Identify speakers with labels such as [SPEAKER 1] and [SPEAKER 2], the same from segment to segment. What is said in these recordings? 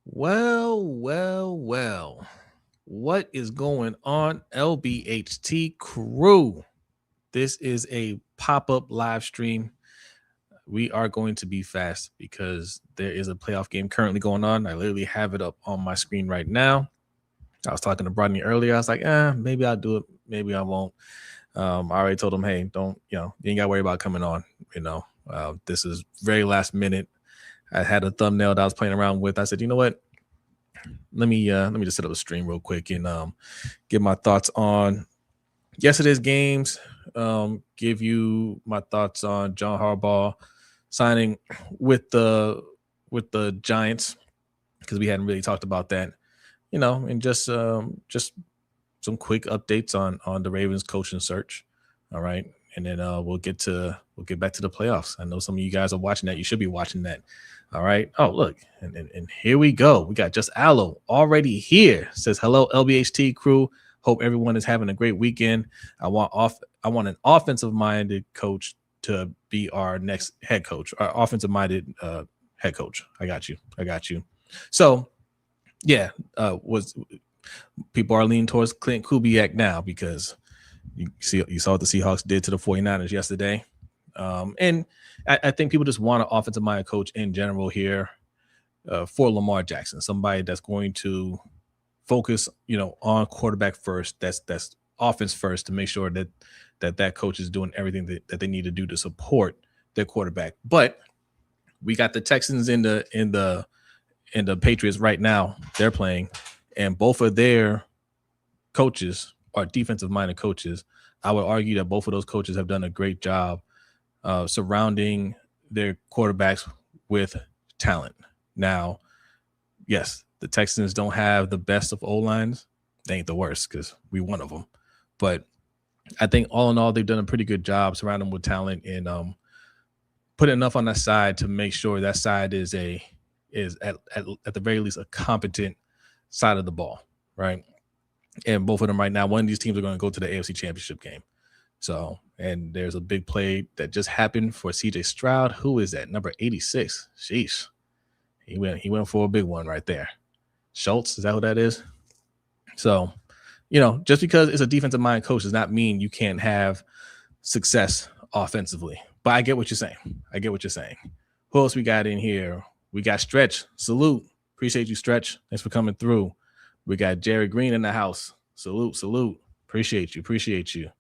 [SPEAKER 1] Well. What is going on, LBHT crew? This is a pop up live stream. We are going to be fast because there is a playoff game currently going on. I literally have it up on my screen right now. I was talking to Rodney earlier. I was like, maybe I'll do it. Maybe I won't. I already told him, hey, don't, you ain't got to worry about coming on. This is very last minute. I had a thumbnail that I was playing around with. I said, you know what? Let me just set up a stream real quick and give my thoughts on yesterday's games. Give you my thoughts on John Harbaugh signing with the Giants because we hadn't really talked about that, and just some quick updates on the Ravens coaching search. All right, and then we'll get back to the playoffs. I know some of you guys are watching that. You should be watching that. All right. Oh, look, and here we go. We got Just Allo already here. Says hello, LBHT crew. Hope everyone is having a great weekend. I want an offensive minded coach to be our next head coach. Our offensive minded head coach. I got you. So yeah, was people are leaning towards Clint Kubiak now because you saw what the Seahawks did to the 49ers yesterday. And I think people just want an offensive minded coach in general here for Lamar Jackson, somebody that's going to focus, on quarterback first. That's offense first to make sure that coach is doing everything that they need to do to support their quarterback. But we got the Texans in the Patriots right now. They're playing, and both of their coaches are defensive minded coaches. I would argue that both of those coaches have done a great job surrounding their quarterbacks with talent. Now, yes, the Texans don't have the best of O-lines. They ain't the worst because we one of them. But I think all in all, they've done a pretty good job surrounding them with talent and put enough on that side to make sure that side is at the very least a competent side of the ball, right? And both of them right now, one of these teams are going to go to the AFC Championship game. So, and there's a big play that just happened for CJ Stroud. Who is that? Number 86. Sheesh. He went for a big one right there. Schultz, is that who that is? So, just because it's a defensive minded coach does not mean you can't have success offensively. But I get what you're saying. Who else we got in here? We got Stretch. Salute. Appreciate you, Stretch. Thanks for coming through. We got Jerry Green in the house. Salute. Appreciate you.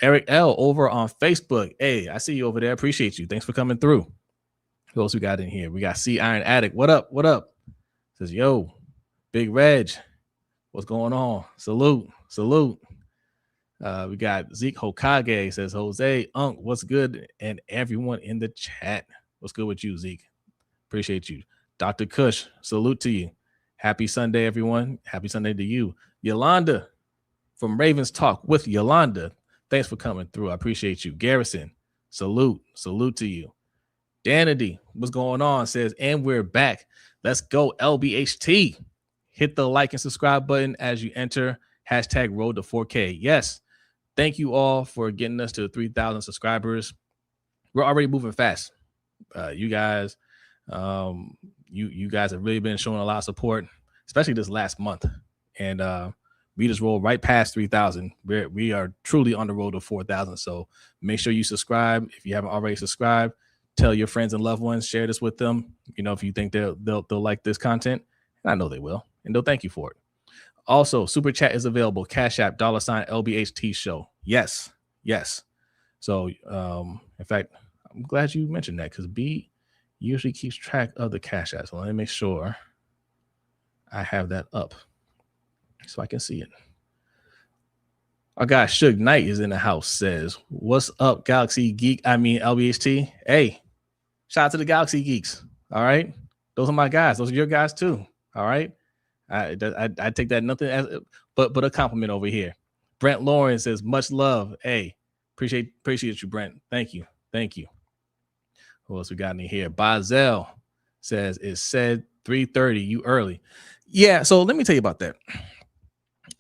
[SPEAKER 1] Eric L over on Facebook. Hey, I see you over there. Appreciate you. Thanks for coming through. Who else we got in here? We got C Iron Addict. What up? Says, yo, Big Reg. What's going on? Salute. We got Zeke Hokage. Says, Jose, Unk, what's good? And everyone in the chat. What's good with you, Zeke? Appreciate you. Dr. Kush, salute to you. Happy Sunday, everyone. Happy Sunday to you. Yolanda from Ravens Talk with Yolanda. Thanks for coming through. I appreciate you. Garrison, salute to you. Danity, what's going on? Says, and we're back. Let's go, LBHT. Hit the like and subscribe button as you enter hashtag road to 4K. Yes, thank you all for getting us to 3,000 subscribers. We're already moving fast. You guys, you guys have really been showing a lot of support, especially this last month. And we just rolled right past 3,000. We are truly on the road to 4,000. So make sure you subscribe. If you haven't already subscribed, tell your friends and loved ones, share this with them. If you think they'll like this content, and I know they will, and they'll thank you for it. Also, Super Chat is available. Cash App, $LBHTShow. Yes. So, in fact, I'm glad you mentioned that because B usually keeps track of the Cash App. So let me make sure I have that up so I can see it. Our guy Suge Knight is in the house. Says, what's up, Galaxy Geek? LBHT. Hey, shout out to the Galaxy Geeks. All right. Those are my guys. Those are your guys too. All right. I take that nothing as but a compliment over here. Brent Lawrence says, much love. Hey, appreciate you, Brent. Thank you. Who else we got in here? Bazel says, it said 3:30. You early. Yeah. So let me tell you about that.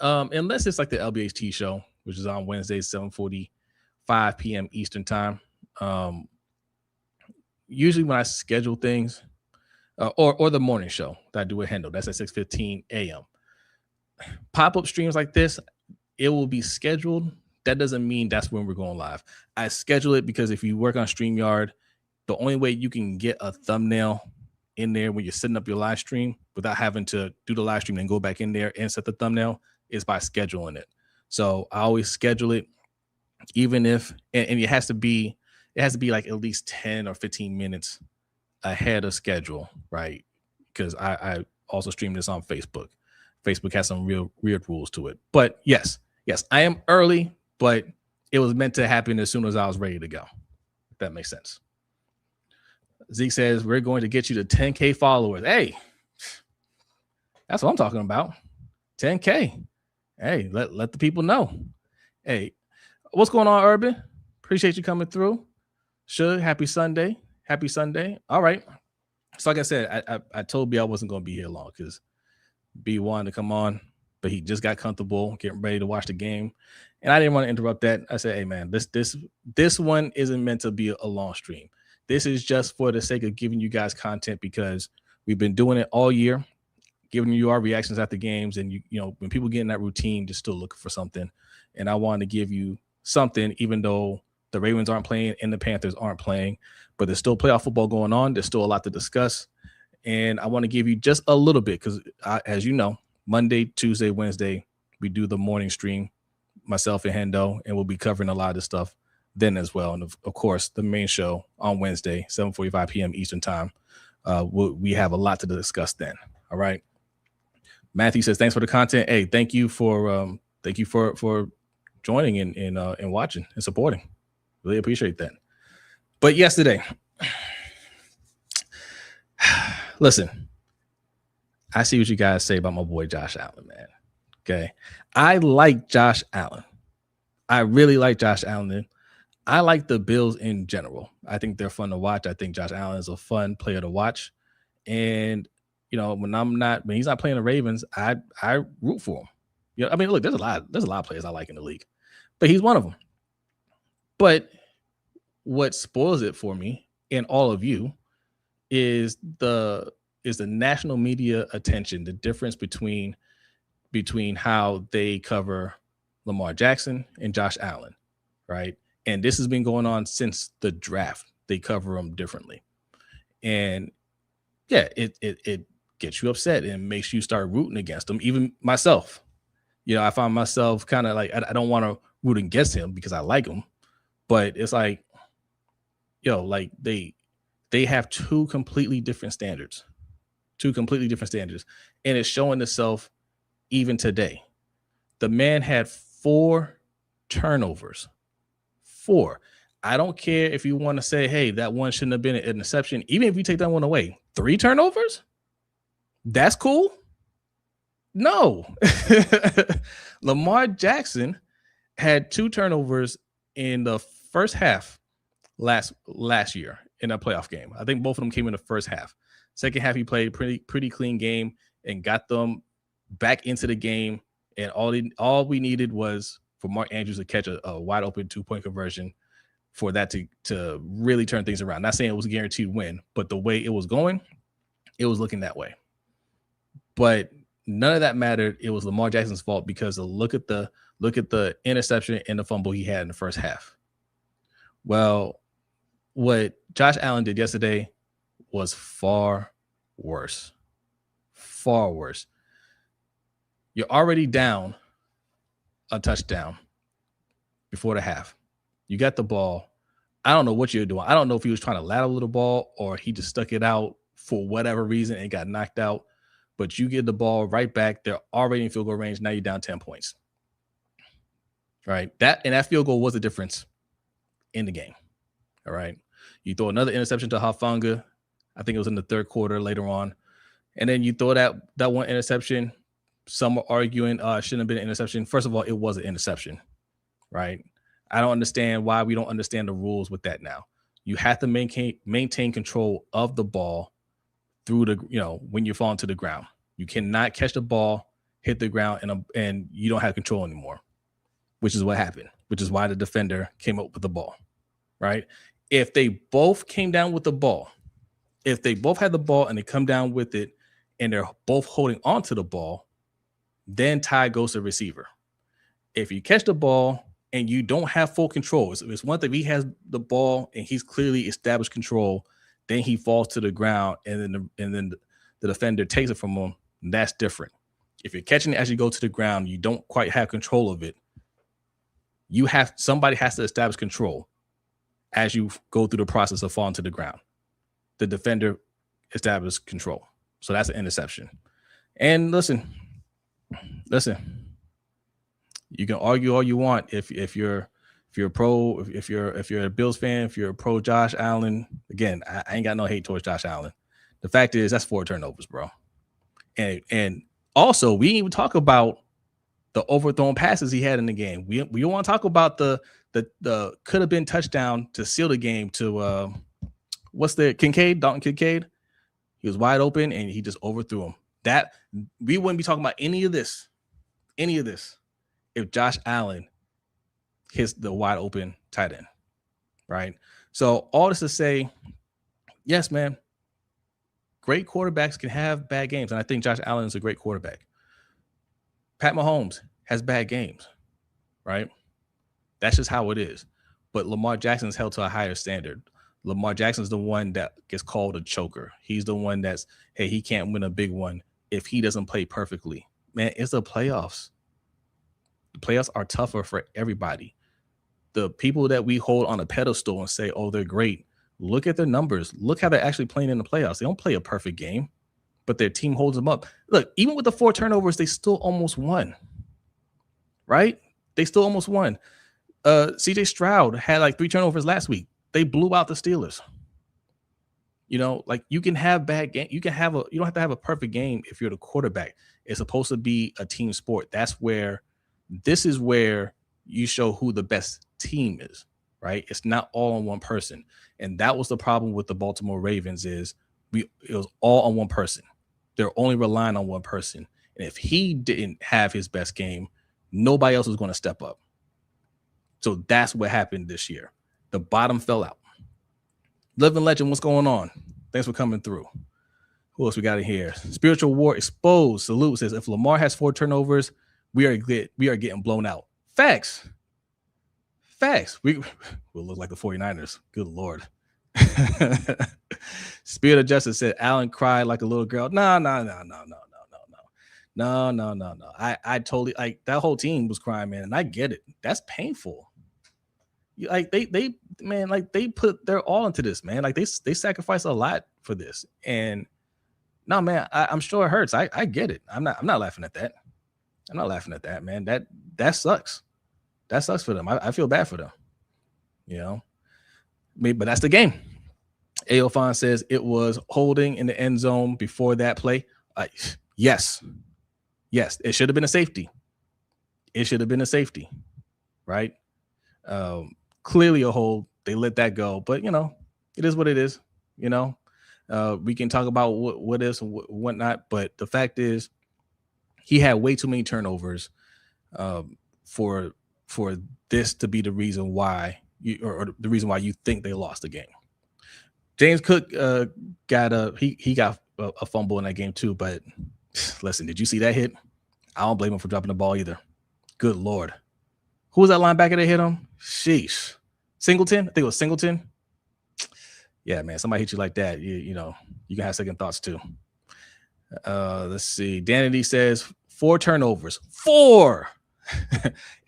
[SPEAKER 1] Unless it's like the LBHT show, which is on Wednesdays, 7:45 p.m. Eastern time. Usually when I schedule things, or the morning show that I do with Hendo. That's at 6:15 a.m. Pop-up streams like this, it will be scheduled. That doesn't mean that's when we're going live. I schedule it because if you work on StreamYard, the only way you can get a thumbnail in there when you're setting up your live stream without having to do the live stream and go back in there and set the thumbnail is by scheduling it. So I always schedule it, even if, and it has to be like at least 10 or 15 minutes ahead of schedule, right? Because I also stream this on Facebook. Facebook has some real weird rules to it. But yes, I am early, but it was meant to happen as soon as I was ready to go. If that makes sense. Zeke says, we're going to get you to 10K followers. Hey, that's what I'm talking about. 10K. Hey, let the people know. Hey, what's going on, Urban? Appreciate you coming through. Sure. Happy Sunday. Happy Sunday. All right. So like I said, I told B I wasn't going to be here long because B wanted to come on, but he just got comfortable getting ready to watch the game. And I didn't want to interrupt that. I said, hey, man, this one isn't meant to be a long stream. This is just for the sake of giving you guys content because we've been doing it all year, giving you our reactions after games. And, you know, when people get in that routine, just still looking for something. And I wanted to give you something, even though the Ravens aren't playing and the Panthers aren't playing, but there's still playoff football going on. There's still a lot to discuss. And I want to give you just a little bit because, as you know, Monday, Tuesday, Wednesday, we do the morning stream, myself and Hendo, and we'll be covering a lot of this stuff then as well. And, of course, the main show on Wednesday, 7:45 p.m. Eastern time. We have a lot to discuss then. All right. Matthew says, thanks for the content. Hey, thank you for joining and watching and supporting. Really appreciate that. But yesterday, listen, I see what you guys say about my boy Josh Allen, man. Okay. I like Josh Allen. I really like Josh Allen. I like the Bills in general. I think they're fun to watch. I think Josh Allen is a fun player to watch. And, you know, when he's not playing the Ravens, I root for him. You know, I mean, look, there's a lot of players I like in the league, but he's one of them. But what spoils it for me and all of you is the national media attention, the difference between how they cover Lamar Jackson and Josh Allen, right? And this has been going on since the draft. They cover them differently. And yeah, it gets you upset and makes you start rooting against them. Even myself, you know, I find myself kind of like, I don't want to root against him because I like him, but it's like, yo, like they have two completely different standards, and it's showing itself even today. The man had 4 turnovers. 4. I don't care if you want to say, hey, that one shouldn't have been an interception. Even if you take that one away, 3 turnovers? That's cool? No. Lamar Jackson had 2 turnovers in the first half last year in a playoff game. I think both of them came in the first half. Second half, he played pretty clean game and got them back into the game. And all we needed was for Mark Andrews to catch a wide open 2-point conversion for that to really turn things around. Not saying it was a guaranteed win, but the way it was going, it was looking that way. But none of that mattered. It was Lamar Jackson's fault because look at the interception and the fumble he had in the first half. Well, what Josh Allen did yesterday was far worse. Far worse. You're already down a touchdown before the half. You got the ball. I don't know what you're doing. I don't know if he was trying to lateral the ball or he just stuck it out for whatever reason and got knocked out. But you get the ball right back. They're already in field goal range. Now you're down 10 points. Right? That field goal was the difference in the game. All right. You throw another interception to Hafanga. I think it was in the third quarter later on. And then you throw that one interception. Some are arguing shouldn't have been an interception. First of all, it was an interception. Right? I don't understand why we don't understand the rules with that now. You have to maintain control of the ball through when you're falling to the ground. You cannot catch the ball, hit the ground, and you don't have control anymore, which is what happened, which is why the defender came up with the ball, right? If they both came down with the ball If they both have the ball and they come down with it and they're both holding onto the ball, then tie goes to receiver. If you catch the ball and you don't have full control, it's one thing if he has the ball and he's clearly established control, then he falls to the ground and then the defender takes it from him. That's different. If you're catching it as you go to the ground, you don't quite have control of it. Somebody has to establish control as you go through the process of falling to the ground. The defender establishes control. So that's an interception. And listen, you can argue all you want if you're a Bills fan, if you're a pro Josh Allen. Again, I ain't got no hate towards Josh Allen. The fact is that's 4 turnovers, bro. And also we didn't even talk about the overthrown passes he had in the game. We don't want to talk about the could have been touchdown to seal the game to Dalton Kincaid. He was wide open and he just overthrew him. That we wouldn't be talking about any of this if Josh Allen hits the wide open tight end, right? So all this to say, yes, man, great quarterbacks can have bad games, and I think Josh Allen is a great quarterback. Pat Mahomes has bad games, right? That's just how it is. But Lamar Jackson is held to a higher standard. Lamar Jackson is the one that gets called a choker. He's the one he can't win a big one if he doesn't play perfectly. Man, it's the playoffs. The playoffs are tougher for everybody. The people that we hold on a pedestal and say, oh, they're great, look at their numbers. Look how they're actually playing in the playoffs. They don't play a perfect game, but their team holds them up. Look, even with the 4 turnovers, they still almost won, right? They still almost won. CJ Stroud had like 3 turnovers last week. They blew out the Steelers. Like you can have bad game. You don't have to have a perfect game if you're the quarterback. It's supposed to be a team sport. This is where you show who the best team is, right? It's not all on one person. And that was the problem with the Baltimore Ravens is it was all on one person. They're only relying on one person. And if he didn't have his best game, nobody else was going to step up. So that's what happened this year. The bottom fell out. Living Legend, what's going on? Thanks for coming through. Who else we got in here? Spiritual War Exposed. Salute says, if Lamar has 4 turnovers, we are getting blown out. Facts. We'll look like the 49ers. Good Lord. Spirit of Justice said, Allen cried like a little girl. No. I totally, like, that whole team was crying, man, and I get it. That's painful. Like they put their all into this, man. Like they sacrifice a lot for this. And no, man, I'm sure it hurts. I get it. I'm not laughing at that. I'm not laughing at that, man. That sucks. That sucks for them. I feel bad for them. But that's the game. Aofon says it was holding in the end zone before that play. Yes, it should have been a safety. Right? Clearly a hold. They let that go, but it is what it is. We can talk about what is and whatnot, but the fact is, he had way too many turnovers for this to be the reason why the reason why you think they lost the game. James Cook got a fumble in that game too, but listen, did you see that hit? I don't blame him for dropping the ball either. Good Lord. Who was that linebacker that hit him? Sheesh. Singleton? I think it was Singleton. Yeah, man, somebody hit you like that. You can have second thoughts too. Let's see. Danity says 4 turnovers. 4!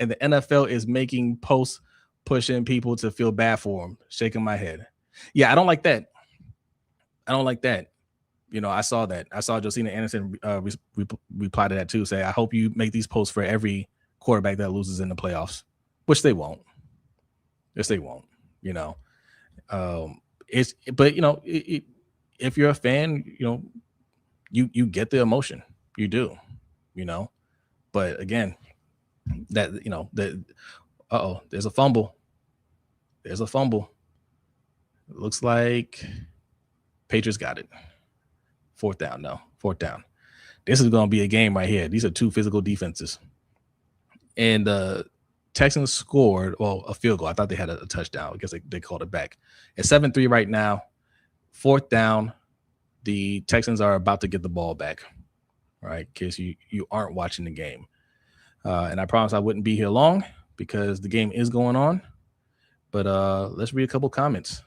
[SPEAKER 1] And the NFL is making posts pushing people to feel bad for them. Shaking my head. Yeah, I don't like that. I saw that. I saw Josina Anderson reply to that too. Say, I hope you make these posts for every quarterback that loses in the playoffs, which they won't. Yes, they won't. If you're a fan, you get the emotion. You do, But again, there's a fumble. There's a fumble. It looks like Patriots got it. 4th down. No, 4th down. This is going to be a game right here. These are 2 physical defenses. And Texans scored, a field goal. I thought they had a touchdown. I guess they called it back. It's 7-3 right now. 4th down. the Texans are about to get the ball back, right? In case you aren't watching the game. And I promise I wouldn't be here long because the game is going on. But let's read a couple comments.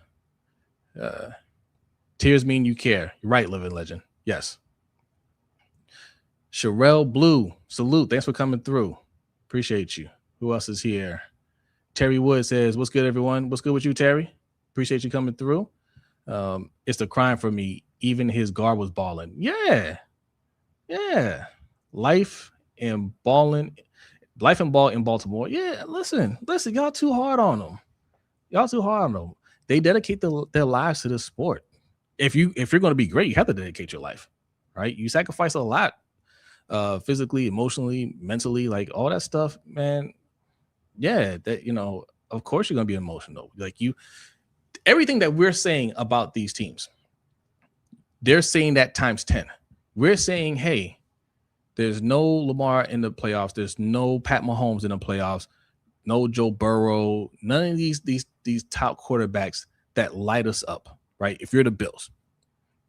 [SPEAKER 1] Tears mean you care. You're right, Living Legend. Yes. Sherelle Blue, salute. Thanks for coming through. Appreciate you. Who else is here? Terry Wood says, what's good, everyone? What's good with you, Terry? Appreciate you coming through. It's the crime for me. Even his guard was balling. Yeah. Life and ball in Baltimore. Yeah, listen, y'all too hard on them. They dedicate their lives to this sport. If you're going to be great, you have to dedicate your life, right? You sacrifice a lot, physically, emotionally, mentally, like all that stuff, man. Yeah, that of course you're going to be emotional. Like everything that we're saying about these teams, they're saying that times 10. We're saying, hey, there's no Lamar in the playoffs. There's no Pat Mahomes in the playoffs. No Joe Burrow. None of these top quarterbacks that light us up, right? If you're the Bills,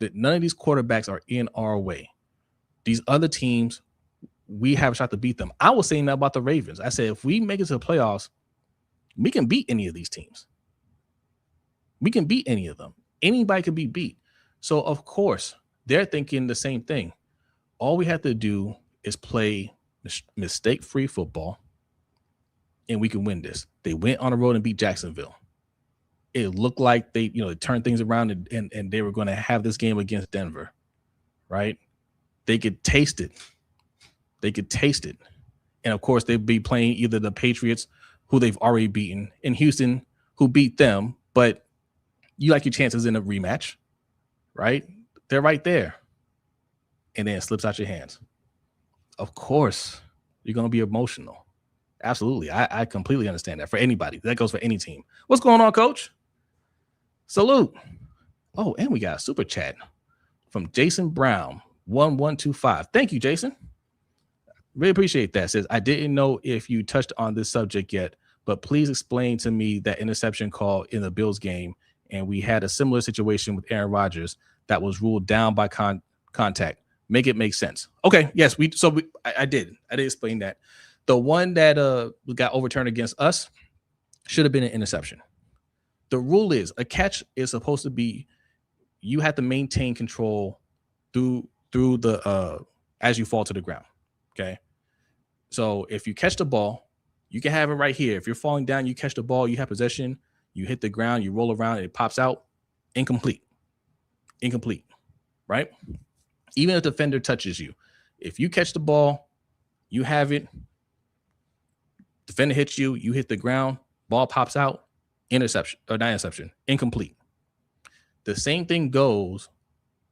[SPEAKER 1] that none of these quarterbacks are in our way. These other teams, we have a shot to beat them. I was saying that about the Ravens. I said, if we make it to the playoffs, we can beat any of these teams. We can beat any of them. Anybody can be beat. So, of course, they're thinking the same thing. All we have to do is play mistake-free football, and we can win this. They went on the road and beat Jacksonville. It looked like they turned things around and they were going to have this game against Denver, right? They could taste it. And, of course, they'd be playing either the Patriots, who they've already beaten, and Houston, who beat them. But you like your chances in a rematch, right? They're right there. And then it slips out your hands. Of course, you're going to be emotional. Absolutely. I completely understand that for anybody. That goes for any team. What's going on, Coach? Salute. Oh, and we got a super chat from Jason Brown, 1125. Thank you, Jason. Really appreciate that. Says, I didn't know if you touched on this subject yet, but please explain to me that interception call in the Bills game. And we had a similar situation with Aaron Rodgers that was ruled down by contact. Make it make sense. Okay. Yes. I did explain that. The one that got overturned against us should have been an interception. The rule is a catch is supposed to be, you have to maintain control through the as you fall to the ground. Okay. So if you catch the ball, you can have it right here. If you're falling down, you catch the ball, you have possession, you hit the ground, you roll around, and it pops out. Incomplete. Right? Even if the defender touches you, if you catch the ball, you have it, defender hits you, you hit the ground, ball pops out, interception, or not interception, incomplete. The same thing goes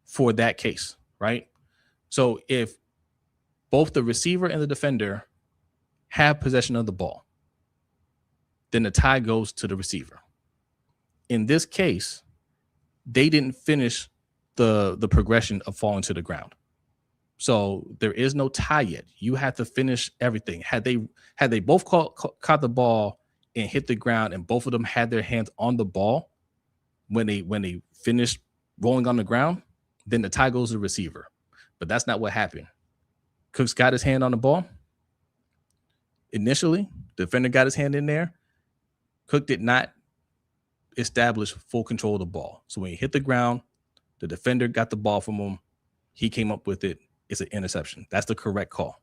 [SPEAKER 1] for that case, right? So if both the receiver and the defender have possession of the ball, then the tie goes to the receiver. In this case, they didn't finish the progression of falling to the ground. So there is no tie yet. You have to finish everything. Had they both caught the ball and hit the ground, and both of them had their hands on the ball when they finished rolling on the ground, then the tie goes to the receiver. But that's not what happened. Cooks got his hand on the ball. Initially, the defender got his hand in there. Cook did not establish full control of the ball. So when he hit the ground, the defender got the ball from him. He came up with it. It's an interception. That's the correct call.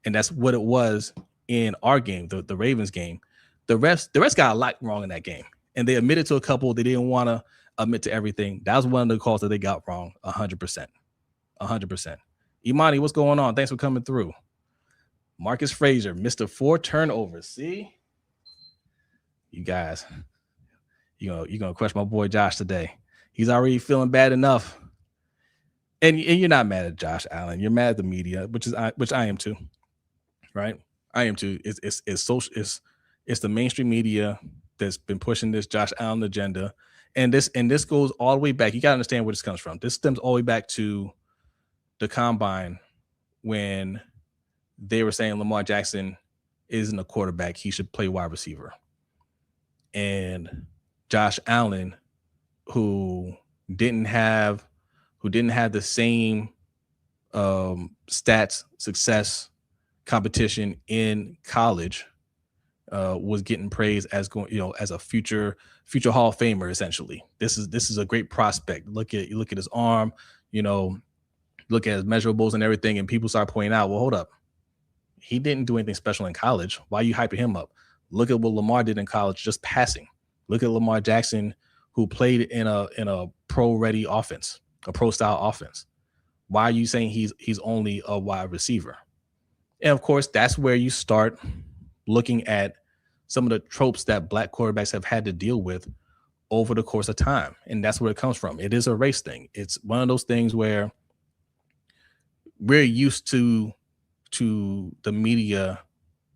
[SPEAKER 1] And that's what it was in our game, the Ravens game. The rest got a lot wrong in that game. And they admitted to a couple. They didn't want to admit to everything. That was one of the calls that they got wrong 100%. 100%. Imani, what's going on? Thanks for coming through. Marcus Frazier, Mr. 4 turnovers. See? You guys, you're going to crush my boy Josh today. He's already feeling bad enough. And you're not mad at Josh Allen. You're mad at the media, which I am too. Right? I am too. It's the mainstream media that's been pushing this Josh Allen agenda. And this goes all the way back. You got to understand where this comes from. This stems all the way back to the combine when they were saying Lamar Jackson isn't a quarterback. He should play wide receiver. And Josh Allen, who didn't have who didn't have the same stats, success, competition in college was getting praised as going, as a future Hall of Famer. Essentially, this is a great prospect. Look at his arm, look at his measurables and everything, and people start pointing out, well, hold up, he didn't do anything special in college. Why are you hyping him up? Look at what Lamar did in college, just passing. Look at Lamar Jackson, who played in a pro ready offense, a pro style offense. Why are you saying he's only a wide receiver? And of course, that's where you start looking at some of the tropes that black quarterbacks have had to deal with over the course of time. And that's where it comes from. It is a race thing. It's one of those things where we're used to the media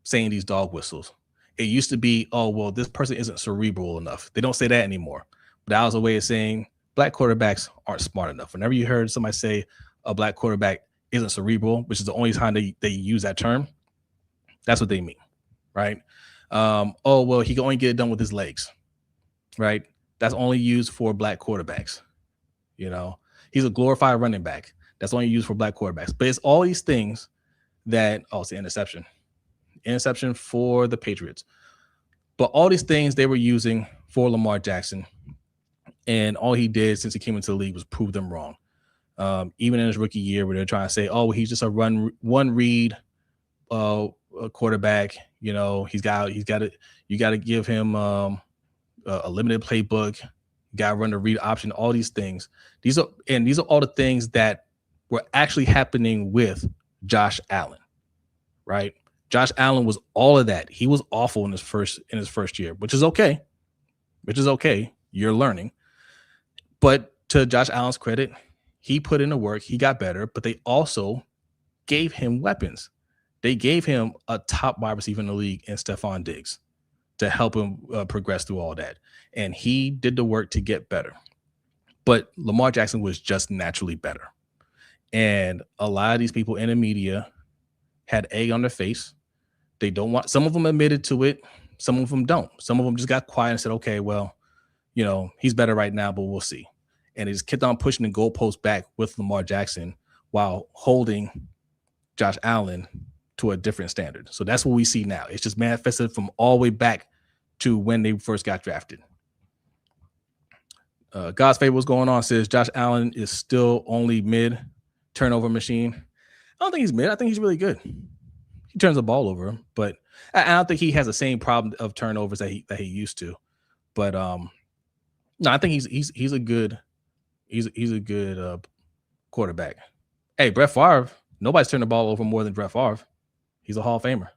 [SPEAKER 1] saying these dog whistles. It used to be, oh, well, this person isn't cerebral enough. They don't say that anymore. But that was a way of saying black quarterbacks aren't smart enough. Whenever you heard somebody say a black quarterback isn't cerebral, which is the only time they use that term, that's what they mean, right? Oh, well, he can only get it done with his legs, right? That's only used for black quarterbacks. He's a glorified running back. That's only used for black quarterbacks. But it's all these things that, it's the interception for the Patriots. But all these things they were using for Lamar Jackson, and all he did since he came into the league was prove them wrong. Even in his rookie year, where they're trying to say, oh, he's just a one read quarterback. You got to give him a limited playbook. You got to run the read option. All these things. These are all the things that were actually happening with Josh Allen, right? Josh Allen was all of that. He was awful in his first year, which is okay. You're learning. But to Josh Allen's credit, he put in the work. He got better, but they also gave him weapons. They gave him a top wide receiver in the league in Stephon Diggs to help him progress through all that. And he did the work to get better. But Lamar Jackson was just naturally better. And a lot of these people in the media had egg on their face. They don't want, some of them admitted to it. Some of them don't. Some of them just got quiet and said, okay, well, he's better right now, but we'll see. And they just kept on pushing the goalpost back with Lamar Jackson while holding Josh Allen to a different standard. So that's what we see now. It's just manifested from all the way back to when they first got drafted. God's Favor, what's going on, says Josh Allen is still only mid turnover machine. I don't think he's mid. I think he's really good. He turns the ball over, but I don't think he has the same problem of turnovers that he used to. But no, I think he's a good quarterback. Hey, Brett Favre, nobody's turned the ball over more than Brett Favre. He's a Hall of Famer.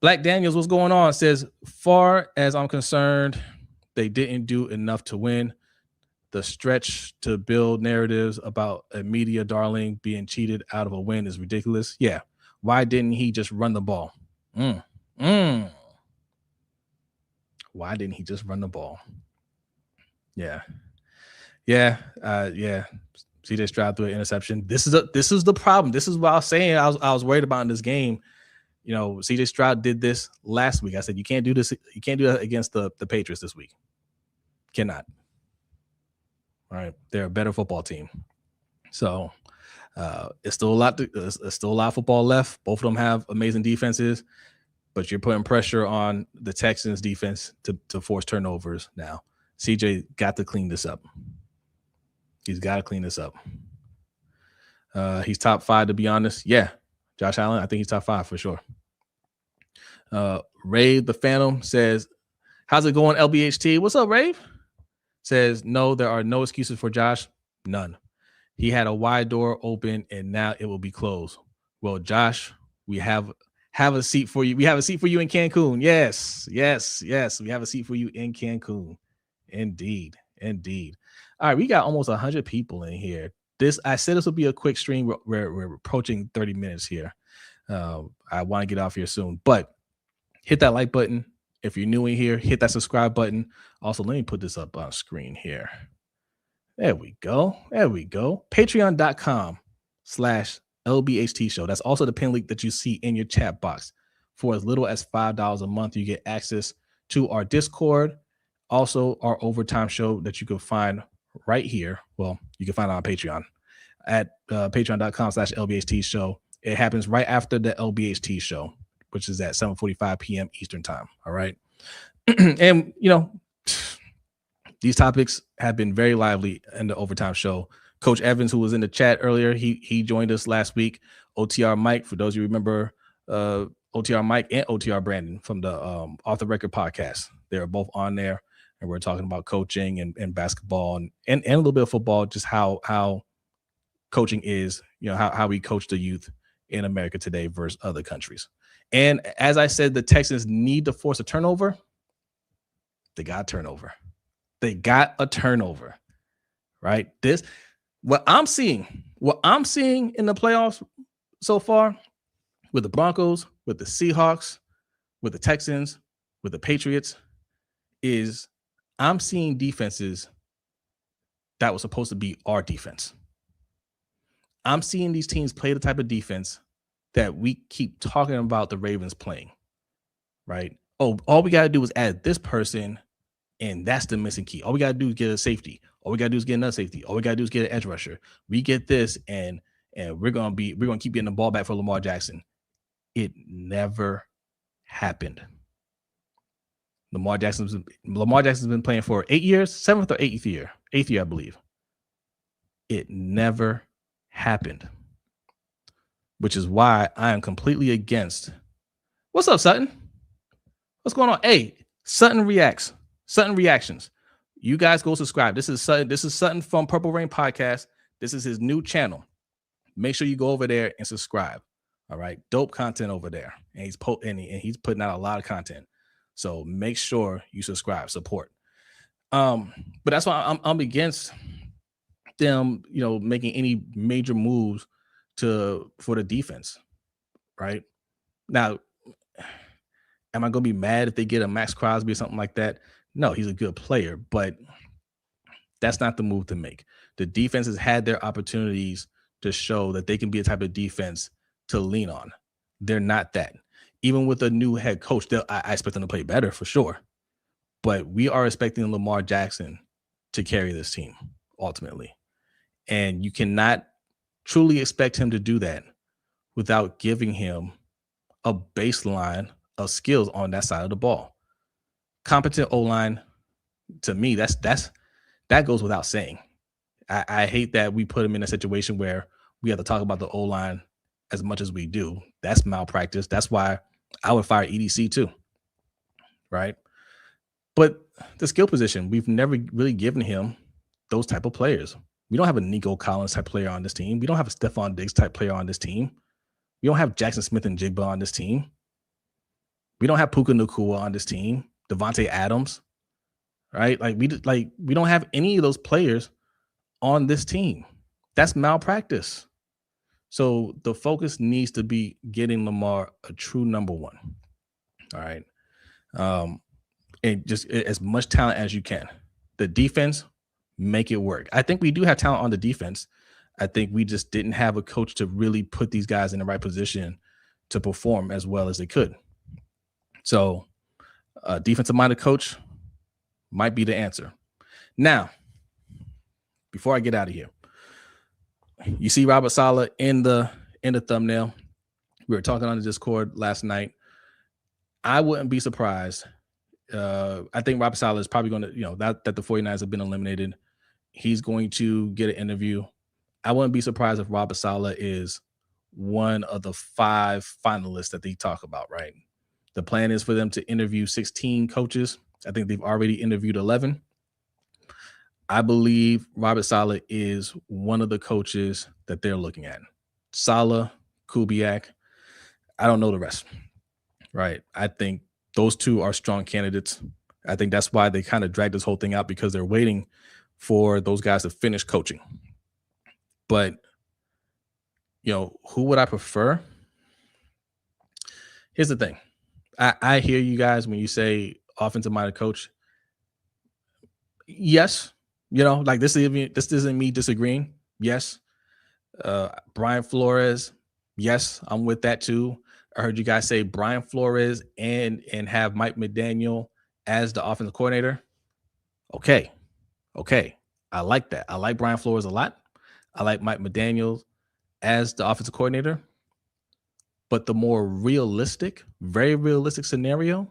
[SPEAKER 1] Black Daniels, what's going on, says, far as I'm concerned, they didn't do enough to win. The stretch to build narratives about a media darling being cheated out of a win is ridiculous. Yeah. Why didn't he just run the ball? Why didn't he just run the ball? Yeah. CJ Stroud threw an interception. This is the problem. This is what I was saying. I was worried about in this game. CJ Stroud did this last week. I said, you can't do this. You can't do that against the Patriots this week. Cannot. All right. They're a better football team. So it's still a lot of football left. Both of them have amazing defenses, but you're putting pressure on the Texans defense to force turnovers now. CJ got to clean this up. He's got to clean this up. He's top 5, to be honest. Yeah. Josh Allen, I think he's top 5 for sure. Rave the Phantom says, how's it going, LBHT? What's up, Rave? Says, no, there are no excuses for Josh. None. He had a wide door open and now it will be closed. Well, Josh, we have a seat for you. We have a seat for you in Cancun. Yes. We have a seat for you in Cancun. Indeed. All right, we got almost 100 people in here. I said this will be a quick stream. We're approaching 30 minutes here. I want to get off here soon, but hit that like button. If you're new in here, hit that subscribe button. Also, let me put this up on screen here. There we go. Patreon.com/LBHTShow. That's also the pin link that you see in your chat box. For as little as $5 a month, you get access to our Discord. Also, our overtime show that you can find right here. Well, you can find it on Patreon at patreon.com/LBHTShow. It happens right after the LBHT show, which is at 7:45 p.m. Eastern time. All right. And, these topics have been very lively in the overtime show. Coach Evans, who was in the chat earlier, he joined us last week. OTR Mike, for those of you who remember OTR Mike and OTR Brandon from the Off the Record podcast. They're both on there, and we're talking about coaching and basketball and a little bit of football, just how coaching is, how we coach the youth in America today versus other countries. And as I said, the Texans need to force a turnover. They got a turnover. Right? What I'm seeing in the playoffs so far with the Broncos, with the Seahawks, with the Texans, with the Patriots, is I'm seeing defenses that was supposed to be our defense. I'm seeing these teams play the type of defense that we keep talking about the Ravens playing, right? Oh, all we got to do is add this person, and that's the missing key. All we got to do is get a safety. All we got to do is get another safety. All we got to do is get an edge rusher. We get this, and we're gonna keep getting the ball back for Lamar Jackson. It never happened. Lamar Jackson's been playing for 8 years, 7th or 8th year, I believe. It never happened, which is why I am completely against. What's up, Sutton? What's going on? Hey, Sutton Reactions. You guys go subscribe. This is Sutton from Purple Rain Podcast. This is his new channel. Make sure you go over there and subscribe. All right, dope content over there, and he's putting out a lot of content. So make sure you subscribe, support. But that's why I'm against them, making any major moves for the defense. Right now, am I gonna be mad if they get a Max Crosby or something like that? No, he's a good player, but that's not the move to make. The defense has had their opportunities to show that they can be a type of defense to lean on. They're not that. Even with a new head coach, I expect them to play better for sure. But we are expecting Lamar Jackson to carry this team ultimately. And you cannot truly expect him to do that without giving him a baseline of skills on that side of the ball. Competent O-line, to me, that goes without saying. I hate that we put him in a situation where we have to talk about the O-line as much as we do. That's malpractice. That's why I would fire EDC too, right? But the skill position, we've never really given him those type of players. We don't have a Nico Collins type player on this team. We don't have a Stephon Diggs type player on this team. We don't have Jackson Smith and Jigba on this team. We don't have Puka Nacua on this team. Devontae Adams, right? We don't have any of those players on this team. That's malpractice. So the focus needs to be getting Lamar a true number one. All right. And just as much talent as you can. The defense, make it work. I think we do have talent on the defense. I think we just didn't have a coach to really put these guys in the right position to perform as well as they could. So a defensive-minded coach might be the answer. Now, before I get out of here, you see Robert Saleh in the thumbnail. We were talking on the Discord last night. I wouldn't be surprised. I think Robert Saleh is probably going to, that the 49ers have been eliminated. He's going to get an interview. I wouldn't be surprised if Robert Saleh is one of the 5 finalists that they talk about, right? The plan is for them to interview 16 coaches. I think they've already interviewed 11. I believe Robert Saleh is one of the coaches that they're looking at. Saleh, Kubiak. I don't know the rest, right? I think those 2 are strong candidates. I think that's why they kind of dragged this whole thing out, because they're waiting for those guys to finish coaching. But, who would I prefer? Here's the thing. I hear you guys when you say offensive-minded coach. Yes. This isn't me disagreeing. Yes. Brian Flores. Yes, I'm with that too. I heard you guys say Brian Flores and have Mike McDaniel as the offensive coordinator. Okay. I like that. I like Brian Flores a lot. I like Mike McDaniel as the offensive coordinator. But the more realistic, very realistic scenario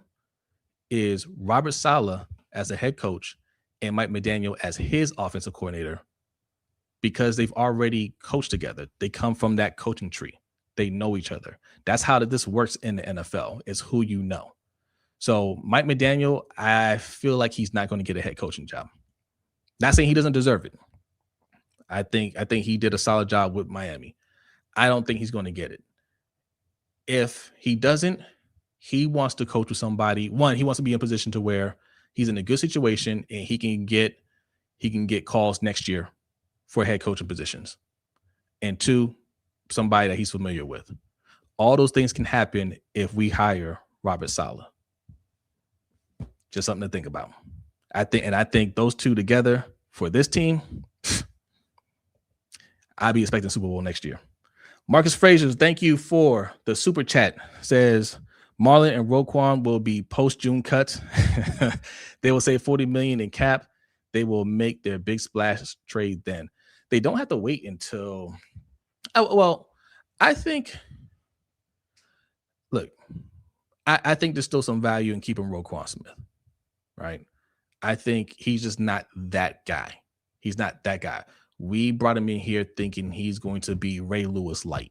[SPEAKER 1] is Robert Saleh as a head coach and Mike McDaniel as his offensive coordinator, because they've already coached together. They come from that coaching tree. They know each other. That's how this works in the NFL, is who you know. So Mike McDaniel, I feel like he's not going to get a head coaching job. Not saying he doesn't deserve it. I think he did a solid job with Miami. I don't think he's going to get it. If he doesn't, he wants to coach with somebody. One, he wants to be in a position to where he's in a good situation and he can get calls next year for head coaching positions. And two, somebody that he's familiar with. All those things can happen if we hire Robert Saleh. Just something to think about. I think those two together for this team, I'll be expecting Super Bowl next year. Marcus Frazier, thank you for the super chat. Says Marlon and Roquan will be post-June cuts. They will save $40 million in cap. They will make their big splash trade then. They don't have to wait until. I think. Look, I think there's still some value in keeping Roquan Smith, right? I think he's just not that guy. He's not that guy. We brought him in here thinking he's going to be Ray Lewis light.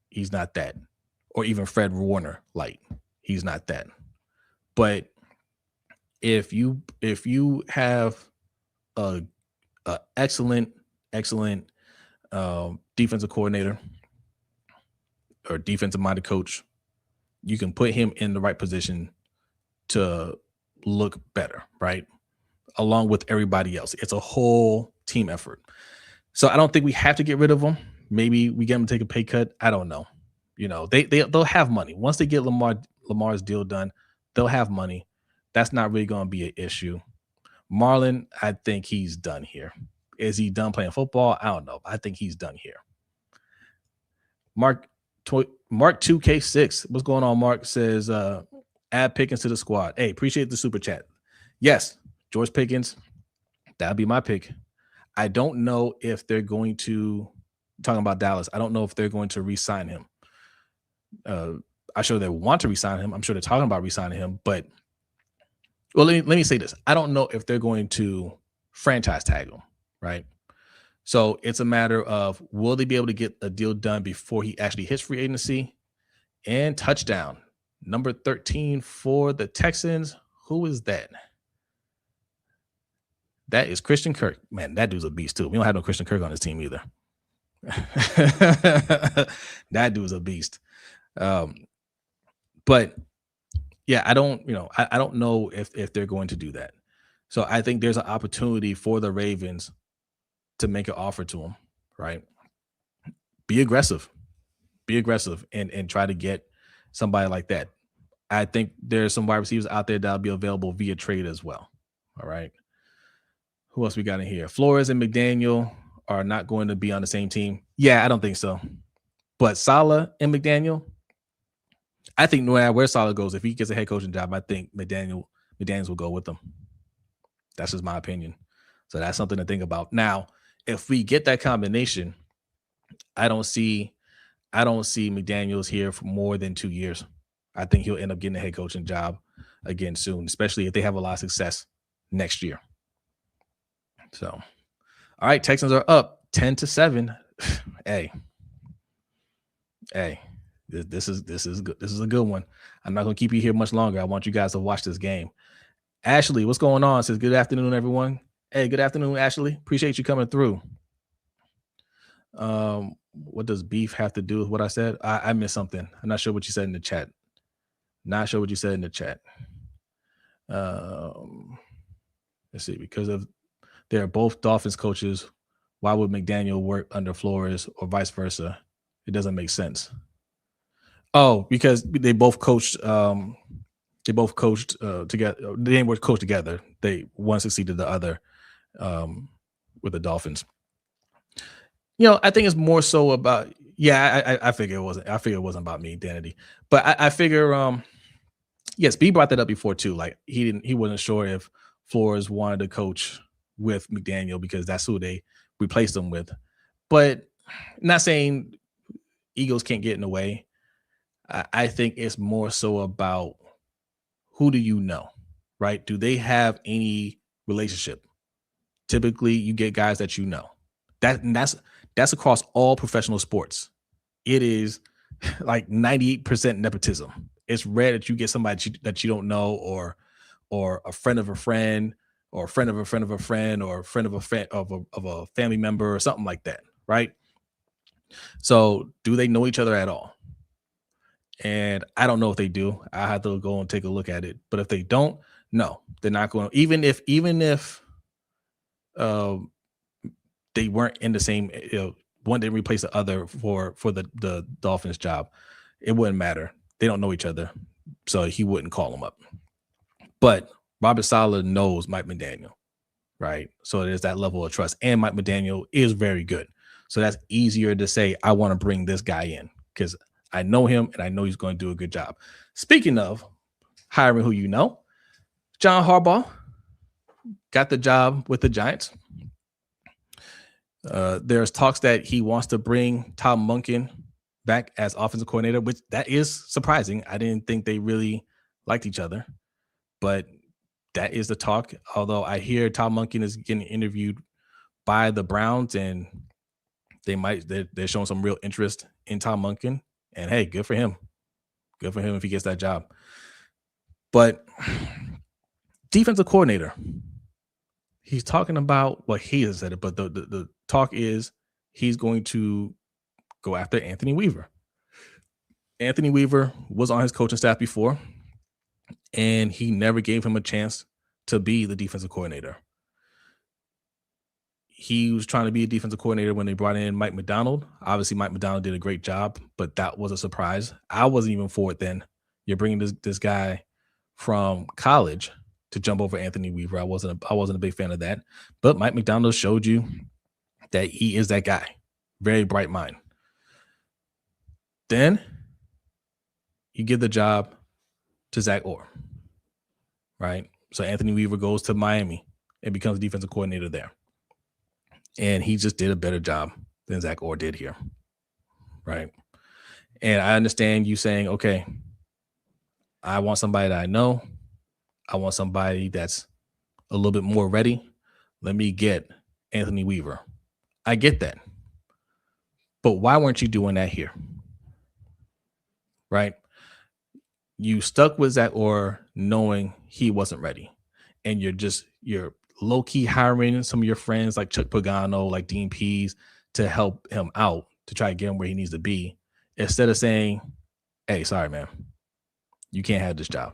[SPEAKER 1] He's not that. Or even Fred Warner light. He's not that. But if you have a excellent defensive coordinator or defensive minded coach, you can put him in the right position to look better, right? Along with everybody else. It's a whole team effort. So I don't think we have to get rid of him. Maybe we get him to take a pay cut. I don't know. You know, they'll have money. Once they get Lamar's deal done, they'll have money. That's not really going to be an issue. Marlon, I think he's done here. Is he done playing football? I don't know. I think he's done here. Mark 2K6. What's going on, Mark? Says add Pickens to the squad. Hey, appreciate the super chat. Yes, George Pickens. That'll be my pick. I don't know if they're going to, talking about Dallas, I don't know if they're going to re-sign him. I'm sure they want to re-sign him. I'm sure they're talking about re-signing him. But, well, let me say this. I don't know if they're going to franchise tag him, right? So it's a matter of, will they be able to get a deal done before he actually hits free agency? And touchdown. Number 13 for the Texans. Who is that? That is Christian Kirk. Man, that dude's a beast too. We don't have no Christian Kirk on his team either. That dude's a beast. But yeah, I don't know if they're going to do that. So I think there's an opportunity for the Ravens to make an offer to him, right? Be aggressive and try to get somebody like that. I think there's some wide receivers out there that'll be available via trade as well. All right. Who else we got in here? Flores and McDaniel are not going to be on the same team. Yeah, I don't think so. But Saleh and McDaniel, I think no matter where Saleh goes, if he gets a head coaching job, I think McDaniels will go with them. That's just my opinion. So that's something to think about. Now, if we get that combination, I don't see McDaniels here for more than 2 years. I think he'll end up getting a head coaching job again soon, especially if they have a lot of success next year. So, all right, Texans are up 10-7. Hey, this is good. This is a good one. I'm not gonna keep you here much longer. I want you guys to watch this game. Ashley, what's going on? Says good afternoon, everyone. Hey, good afternoon, Ashley. Appreciate you coming through. What does beef have to do with what I said? I missed something. I'm not sure what you said in the chat. Not sure what you said in the chat. Let's see. Because of they're both Dolphins coaches, why would McDaniel work under Flores or vice versa? It doesn't make sense. Oh, because they both coached. Together. They didn't work coach together. One succeeded the other with the Dolphins. You know, I think it's more so about. Yeah, I figure it wasn't. I figure it wasn't about me, Danity. But I figure. Yes, B brought that up before too. Like he wasn't sure if Flores wanted to coach with McDaniel because that's who they replaced him with. But not saying egos can't get in the way. I think it's more so about who do you know, right? Do they have any relationship? Typically, you get guys that you know. That's across all professional sports. It is like 98% nepotism. It's rare that you get somebody that you don't know, or a friend of a friend, or a friend of a friend of a friend, or a friend of a family member, or something like that, right? So, do they know each other at all? And I don't know if they do. I have to go and take a look at it. But if they don't, no, they're not going. Even if um, they weren't in the same, one didn't replace the other for the Dolphins job, it wouldn't matter. They don't know each other, so he wouldn't call them up. But Robert Saleh knows Mike McDaniel, right? So there's that level of trust, and Mike McDaniel is very good. So that's easier to say, I want to bring this guy in because I know him and I know he's going to do a good job. Speaking of hiring who you know, John Harbaugh got the job with the Giants. There's talks that he wants to bring Tom Monken back as offensive coordinator, which that is surprising. I didn't think they really liked each other, but that is the talk. Although I hear Tom Monken is getting interviewed by the Browns, and they're showing some real interest in Tom Monken. And hey, good for him. Good for him if he gets that job. But defensive coordinator, he's talking about, well, he has said it, but the talk is he's going to go after Anthony Weaver. Anthony Weaver was on his coaching staff before, and he never gave him a chance to be the defensive coordinator. He was trying to be a defensive coordinator when they brought in Mike Macdonald. Obviously, Mike Macdonald did a great job, but that was a surprise. I wasn't even for it then. You're bringing this guy from college to jump over Anthony Weaver. I wasn't a big fan of that. But Mike Macdonald showed you that he is that guy. Very bright mind. Then you give the job to Zach Orr, right? So Anthony Weaver goes to Miami and becomes defensive coordinator there. And he just did a better job than Zach Orr did here, right? And I understand you saying, okay, I want somebody that I know. I want somebody that's a little bit more ready. Let me get Anthony Weaver. I get that. But why weren't you doing that here? Right? You stuck with Zach Orr knowing he wasn't ready. And you're low-key hiring some of your friends like Chuck Pagano, like Dean Pease, to help him out, to try to get him where he needs to be, instead of saying, hey, sorry, man, you can't have this job.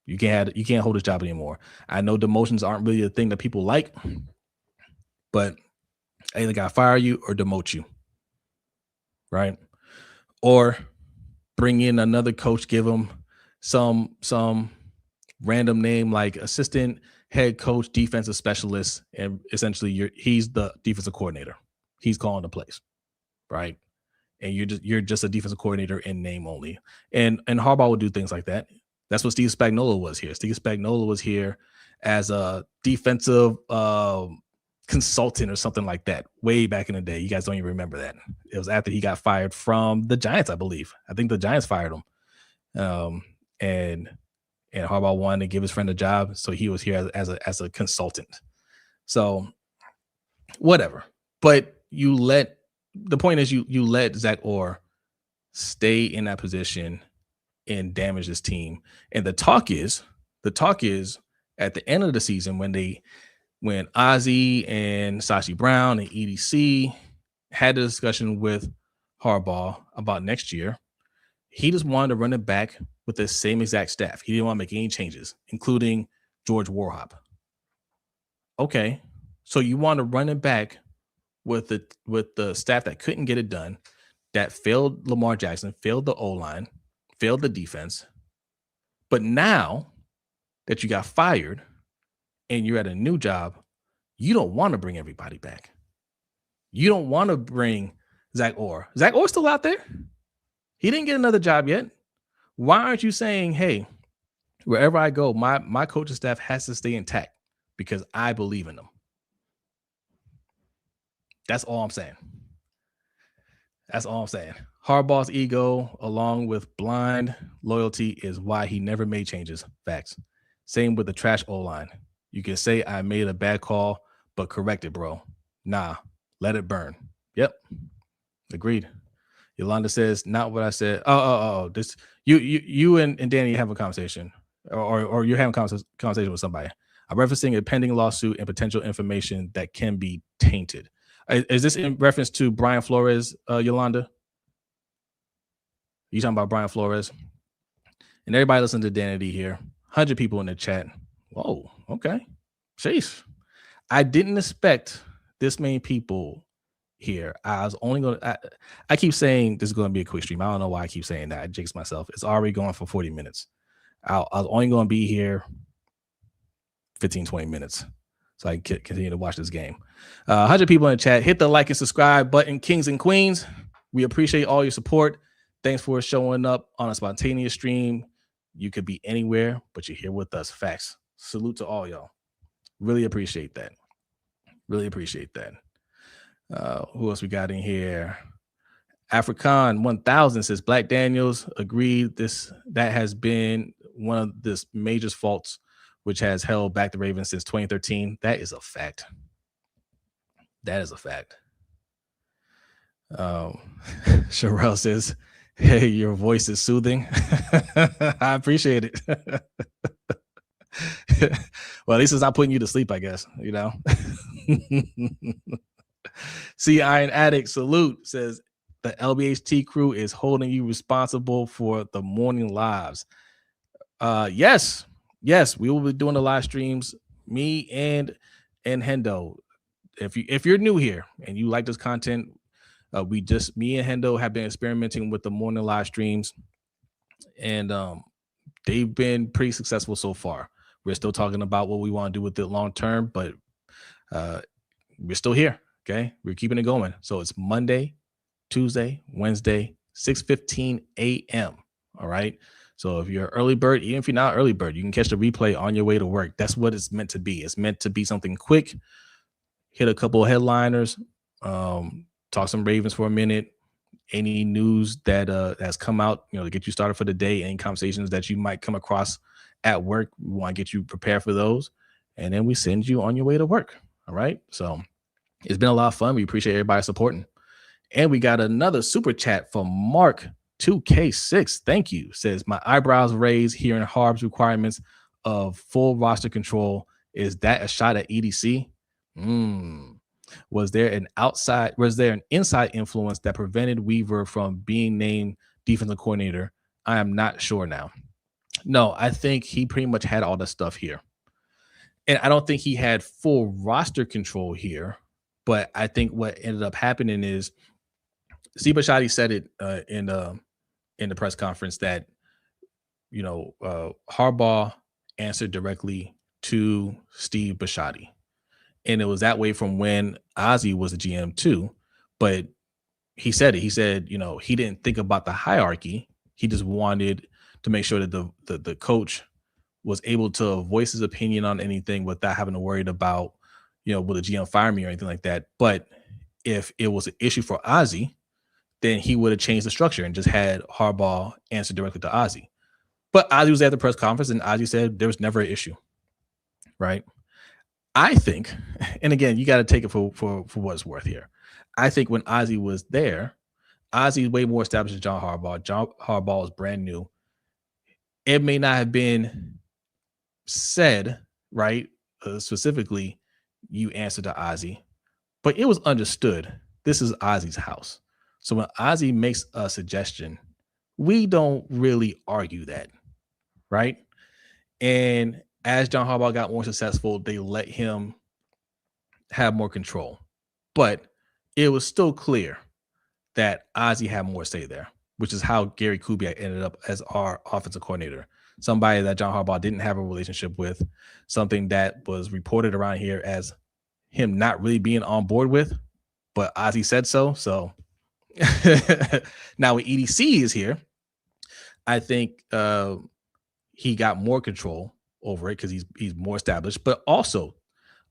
[SPEAKER 1] You can't hold this job anymore. I know demotions aren't really a thing that people like, but I either gotta fire you or demote you, right? Or bring in another coach, give him some random name like assistant head coach, defensive specialist, and essentially he's the defensive coordinator. He's calling the plays, right? And you're just a defensive coordinator in name only. And Harbaugh will do things like that. That's what Steve Spagnuolo was here. Steve Spagnuolo was here as a defensive consultant or something like that way back in the day. You guys don't even remember that. It was after he got fired from the Giants, I believe. I think the Giants fired him. And Harbaugh wanted to give his friend a job, so he was here as a consultant. So whatever. But the point is you let Zach Orr stay in that position and damage this team. And the talk is at the end of the season when Ozzie and Sashi Brown and EDC had a discussion with Harbaugh about next year, he just wanted to run it back with the same exact staff. He didn't want to make any changes, including George Warhop. Okay, so you want to run it back with the staff that couldn't get it done, that failed Lamar Jackson, failed the O-line, failed the defense. But now that you got fired and you're at a new job, you don't want to bring everybody back. You don't want to bring Zach Orr. Zach Orr's still out there. He didn't get another job yet. Why aren't you saying, hey, wherever I go, my coaching staff has to stay intact? because I believe in them. That's all I'm saying. That's all I'm saying. Harbaugh's ego, along with blind loyalty, is why he never made changes. Facts. Same with the trash O-line. You can say I made a bad call, but correct it, bro. Nah, let it burn. Yep. Agreed. Yolanda says, not what I said. Oh. This you and Danny have a conversation, or you're having a conversation with somebody. I'm referencing a pending lawsuit and potential information that can be tainted. Is this in reference to Brian Flores, Yolanda? You talking about Brian Flores? And everybody listen to Danity here. 100 people in the chat. Whoa, okay. Jeez. I didn't expect this many people here. I was only going to, I keep saying this is going to be a quick stream. I don't know why I keep saying that. I jinx myself. It's already going for 40 minutes. I was only going to be here 15, 20 minutes. So I can continue to watch this game. 100 people in the chat. Hit the like and subscribe button, kings and queens. We appreciate all your support. Thanks for showing up on a spontaneous stream. You could be anywhere, but you're here with us. Facts. Salute to all y'all. Really appreciate that. Really appreciate that. Who else we got in here? African 1000 says Black Daniels agreed that has been one of this major faults which has held back the Ravens since 2013. That is a fact. That is a fact. Sherelle says, hey, your voice is soothing. I appreciate it. Well, at least it's not putting you to sleep, I guess, you know. See, Iron Addict salute says the LBHT crew is holding you responsible for the morning lives. Yes, we will be doing the live streams. Me and Hendo. If you're new here and you like this content, me and Hendo have been experimenting with the morning live streams, and they've been pretty successful so far. We're still talking about what we want to do with it long term, but we're still here. Okay, we're keeping it going. So it's Monday, Tuesday, Wednesday, 6:15 a.m. All right. So if you're an early bird, even if you're not early bird, you can catch the replay on your way to work. That's what it's meant to be. It's meant to be something quick. Hit a couple of headliners, talk some Ravens for a minute. Any news that has come out, to get you started for the day. Any conversations that you might come across at work, we want to get you prepared for those, and then we send you on your way to work. All right. So it's been a lot of fun. We appreciate everybody supporting, and we got another super chat from Mark 2K6. Thank you. Says my eyebrows raised hearing Harb's requirements of full roster control. Is that a shot at EDC? Was there an inside influence that prevented Weaver from being named defensive coordinator? I am not sure now. No, I think he pretty much had all the stuff here. And I don't think he had full roster control here. But I think what ended up happening is Steve Bisciotti said it in the press conference that, Harbaugh answered directly to Steve Bisciotti. And it was that way from when Ozzie was a GM too. But he said it. He said, he didn't think about the hierarchy. He just wanted to make sure that the coach was able to voice his opinion on anything without having to worry about, will the GM fire me or anything like that. But if it was an issue for Ozzie, then he would have changed the structure and just had Harbaugh answer directly to Ozzie. But Ozzie was at the press conference and Ozzie said there was never an issue, right? I think, and again, you got to take it for what it's worth here. I think when Ozzie was there, Ozzie's way more established than John Harbaugh. John Harbaugh was brand new. It may not have been said, right, specifically, you answer to Ozzie, but it was understood. This is Ozzie's house. So when Ozzie makes a suggestion, we don't really argue that, right? And as John Harbaugh got more successful, they let him have more control. But it was still clear that Ozzie had more say there, which is how Gary Kubiak ended up as our offensive coordinator. Somebody that John Harbaugh didn't have a relationship with, something that was reported around here as him not really being on board with, but Ozzie said so. So now when EDC is here, I think he got more control over it because he's more established. But also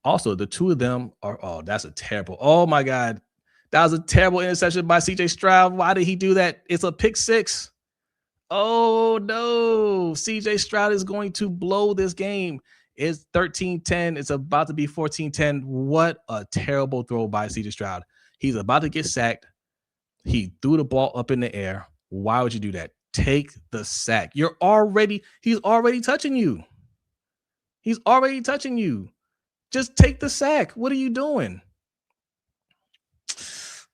[SPEAKER 1] Also, the two of them are, that's a terrible, oh my God. That was a terrible interception by CJ Stroud. Why did he do that? It's a pick six. Oh no. CJ Stroud is going to blow this game. It's 13-10. It's about to be 14-10. What a terrible throw by CJ Stroud. He's about to get sacked. He threw the ball up in the air. Why would you do that? Take the sack. He's already touching you. He's already touching you. Just take the sack. What are you doing?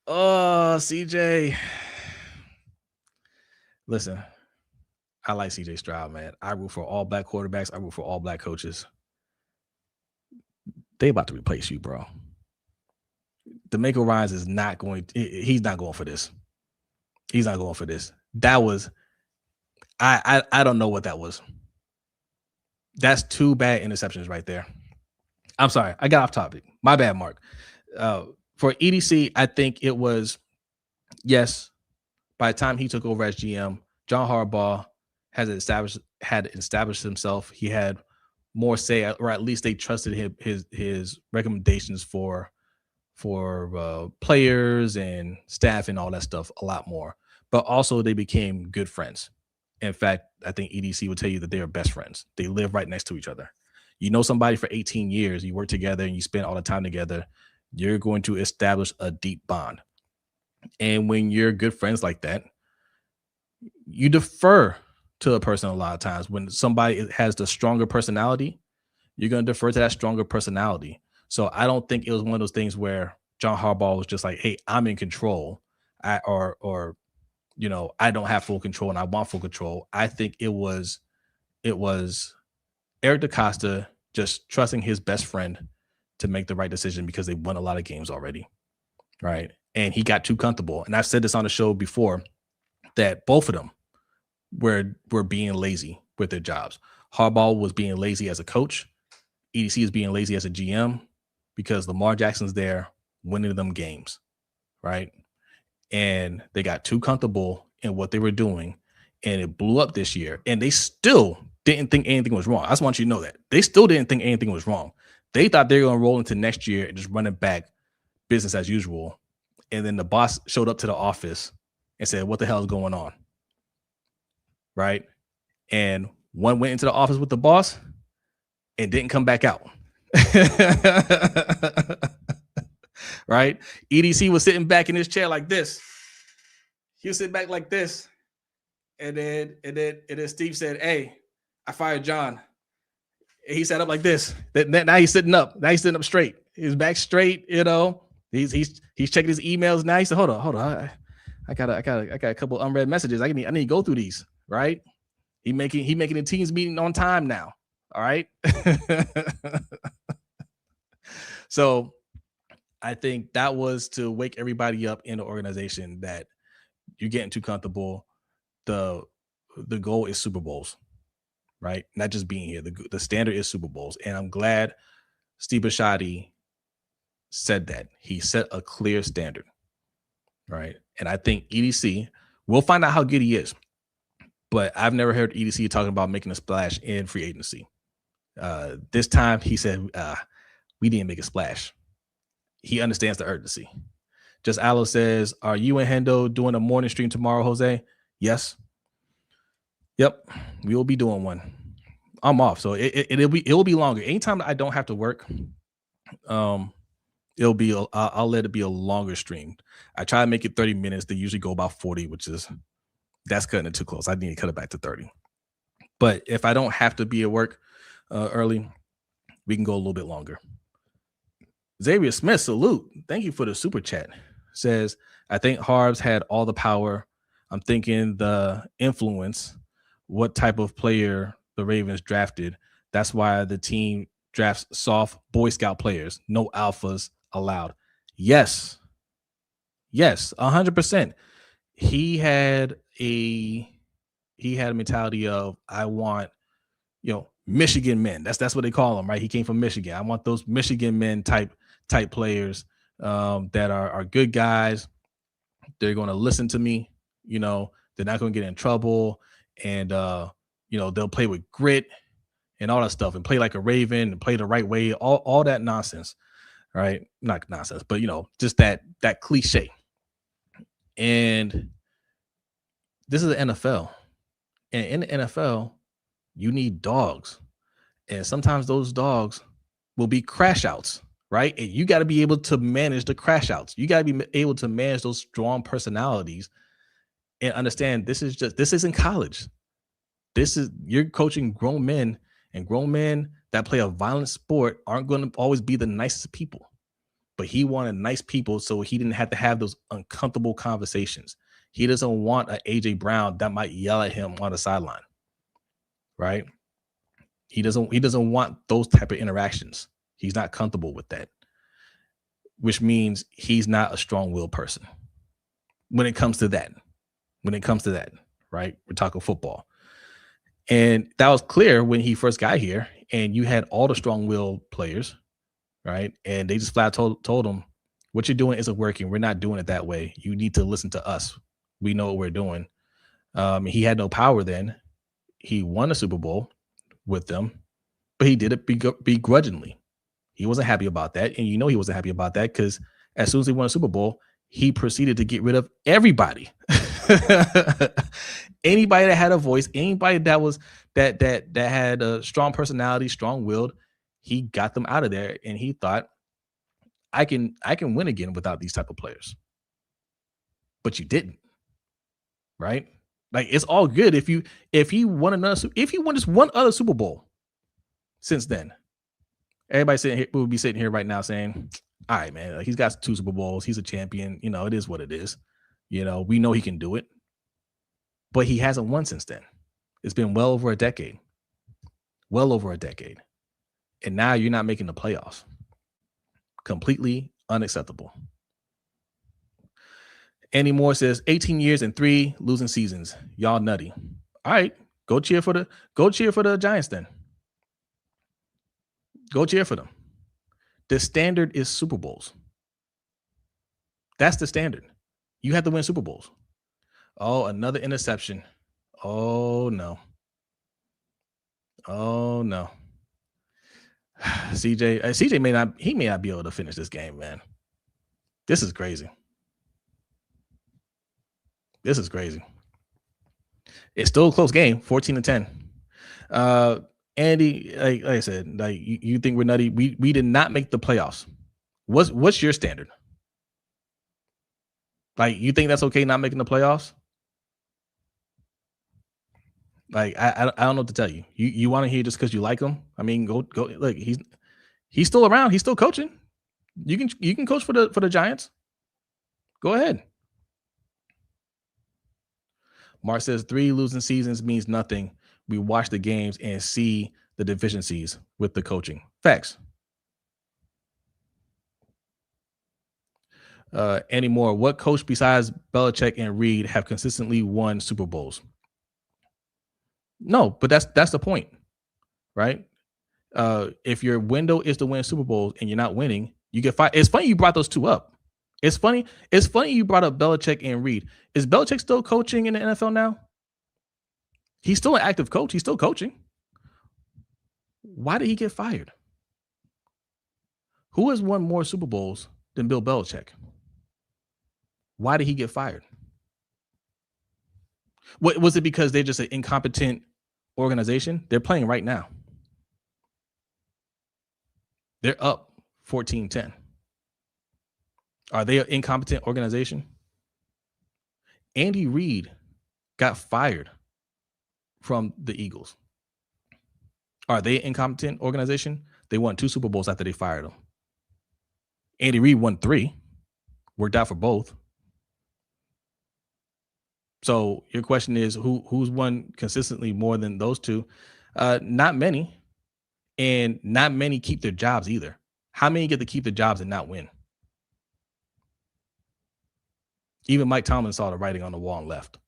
[SPEAKER 1] Oh, CJ. Listen, I like CJ Stroud, man. I root for all black quarterbacks. I root for all black coaches. They about to replace you, bro. DeMeco Ryans is not going. He's not going for this. He's not going for this. That was, I don't know what that was. That's two bad interceptions right there. I'm sorry, I got off topic. My bad, Mark. For EDC, I think it was, yes, by the time he took over as GM, John Harbaugh had established himself. He had more say, or at least they trusted him, his recommendations for players and staff and all that stuff a lot more. But also they became good friends. In fact, I think EDC would tell you that they are best friends. They live right next to each other. You know somebody for 18 years, you work together and you spend all the time together, you're going to establish a deep bond. And when you're good friends like that, you defer to a person a lot of times. When somebody has the stronger personality, you're going to defer to that stronger personality. So I don't think it was one of those things where John Harbaugh was just like, hey, I'm in control. I don't have full control and I want full control. I think it was Eric DaCosta just trusting his best friend to make the right decision because they won a lot of games already, right? And he got too comfortable. And I've said this on the show before that both of them were being lazy with their jobs. Harbaugh was being lazy as a coach. EDC is being lazy as a GM because Lamar Jackson's there winning them games, right? And they got too comfortable in what they were doing, and it blew up this year. And they still didn't think anything was wrong. I just want you to know that. They still didn't think anything was wrong. They thought they were going to roll into next year and just run it back business as usual. And then the boss showed up to the office and said, what the hell is going on? Right? And one went into the office with the boss and didn't come back out. Right? EDC was sitting back in his chair like this. He was sitting back like this. And then Steve said, hey, I fired John. And he sat up like this. Now he's sitting up. Now he's sitting up straight. His back straight, you know. He's checking his emails now. He said, hold on. I got a couple unread messages. I need to go through these, right? He making the team's meeting on time now. All right. So I think that was to wake everybody up in the organization that you're getting too comfortable. The goal is Super Bowls, right? Not just being here. The standard is Super Bowls. And I'm glad Steve Bisciotti said that. He set a clear standard, right? And I think EDC, we'll find out how good he is. But I've never heard EDC talking about making a splash in free agency. This time he said, we didn't make a splash. He understands the urgency. Just Aloe says, are you and Hendo doing a morning stream tomorrow, Jose? Yes. Yep. We will be doing one. I'm off. So it'll be longer. Anytime I don't have to work, I'll let it be a longer stream. I try to make it 30 minutes. They usually go about 40, that's cutting it too close. I need to cut it back to 30. But if I don't have to be at work early, we can go a little bit longer. Xavier Smith, salute. Thank you for the super chat. Says, I think Harbs had all the power. I'm thinking the influence, what type of player the Ravens drafted. That's why the team drafts soft Boy Scout players. No alphas allowed. Yes, 100%. He had a mentality of, I want, Michigan men. That's what they call them, right? He came from Michigan. I want those Michigan men type players that are good guys. They're going to listen to me. They're not going to get in trouble, and they'll play with grit and all that stuff and play like a Raven and play the right way, all that nonsense, right? Not nonsense, but just that cliche. And this is the NFL. And in the NFL, you need dogs. And sometimes those dogs will be crash outs, right? And you got to be able to manage the crash outs. You got to be able to manage those strong personalities and understand this isn't college. You're coaching grown men, and grown men that play a violent sport aren't going to always be the nicest people. But he wanted nice people so he didn't have to have those uncomfortable conversations. He doesn't want an AJ Brown that might yell at him on the sideline, right? He doesn't want those type of interactions. He's not comfortable with that, which means he's not a strong-willed person. When it comes to that, right? We're talking football. And that was clear when he first got here, and you had all the strong-willed players, right? And they just flat told him, what you're doing isn't working. We're not doing it that way. You need to listen to us. We know what we're doing. He had no power then. He won a Super Bowl with them, but he did it begrudgingly. He wasn't happy about that. And he wasn't happy about that because as soon as he won a Super Bowl, he proceeded to get rid of everybody. Anybody that had a voice, anybody that was that had a strong personality, strong-willed, he got them out of there, and he thought, I can win again without these type of players. But you didn't, right? Like, it's all good if he won just one other Super Bowl since then. Everybody would be sitting here right now saying, all right, man, like, he's got 2 Super Bowls. He's a champion. It is what it is. We know he can do it. But he hasn't won since then. It's been well over a decade. And now you're not making the playoffs. Completely unacceptable. Andy Moore says 18 years and 3 losing seasons. Y'all nutty. All right, go cheer for the Giants then. Go cheer for them. The standard is Super Bowls. That's the standard. You have to win Super Bowls. Oh, another interception. Oh no. CJ may not be able to finish this game, man. This is crazy. It's still a close game, 14-10. Andy, like I said, like you think we're nutty? We did not make the playoffs. What's your standard? Like, you think that's okay not making the playoffs? Like, I don't know what to tell you. You want to hear just because you like him? I mean, go. Like, he's still around. He's still coaching. You can coach for the Giants. Go ahead. Mark says 3 losing seasons means nothing. We watch the games and see the deficiencies with the coaching. Facts. Anymore. What coach besides Belichick and Reed have consistently won Super Bowls? No, but that's the point, right? If your window is to win Super Bowls and you're not winning, you get fired. It's funny you brought those two up. It's funny you brought up Belichick and Reed. Is Belichick still coaching in the NFL now? He's still an active coach. He's still coaching. Why did he get fired? Who has won more Super Bowls than Bill Belichick? Why did he get fired? What was it? Because they're just an incompetent organization? They're playing right now. They're up 14-10. Are they an incompetent organization? Andy Reid got fired from the Eagles. Are they an incompetent organization? They won 2 Super Bowls after they fired him. Andy Reid won 3. Worked out for both. So your question is, who's won consistently more than those two? Not many. And not many keep their jobs either. How many get to keep their jobs and not win? Even Mike Tomlin saw the writing on the wall and left.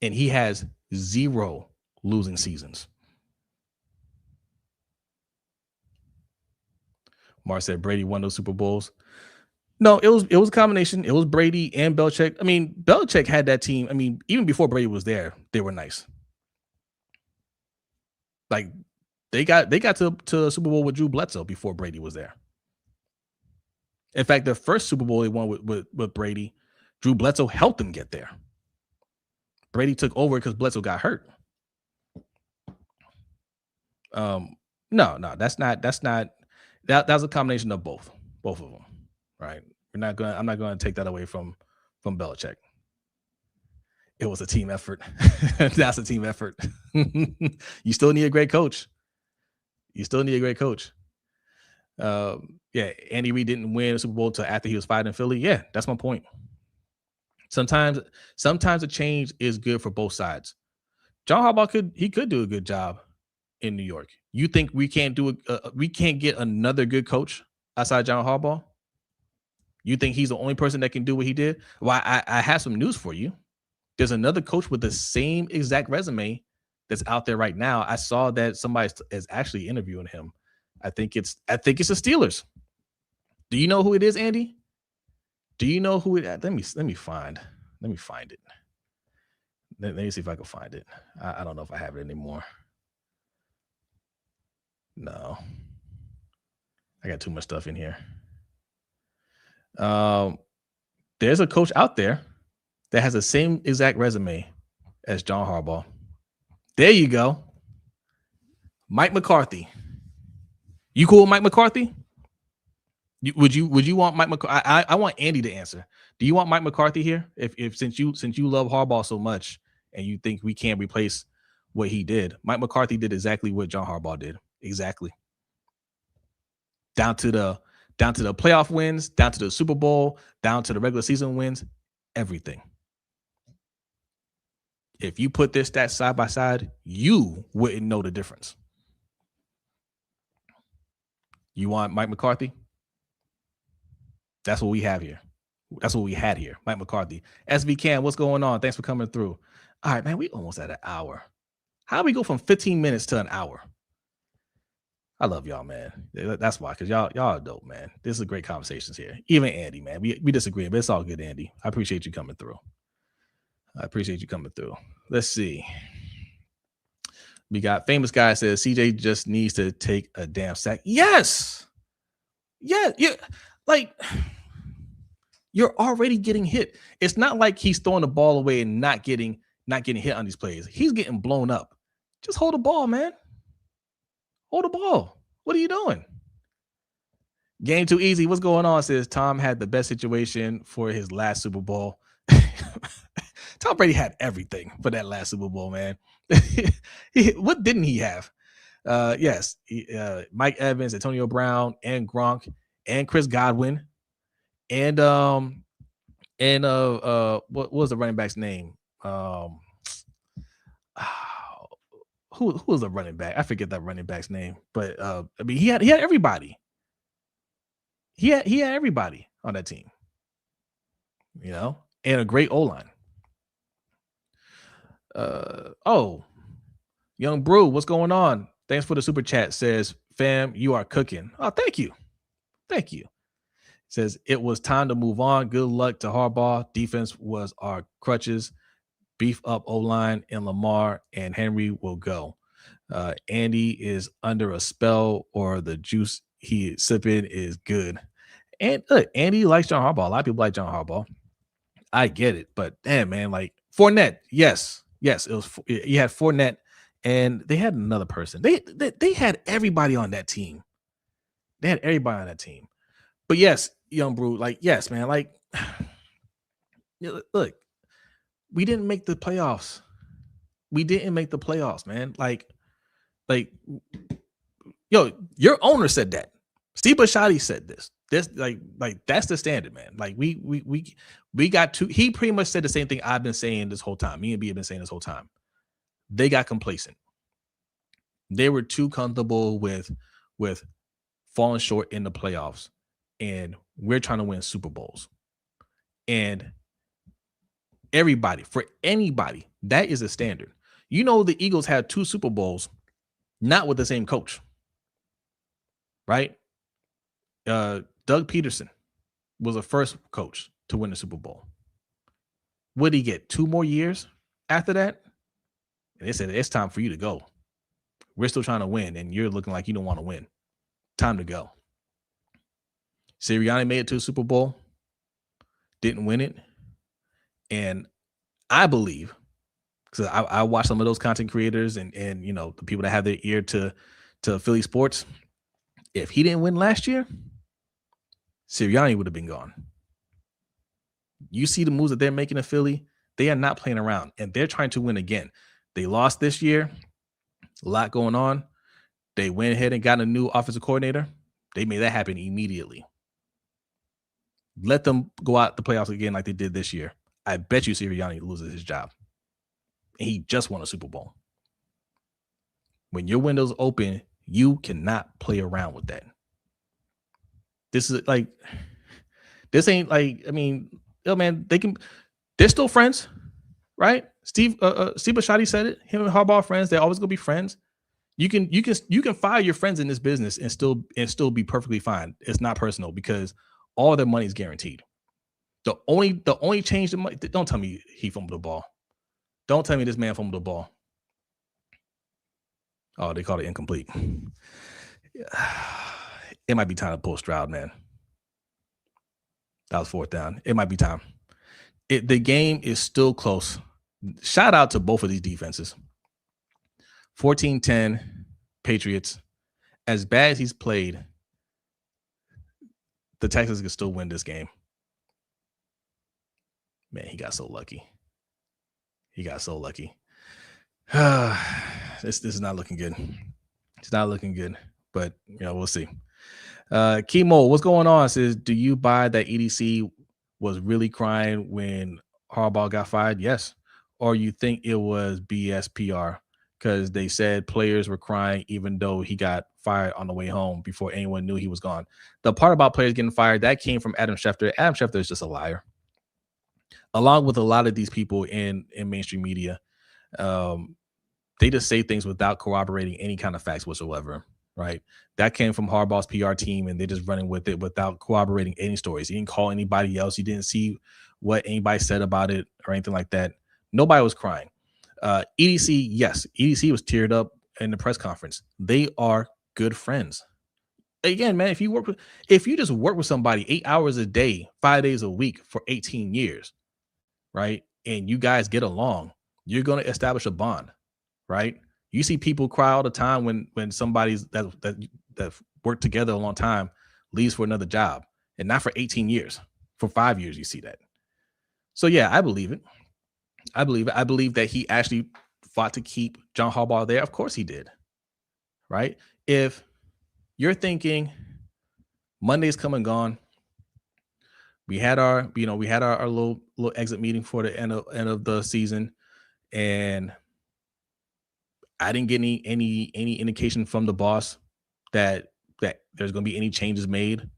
[SPEAKER 1] And he has 0 losing seasons. Mark said Brady won those Super Bowls. No, it was a combination. It was Brady and Belichick. I mean, Belichick had that team. I mean, even before Brady was there, they were nice. Like they got to a Super Bowl with Drew Bledsoe before Brady was there. In fact, the first Super Bowl they won with Brady, Drew Bledsoe helped them get there. Brady took over because Bledsoe got hurt. No, that's not. That was a combination of both of them, right? I'm not going to take that away from Belichick. It was a team effort. That's a team effort. You still need a great coach. Yeah, Andy Reid didn't win a Super Bowl until after he was fired in Philly. Yeah, that's my point. Sometimes a change is good for both sides. John Harbaugh could do a good job in New York. You think we can't we can't get another good coach outside John Harbaugh? You think he's the only person that can do what he did? Well, I have some news for you. There's another coach with the same exact resume that's out there right now. I saw that somebody is actually interviewing him. I think it's the Steelers. Do you know who it is, Andy? Do you know who it? Let me find it. Let me see if I can find it. I don't know if I have it anymore. No, I got too much stuff in here. There's a coach out there that has the same exact resume as John Harbaugh. There you go. Mike McCarthy. You cool with Mike McCarthy? Would you want Mike McCarthy? I want Andy to answer. Do you want Mike McCarthy here? If since you love Harbaugh so much and you think we can't replace what he did, Mike McCarthy did exactly what John Harbaugh did. Exactly. Down to the playoff wins, down to the Super Bowl, down to the regular season wins, everything. If you put their stats side by side, you wouldn't know the difference. You want Mike McCarthy? That's what we have here. That's what we had here. Mike McCarthy. SB Cam, what's going on? Thanks for coming through. All right, man, we almost at an hour. How do we go from 15 minutes to an hour? I love y'all, man. That's why, because y'all are dope, man. This is great conversations here. Even Andy, man. We disagree, but it's all good, Andy. I appreciate you coming through. Let's see. We got famous guy says CJ just needs to take a damn sack. Yes. Yeah. Like, you're already getting hit. It's not like he's throwing the ball away and not getting hit on these plays. He's getting blown up. Just hold the ball, man. Hold the ball. What are you doing? Game too easy. What's going on? Says Tom had the best situation for his last Super Bowl. Tom Brady had everything for that last Super Bowl, man. What didn't he have? Yes, Mike Evans, Antonio Brown, and Gronk, and Chris Godwin, and what was the running back's name? Who was the running back? I forget that running back's name, but I mean, he had everybody. He had everybody on that team, and a great O-line. Young Brew, what's going on? Thanks for the super chat. Says, fam, you are cooking. Oh, thank you. Says it was time to move on. Good luck to Harbaugh. Defense was our crutches. Beef up O-line and Lamar and Henry will go. Andy is under a spell, or the juice he is sipping is good. And look, Andy likes John Harbaugh. A lot of people like John Harbaugh. I get it, but damn, man, like Fournette, yes, it was. You had Fournette, and they had another person. They had everybody on that team. But yes, Young Brew, like yes, man, like look, we didn't make the playoffs. Man. Like, yo, your owner said that. Steve Bisciotti said this. This like that's the standard, man. Like we got to. He pretty much said the same thing I've been saying this whole time. Me and B have been saying this whole time. They got complacent. They were too comfortable with falling short in the playoffs, and we're trying to win Super Bowls. And for anybody, that is a standard. The Eagles had 2 Super Bowls, not with the same coach, right? Doug Peterson was the first coach to win the Super Bowl. What did he get? 2 more years after that? And they said, it's time for you to go. We're still trying to win, and you're looking like you don't want to win. Time to go. Sirianni made it to a Super Bowl, didn't win it. And I believe, because I watch some of those content creators and the people that have their ear to Philly sports. If he didn't win last year, Sirianni would have been gone. You see the moves that they're making in Philly, they are not playing around, and they're trying to win again. They lost this year, a lot going on. They went ahead and got a new offensive coordinator. They made that happen immediately. Let them go out the playoffs again like they did this year. I bet you Sirianni loses his job. And he just won a Super Bowl. When your window's open, you cannot play around with that. This ain't like, I mean, man, they're still friends, right? Steve Bisciotti said it. Him and Harbaugh are friends. They're always gonna be friends. You can fire your friends in this business and still be perfectly fine. It's not personal because all their money is guaranteed. The only change that might, don't tell me he fumbled the ball. Don't tell me this man fumbled the ball. Oh, they called it incomplete. It might be time to pull Stroud, man. That was 4th down. It might be time. The game is still close. Shout out to both of these defenses. 14-10 Patriots. As bad as he's played, the Texans can still win this game. Man, he got so lucky. This is not looking good. It's not looking good, but we'll see. Kimo, what's going on? Says, do you buy that EDC was really crying when Harbaugh got fired? Yes. Or you think it was BS PR because they said players were crying even though he got fired on the way home before anyone knew he was gone. The part about players getting fired, that came from Adam Schefter. Adam Schefter is just a liar. Along with a lot of these people in mainstream media, they just say things without corroborating any kind of facts whatsoever, right? That came from Harbaugh's PR team, and they're just running with it without corroborating any stories. He didn't call anybody else. He didn't see what anybody said about it or anything like that. Nobody was crying. EDC, yes, EDC was teared up in the press conference. They are good friends. Again, man, if you just work with somebody 8 hours a day, 5 days a week for 18 years, right? And you guys get along, you're going to establish a bond, right? You see people cry all the time when somebody's that worked together a long time leaves for another job, and not for 18 years, for 5 years, you see that. So yeah, I believe it. I believe that he actually fought to keep John Harbaugh there. Of course he did, right? If you're thinking Monday's come and gone, we had our little exit meeting for the end of the season, and I didn't get any indication from the boss that there's going to be any changes made,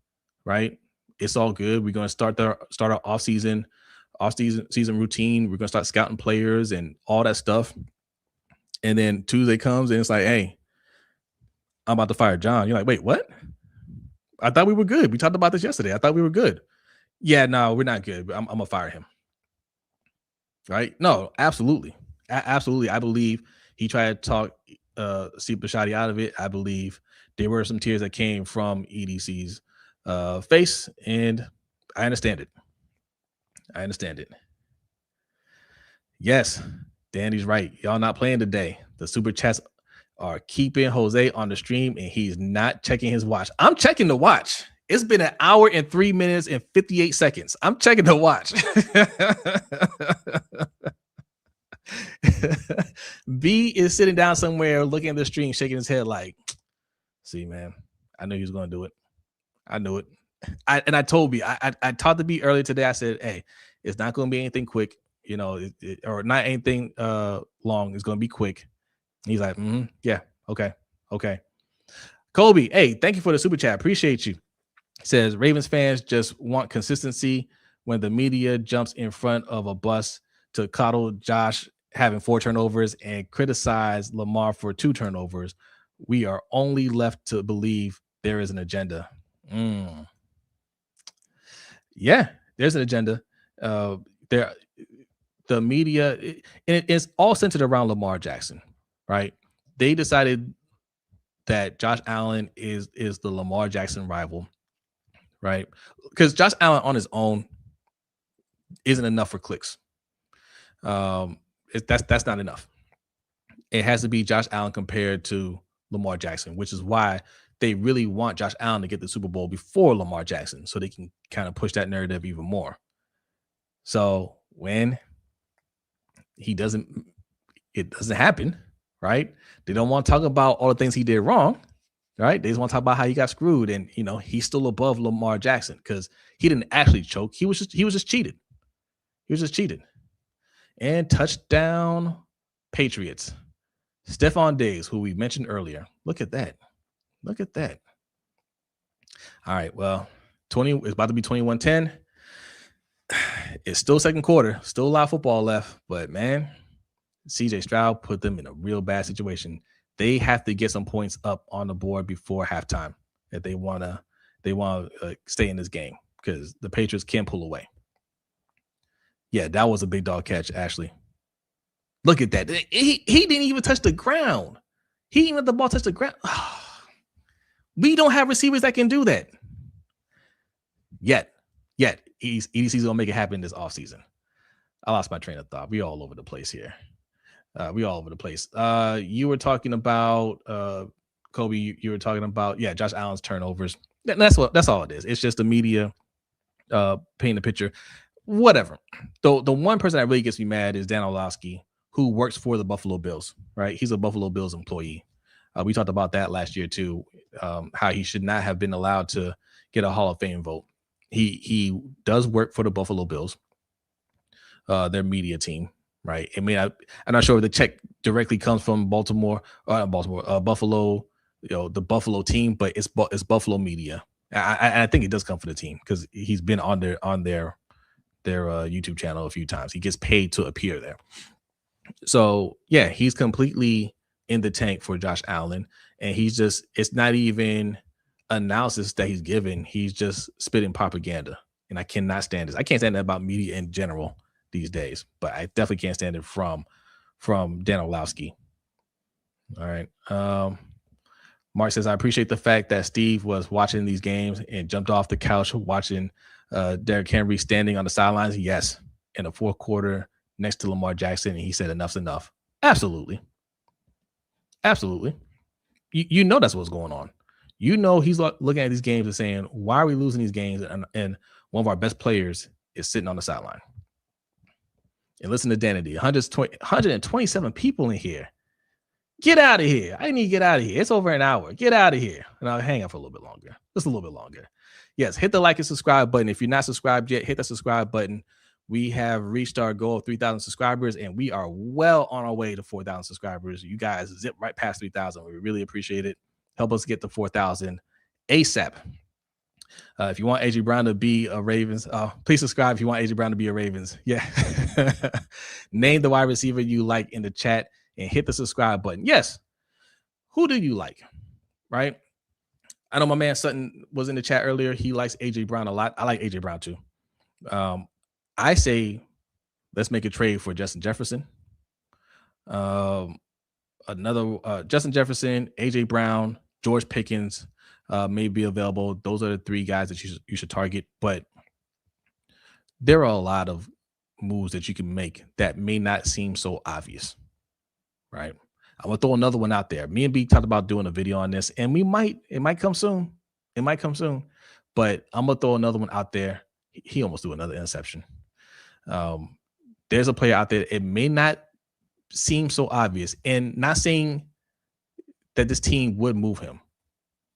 [SPEAKER 1] right? It's all good. We're going to start our off-season routine. We're going to start scouting players and all that stuff. And then Tuesday comes and it's like, hey, I'm about to fire John. You're like, wait, what? I thought we were good. We talked about this yesterday. I thought we were good. Yeah, no, we're not good. I'm going to fire him. Right? No, absolutely. Absolutely. I believe he tried to talk Steve Bisciotti out of it. I believe there were some tears that came from EDC's face, and I understand it. Yes, Danny's right. Y'all not playing today. The super chats are keeping Jose on the stream, and he's not checking his watch. I'm checking the watch. It's been 1 hour and 3 minutes and 58 seconds. I'm checking the watch. B is sitting down somewhere looking at the stream, shaking his head like, see, man, I knew he was going to do it. I knew it. I told B, I talked to B earlier today. I said, hey, it's not going to be anything quick, or not anything long. It's going to be quick. And he's like, yeah, okay. Kobe, hey, thank you for the super chat. Appreciate you. Says Ravens fans just want consistency when the media jumps in front of a bus to coddle Josh having 4 turnovers and criticize Lamar for 2 turnovers. We are only left to believe there is an agenda. Yeah, there's an agenda. The media, it's all centered around Lamar Jackson, right? They decided that Josh Allen is the Lamar Jackson rival, right? Because Josh Allen on his own isn't enough for clicks. That's not enough. It has to be Josh Allen compared to Lamar Jackson, which is why they really want Josh Allen to get the Super Bowl before Lamar Jackson, so they can kind of push that narrative even more. So when it doesn't happen, right? They don't want to talk about all the things he did wrong, right? They just want to talk about how he got screwed, and he's still above Lamar Jackson because he didn't actually choke. He was just cheated. He was just cheated. And touchdown, Patriots. Stephon Diggs, who we mentioned earlier. Look at that. Look at that. All right, well, it's about to be 21-10. It's still second quarter. Still a lot of football left, but man, CJ Stroud put them in a real bad situation. They have to get some points up on the board before halftime if they want to stay in this game because the Patriots can't pull away. Yeah, that was a big dog catch, Ashley. Look at that. He didn't even touch the ground. He didn't even let the ball touch the ground. We don't have receivers that can do that. Yet. EDC's going to make it happen this offseason. I lost my train of thought. We all over the place here. You were talking about, Kobe, you were talking about, Josh Allen's turnovers. That's all it is. It's just the media painting the picture. Whatever. The one person that really gets me mad is Dan Orlovsky, who works for the Buffalo Bills, right? He's a Buffalo Bills employee. We talked about that last year too, how he should not have been allowed to get a Hall of Fame vote. He does work for the Buffalo Bills, their media team, right? I mean, I'm not sure if the check directly comes from Buffalo, the Buffalo team, but it's Buffalo media. I think it does come from the team because he's been on their YouTube channel a few times. He gets paid to appear there. So yeah, he's completely in the tank for Josh Allen, and it's not even analysis that he's given. He's just spitting propaganda, and I cannot stand this. I can't stand that about media in general these days, but I definitely can't stand it from Dan Orlovsky. All right. Mark says, I appreciate the fact that Steve was watching these games and jumped off the couch watching Derrick Henry standing on the sidelines. Yes, in the fourth quarter next to Lamar Jackson, and he said enough's enough. Absolutely. You know that's what's going on. You know he's looking at these games and saying, why are we losing these games? And one of our best players is sitting on the sideline. And listen to Danity, 127 people in here. Get out of here. I need to get out of here. It's over an hour. Get out of here. And I'll hang out for a little bit longer. Just a little bit longer. Yes, hit the like and subscribe button. If you're not subscribed yet, hit the subscribe button. We have reached our goal of 3,000 subscribers, and we are well on our way to 4,000 subscribers. You guys zip right past 3,000. We really appreciate it. Help us get to 4,000 ASAP. If you want AJ Brown to be a Ravens, please subscribe if you want AJ Brown to be a Ravens. Yeah. Name the wide receiver you like in the chat and hit the subscribe button. Yes. Who do you like? Right? I know my man Sutton was in the chat earlier. He likes AJ Brown a lot. I like AJ Brown too. I say let's make a trade for Justin Jefferson. Justin Jefferson, AJ Brown, George Pickens may be available. Those are the three guys that you should target. But there are a lot of moves that you can make that may not seem so obvious, right? I'm gonna throw another one out there. Me and B talked about doing a video on this, and it might come soon. But I'm gonna throw another one out there. He almost threw another interception. There's a player out there. It may not seem so obvious, and not saying that this team would move him,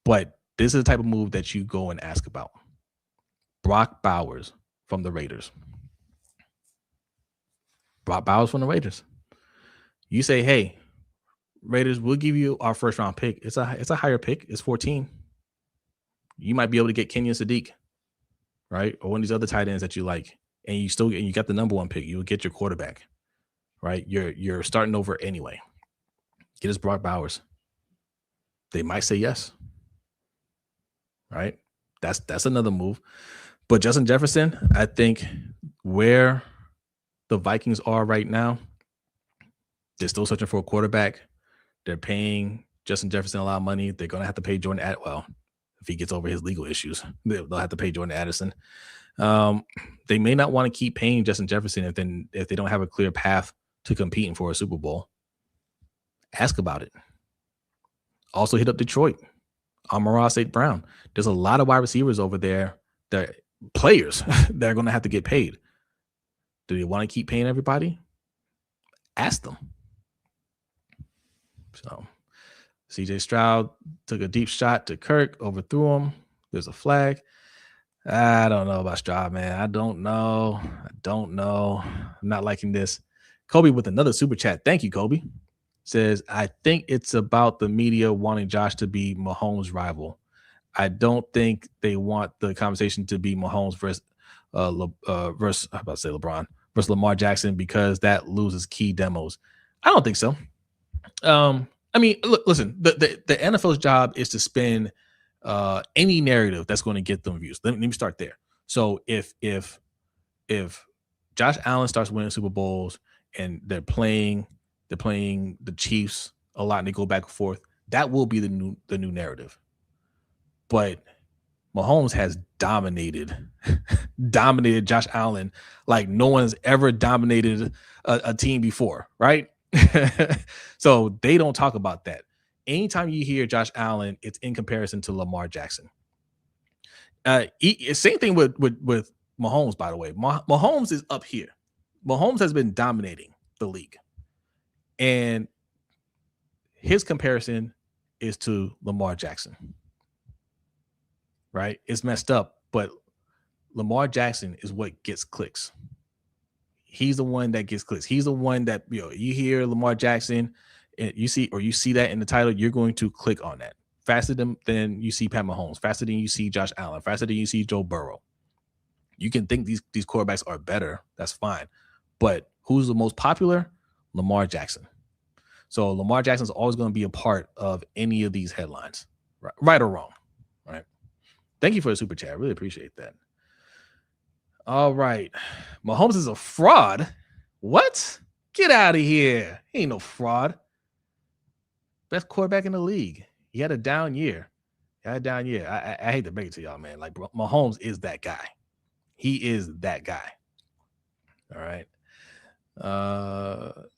[SPEAKER 1] but this is the type of move that you go and ask about. Brock Bowers from the Raiders. You say, hey, Raiders, we'll give you our first round pick. It's a higher pick. It's 14. You might be able to get Kenyon Sadiq, right? Or one of these other tight ends that you like. And you got the number one pick. You'll get your quarterback, right? You're starting over anyway. Get us Brock Bowers. They might say yes, right? That's another move. But Justin Jefferson, I think where the Vikings are right now, they're still searching for a quarterback. They're paying Justin Jefferson a lot of money. They're going to have to pay Jordan Well, if he gets over his legal issues, they'll have to pay Jordan Addison. They may not want to keep paying Justin Jefferson if they don't have a clear path to competing for a Super Bowl. Ask about it. Also hit up Detroit. Amon-Ra St. Brown. There's a lot of wide receivers over there, that players that are going to have to get paid. Do they want to keep paying everybody? Ask them. So CJ Stroud took a deep shot to Kirk, overthrew him. There's a flag. I don't know about Stroud, man. I don't know. I'm not liking this. Kobe with another super chat. Thank you, Kobe. Says, I think it's about the media wanting Josh to be Mahomes' rival. I don't think they want the conversation to be Mahomes versus LeBron versus Lamar Jackson, because that loses key demos. I don't think so. I mean, look, listen, the NFL's job is to spin any narrative that's going to get them views. Let me start there. So if Josh Allen starts winning Super Bowls and they're playing the Chiefs a lot and they go back and forth, that will be the new narrative. But Mahomes has dominated Josh Allen like no one's ever dominated a team before, right? So they don't talk about that. Anytime you hear Josh Allen, it's in comparison to Lamar Jackson. Same thing with Mahomes, by the way. Mahomes is up here. Mahomes has been dominating the league. And his comparison is to Lamar Jackson. Right? It's messed up, but Lamar Jackson is what gets clicks. He's the one that gets clicks. He's the one that, you hear Lamar Jackson, and you see that in the title, you're going to click on that faster than you see Pat Mahomes, faster than you see Josh Allen, faster than you see Joe Burrow. You can think these quarterbacks are better. That's fine. But who's the most popular? Lamar Jackson. So Lamar Jackson is always going to be a part of any of these headlines, right or wrong, right? Thank you for the super chat. I really appreciate that. All right. Mahomes is a fraud. What? Get out of here. He ain't no fraud. Best quarterback in the league. He had a down year. I hate to break it to y'all, man. Like, Mahomes is that guy. He is that guy. All right.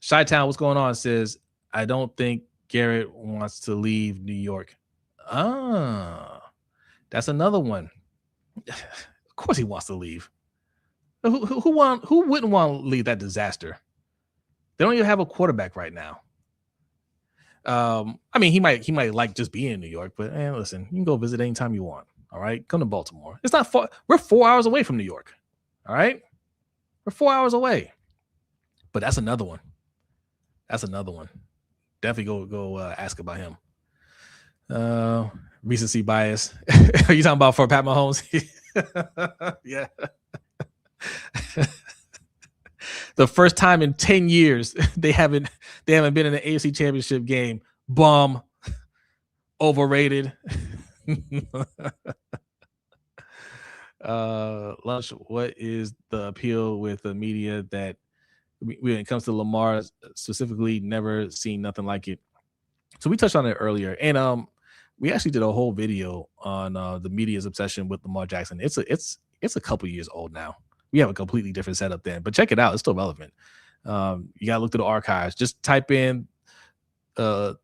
[SPEAKER 1] Chi-Town, what's going on? Says, I don't think Garrett wants to leave New York. That's another one. Of course he wants to leave. Who wouldn't want to leave that disaster? They don't even have a quarterback right now. I mean, he might like just being in New York, but listen, you can go visit anytime you want. All right, come to Baltimore. It's not far. We're 4 hours away from New York. All right, we're 4 hours away. But that's another one. Definitely go ask about him. Recency bias. Are you talking about for Pat Mahomes? Yeah. The first time in 10 years they haven't been in an AFC Championship game. Bum. Overrated. Lunch, what is the appeal with the media that when it comes to Lamar specifically, never seen nothing like it? So we touched on it earlier, and we actually did a whole video on the media's obsession with Lamar Jackson. It's a couple years old now. We have a completely different setup then, but check it out. It's still relevant. You got to look through the archives. Just type in the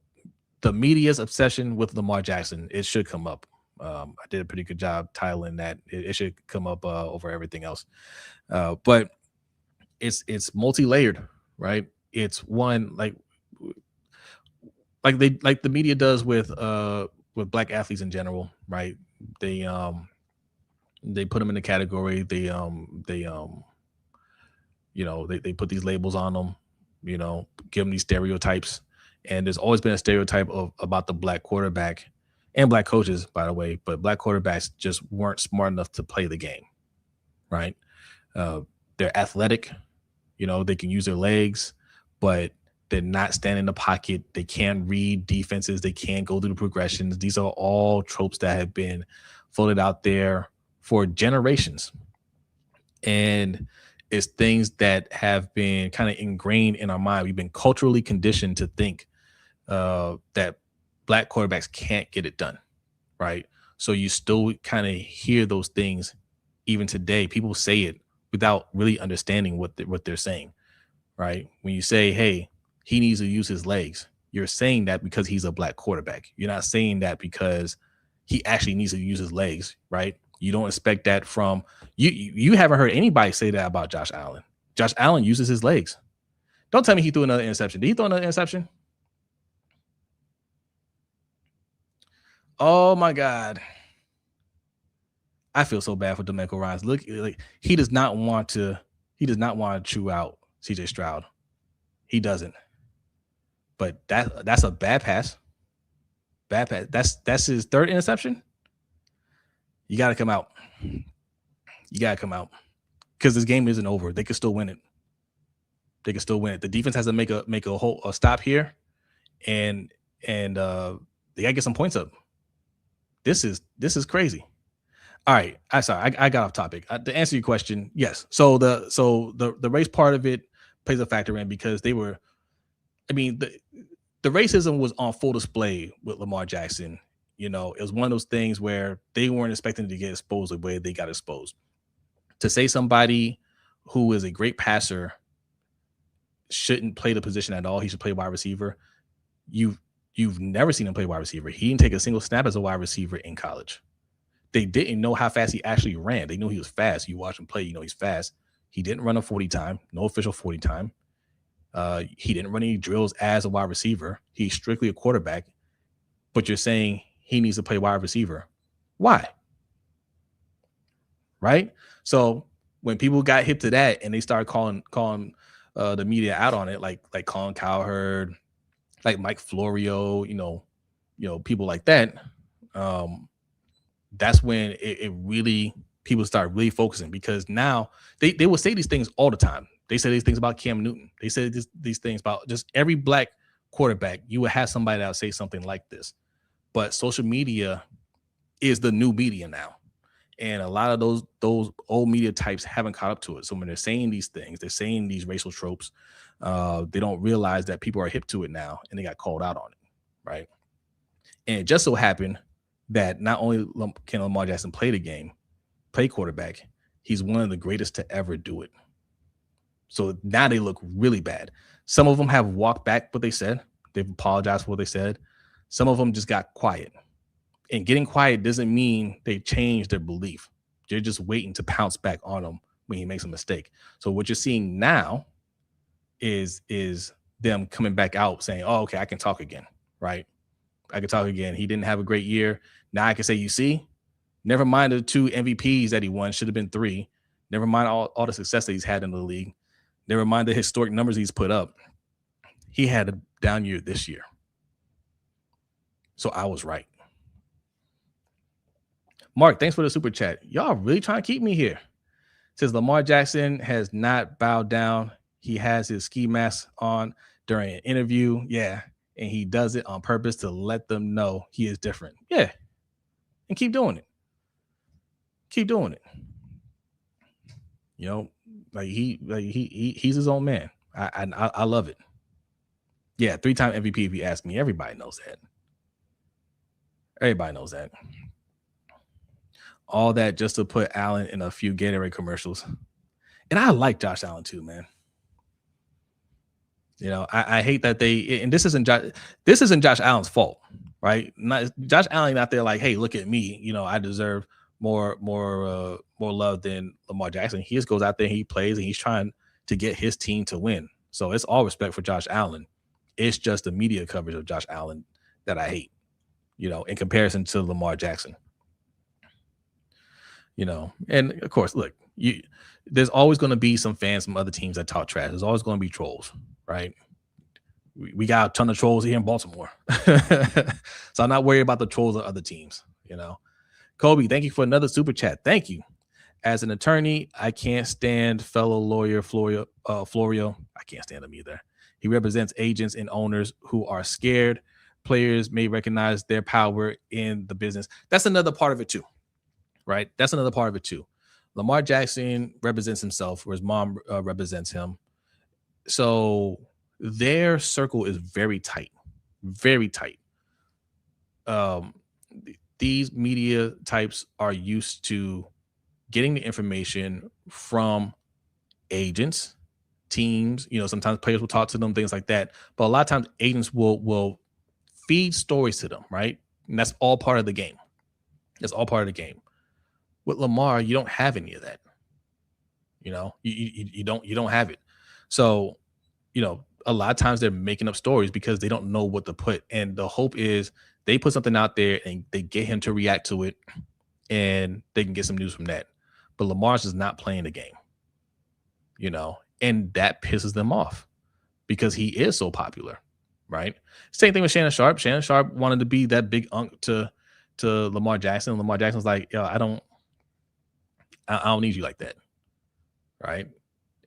[SPEAKER 1] media's obsession with Lamar Jackson. It should come up. I did a pretty good job titling that. It should come up over everything else. But it's multi-layered, right? It's one like the media does with black athletes in general, right? They put them in the category. They put these labels on them, give them these stereotypes. And there's always been a stereotype about the black quarterback and black coaches, by the way, but black quarterbacks just weren't smart enough to play the game, right? They're athletic, they can use their legs, but they're not standing in the pocket. They can't read defenses. They can't go through the progressions. These are all tropes that have been floated out there for generations. And it's things that have been kind of ingrained in our mind. We've been culturally conditioned to think that black quarterbacks can't get it done, right? So you still kind of hear those things even today. People say it without really understanding what they're saying, right? When you say, hey, he needs to use his legs, you're saying that because he's a black quarterback. You're not saying that because he actually needs to use his legs, right? You don't expect that from you. You haven't heard anybody say that about Josh Allen. Josh Allen uses his legs. Don't tell me he threw another interception. Did he throw another interception? Oh my God. I feel so bad for D'Amico Ryans. Look, like he does not want to chew out CJ Stroud. He doesn't. But that's a bad pass. Bad pass. That's his third interception. You got to come out. You got to come out because this game isn't over. They can still win it. They can still win it. The defense has to make a stop here, and they got to get some points up. This is crazy. All right, I got off topic. To answer your question, yes. So the race part of it plays a factor in because they were. I mean, the racism was on full display with Lamar Jackson. You know, it was one of those things where they weren't expecting to get exposed the way they got exposed. To say somebody who is a great passer shouldn't play the position at all, he should play wide receiver. You've never seen him play wide receiver. He didn't take a single snap as a wide receiver in college. They didn't know how fast he actually ran. They knew he was fast. You watch him play, you know he's fast. He didn't run a 40 time, no official 40 time. He didn't run any drills as a wide receiver. He's strictly a quarterback. But you're saying he needs to play wide receiver. Why? Right? So when people got hip to that and they started calling the media out on it, like Colin Cowherd, like Mike Florio, you know, people like that. That's when it really people start really focusing because now they will say these things all the time. They say these things about Cam Newton. They say these things about just every black quarterback. You would have somebody that would say something like this. But social media is the new media now. And a lot of those old media types haven't caught up to it. So when they're saying these things, they're saying these racial tropes, they don't realize that people are hip to it now and they got called out on it, right? And it just so happened that not only can Lamar Jackson play quarterback, he's one of the greatest to ever do it. So now they look really bad. Some of them have walked back what they said. They've apologized for what they said. Some of them just got quiet. And getting quiet doesn't mean they change their belief. They're just waiting to pounce back on him when he makes a mistake. So what you're seeing now is them coming back out saying, oh, okay, I can talk again, right? I can talk again. He didn't have a great year. Now I can say, you see, never mind the 2 MVPs that he won, should have been 3. Never mind all the success that he's had in the league. Never mind the historic numbers he's put up. He had a down year this year. So I was right. Mark, thanks for the super chat. Y'all really trying to keep me here. Says Lamar Jackson has not bowed down. He has his ski mask on during an interview. Yeah. And he does it on purpose to let them know he is different. Yeah. And keep doing it. Keep doing it. You know, he's his own man. I love it. Yeah, 3-time MVP if you ask me. Everybody knows that. Everybody knows that. All that just to put Allen in a few Gatorade commercials. And I like Josh Allen too, man. You know, I hate that and this isn't Josh Allen's fault, right? Josh Allen out there like, hey, look at me. You know, I deserve more love than Lamar Jackson. He just goes out there, he plays, and he's trying to get his team to win. So it's all respect for Josh Allen. It's just the media coverage of Josh Allen that I hate, you know, in comparison to Lamar Jackson. You know, and of course, look, there's always going to be some fans from other teams that talk trash. There's always going to be trolls, right? We got a ton of trolls here in Baltimore. So I'm not worried about the trolls of other teams, you know. Kobe, thank you for another super chat. Thank you. As an attorney, I can't stand fellow lawyer Florio. I can't stand him either. He represents agents and owners who are scared. Players may recognize their power in the business. That's another part of it too, right? That's another part of it too. Lamar Jackson represents himself, where his mom represents him. So their circle is very tight, very tight. um, these media types are used to getting the information from agents, teams. Sometimes players will talk to them, things like that. But a lot of times agents will feed stories to them, right? And that's all part of the game. That's all part of the game. With Lamar, you don't have any of that. You don't have it. So, a lot of times they're making up stories because they don't know what to put. And the hope is they put something out there and they get him to react to it and they can get some news from that. But Lamar's just not playing the game, and that pisses them off because he is so popular, right? Same thing with Shannon Sharp. Shannon Sharp wanted to be that big unk to Lamar Jackson. Lamar Jackson's like, yo, I don't need you like that, right?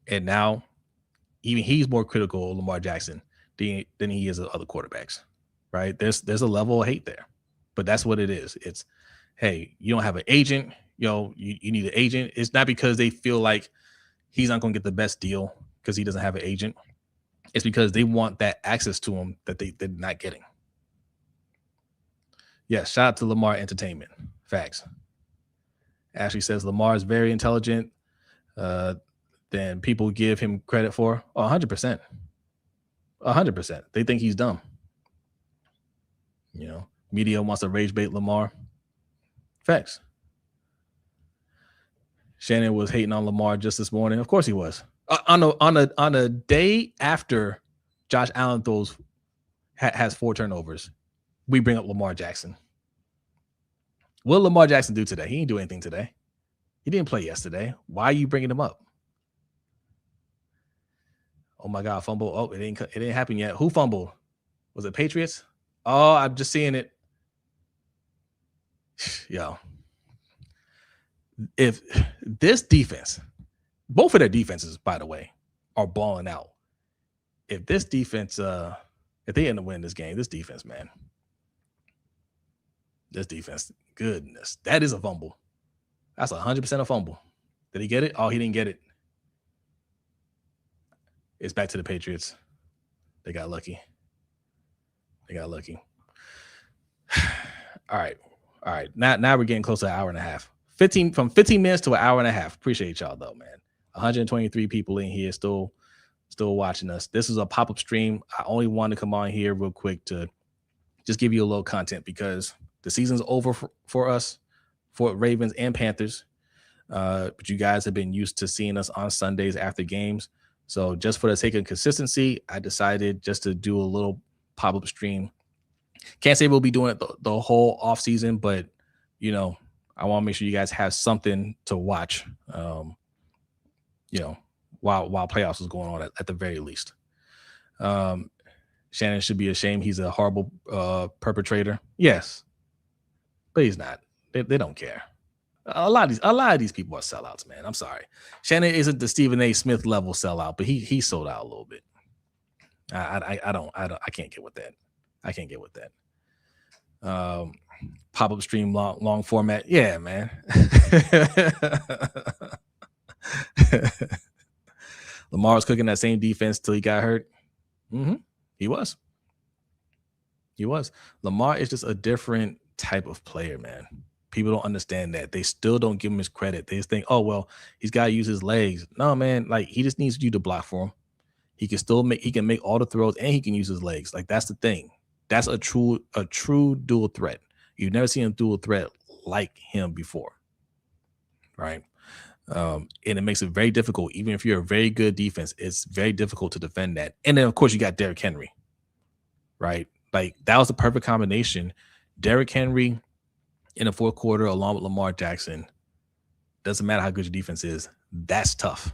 [SPEAKER 1] And now even he's more critical of Lamar Jackson than he is of other quarterbacks, right? There's a level of hate there, but that's what it is. It's, hey, you don't have an agent, you need an agent. It's not because they feel like he's not going to get the best deal because he doesn't have an agent. It's because they want that access to him that they're not getting. Yeah, shout out to Lamar Entertainment. Facts. Ashley says Lamar is very intelligent than people give him credit for. 100%. 100%. They think he's dumb. Media wants to rage bait Lamar. Facts. Shannon was hating on Lamar just this morning. Of course he was. On a day after Josh Allen has 4 turnovers, we bring up Lamar Jackson. What did Lamar Jackson do today? He didn't do anything today. He didn't play yesterday. Why are you bringing him up? Oh my God, fumble. Oh, it didn't happen yet. Who fumbled? Was it Patriots? Oh, I'm just seeing it. Yo. If this defense, both of their defenses, by the way, are balling out. If this defense, if they end up winning this game, this defense, man. This defense, goodness. That is a fumble. That's 100% a fumble. Did he get it? Oh, he didn't get it. It's back to the Patriots. They got lucky. All right. Now we're getting close to an hour and a half. 15 minutes to an hour and a half. Appreciate y'all though, man. 123 people in here still watching us. This is a pop-up stream. I only wanted to come on here real quick to just give you a little content because the season's over for us, for Ravens and Panthers. But you guys have been used to seeing us on Sundays after games. So just for the sake of consistency, I decided just to do a little pop-up stream. Can't say we'll be doing it the whole off season, but I want to make sure you guys have something to watch, while playoffs is going on at the very least. Shannon should be ashamed. He's a horrible perpetrator. Yes, but he's not. They don't care. A lot of these people are sellouts, man. I'm sorry. Shannon isn't the Stephen A. Smith level sellout, but he sold out a little bit. I can't get with that. I can't get with that. Pop-up stream long format. Yeah, man. Lamar was cooking that same defense till he got hurt. He was. Lamar is just a different type of player, man. People don't understand that. They still don't give him his credit. They just think, oh, well, he's got to use his legs. No, man, like he just needs you to block for him. He can make all the throws and he can use his legs. Like that's the thing. That's a true dual threat. You've never seen a dual threat like him before. Right. And it makes it very difficult. Even if you're a very good defense, it's very difficult to defend that. And then of course you got Derrick Henry. Right. Like that was the perfect combination. Derrick Henry in the fourth quarter, along with Lamar Jackson. Doesn't matter how good your defense is. That's tough.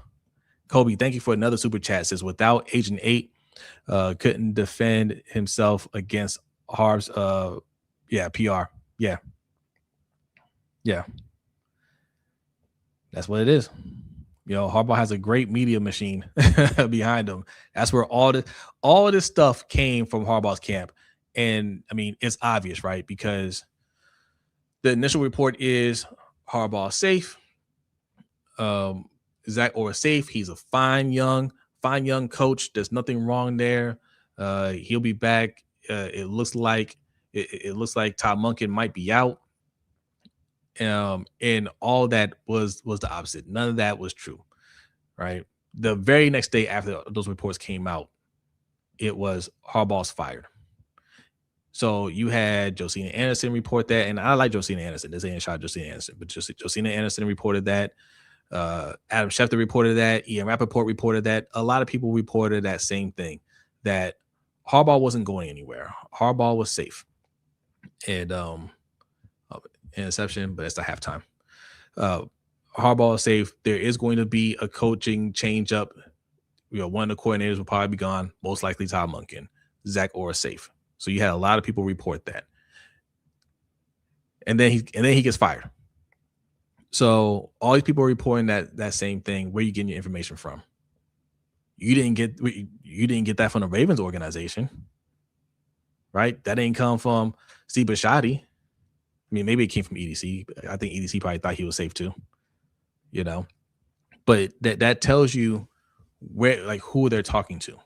[SPEAKER 1] Kobe, thank you for another super chat. Says without Agent 8, couldn't defend himself against Harb's PR. Yeah. That's what it is. Harbaugh has a great media machine behind him. That's where all this stuff came from Harbaugh's camp. And I mean, it's obvious, right? Because the initial report is Harbaugh safe. Zach Orr safe. He's a fine young coach. There's nothing wrong there. He'll be back. It looks like It looks like Todd Monken might be out. And all that was the opposite. None of that was true, right? The very next day after those reports came out, it was Harbaugh's fired. So you had Josina Anderson report that, and I like Josina Anderson. This ain't shot Josina Anderson, but just Josina Anderson reported that. Adam Schefter reported that. Ian Rappaport reported that. A lot of people reported that same thing, that Harbaugh wasn't going anywhere. Harbaugh was safe. And interception, but it's the halftime. Harbaugh is safe. There is going to be a coaching change up. One of the coordinators will probably be gone, most likely Todd Monken. Zach Orr is safe. So you had a lot of people report that. And then he gets fired. So all these people are reporting that same thing. Where are you getting your information from? You didn't get that from the Ravens organization, right? That didn't come from Steve Bisciotti. I mean, maybe it came from EDC. I think EDC probably thought he was safe too, But that tells you where, like, who they're talking to,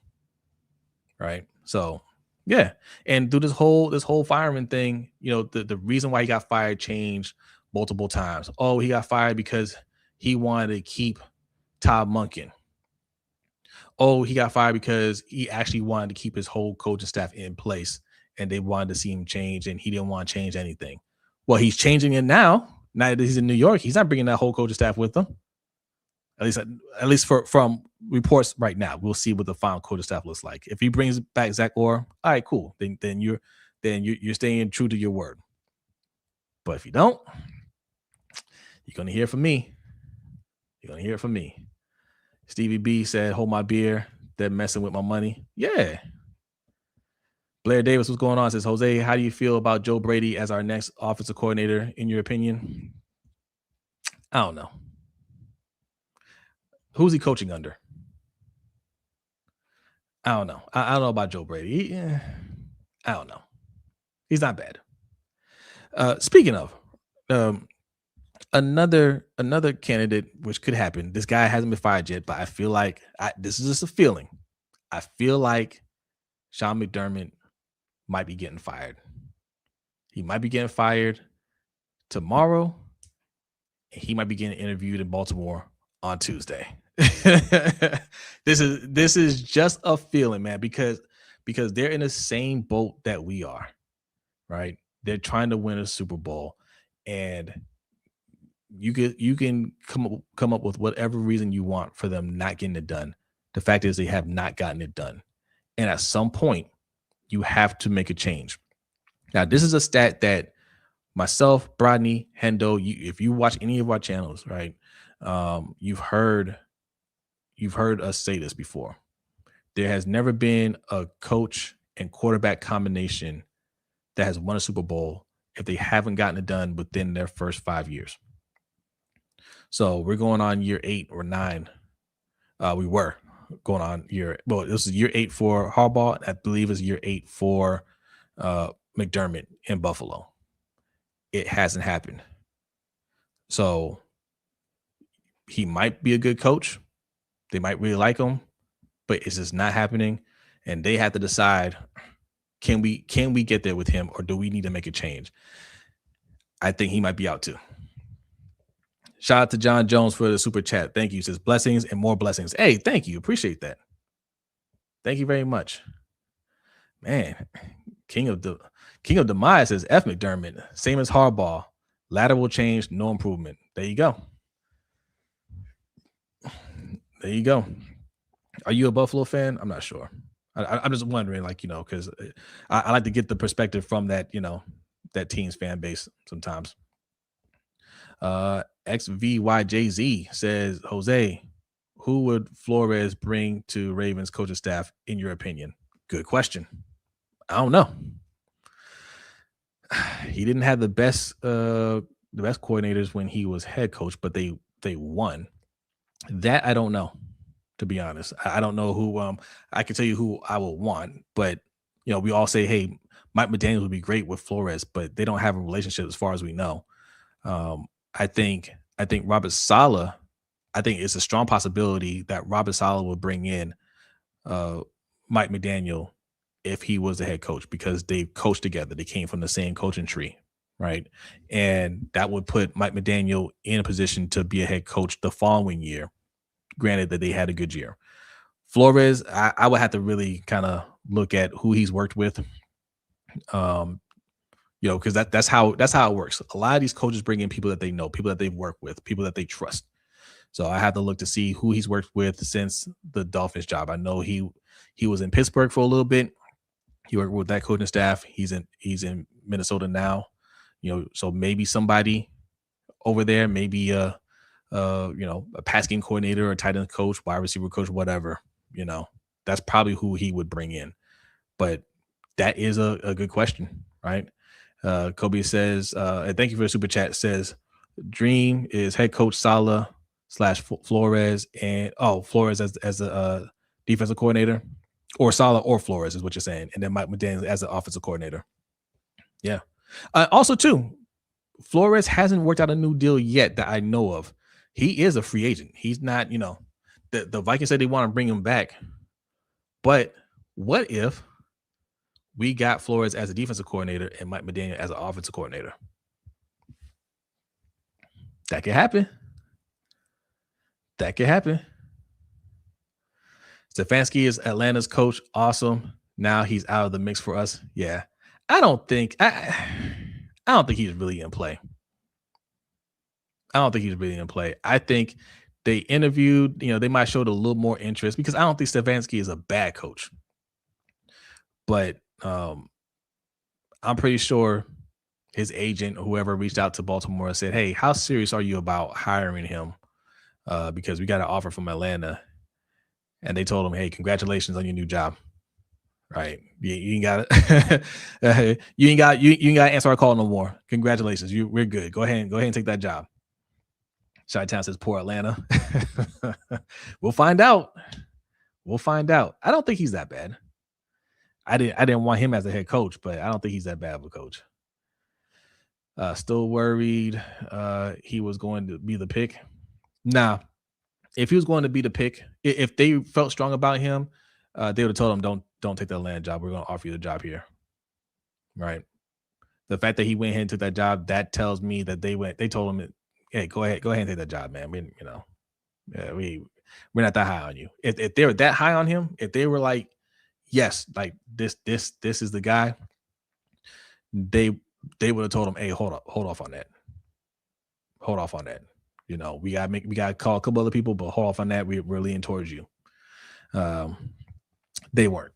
[SPEAKER 1] right? So yeah, and through this whole fireman thing, the reason why he got fired changed multiple times. Oh, he got fired because he wanted to keep Todd Monken. Oh, he got fired because he actually wanted to keep his whole coaching staff in place, and they wanted to see him change, and he didn't want to change anything. Well, he's changing it now. Now that he's in New York, he's not bringing that whole coaching staff with him. At least from reports right now, we'll see what the final coaching staff looks like. If he brings back Zach Orr, all right, cool. Then you're staying true to your word. But if you don't, you're gonna hear from me. Stevie B said, "Hold my beer. They're messing with my money." Yeah. Blair Davis, what's going on? Says, Jose, how do you feel about Joe Brady as our next offensive coordinator, in your opinion? I don't know. Who's he coaching under? I don't know. I don't know about Joe Brady. I don't know. He's not bad. Speaking of, another candidate, which could happen. This guy hasn't been fired yet, but I feel like this is just a feeling. I feel like Sean McDermott might be getting fired. He might be getting fired tomorrow. He might be getting interviewed in Baltimore on Tuesday. This is just a feeling, man, because they're in the same boat that we are, right? They're trying to win a Super Bowl, and you can come up with whatever reason you want for them not getting it done. The fact is, they have not gotten it done, and at some point, you have to make a change. Now, this is a stat that myself, Brodney, Hendo, if you watch any of our channels, right, you've heard us say this before. There has never been a coach and quarterback combination that has won a Super Bowl if they haven't gotten it done within their first 5 years. So we're going on year 8 or 9. We were going on this is year 8 for Harbaugh. I believe it's year 8 for McDermott in Buffalo. It hasn't happened. So he might be a good coach. They might really like him, but it's just not happening. And they have to decide, can we get there with him, or do we need to make a change? I think he might be out too. Shout out to John Jones for the super chat. Thank you. He says blessings and more blessings. Hey, thank you. Appreciate that. Thank you very much. Man, King of Demise says F McDermott, same as Harbaugh. Lateral change, no improvement. There you go. Are you a Buffalo fan? I'm not sure. I'm just wondering, because I like to get the perspective from that, that team's fan base sometimes. XVYJZ says, Jose, who would Flores bring to Ravens coaching staff, in your opinion? Good question. I don't know. He didn't have the best coordinators when he was head coach, but they won. That I don't know, to be honest. I don't know who. I can tell you who I will want, but we all say, hey, Mike McDaniel would be great with Flores, but they don't have a relationship as far as we know. I think Robert Saleh. I think it's a strong possibility that Robert Saleh will bring in Mike McDaniel if he was the head coach because they coached together. They came from the same coaching tree, right? And that would put Mike McDaniel in a position to be a head coach the following year, granted that they had a good year. Flores, I would have to really kind of look at who he's worked with. Because that's how it works. A lot of these coaches bring in people that they know, people that they've worked with, people that they trust. So I have to look to see who he's worked with since the Dolphins job. I know he was in Pittsburgh for a little bit. He worked with that coaching staff. He's in Minnesota now. So maybe somebody over there, maybe a pass game coordinator or tight end coach, wide receiver coach, whatever. That's probably who he would bring in. But that is a good question, right? Kobe says, and thank you for the super chat, says dream is head coach Saleh / Flores and Flores as a defensive coordinator, or Saleh or Flores is what you're saying, and then Mike McDaniel as the offensive coordinator. Yeah. Also too, Flores hasn't worked out a new deal yet that I know of. He is a free agent. He's not, the Vikings said they want to bring him back. But what if we got Flores as a defensive coordinator and Mike McDaniel as an offensive coordinator? That could happen. Stefanski is Atlanta's coach. Awesome. Now he's out of the mix for us. Yeah. I don't think he's really in play. I think they interviewed, they might show a little more interest because I don't think Stefanski is a bad coach. But I'm pretty sure his agent, whoever reached out to Baltimore and said, hey, how serious are you about hiring him? Because we got an offer from Atlanta. And they told him, hey, congratulations on your new job. Right. You ain't got it. you ain't got to answer our call no more. Congratulations. We're good. Go ahead and take that job. Chi-Town says, poor Atlanta. We'll find out. I don't think he's that bad. I didn't want him as a head coach, but I don't think he's that bad of a coach. Still worried he was going to be the pick. Nah, if he was going to be the pick, if they felt strong about him, they would have told him, don't take the Atlanta job. We're going to offer you the job here. Right. The fact that he went ahead and took that job, that tells me that they told him, hey, go ahead and take that job, man. We're not that high on you. If they were that high on him, if they were like, yes, like this is the guy, they would have told him, hey, hold off on that. We gotta call a couple other people, but hold off on that. We're leaning towards you. They weren't.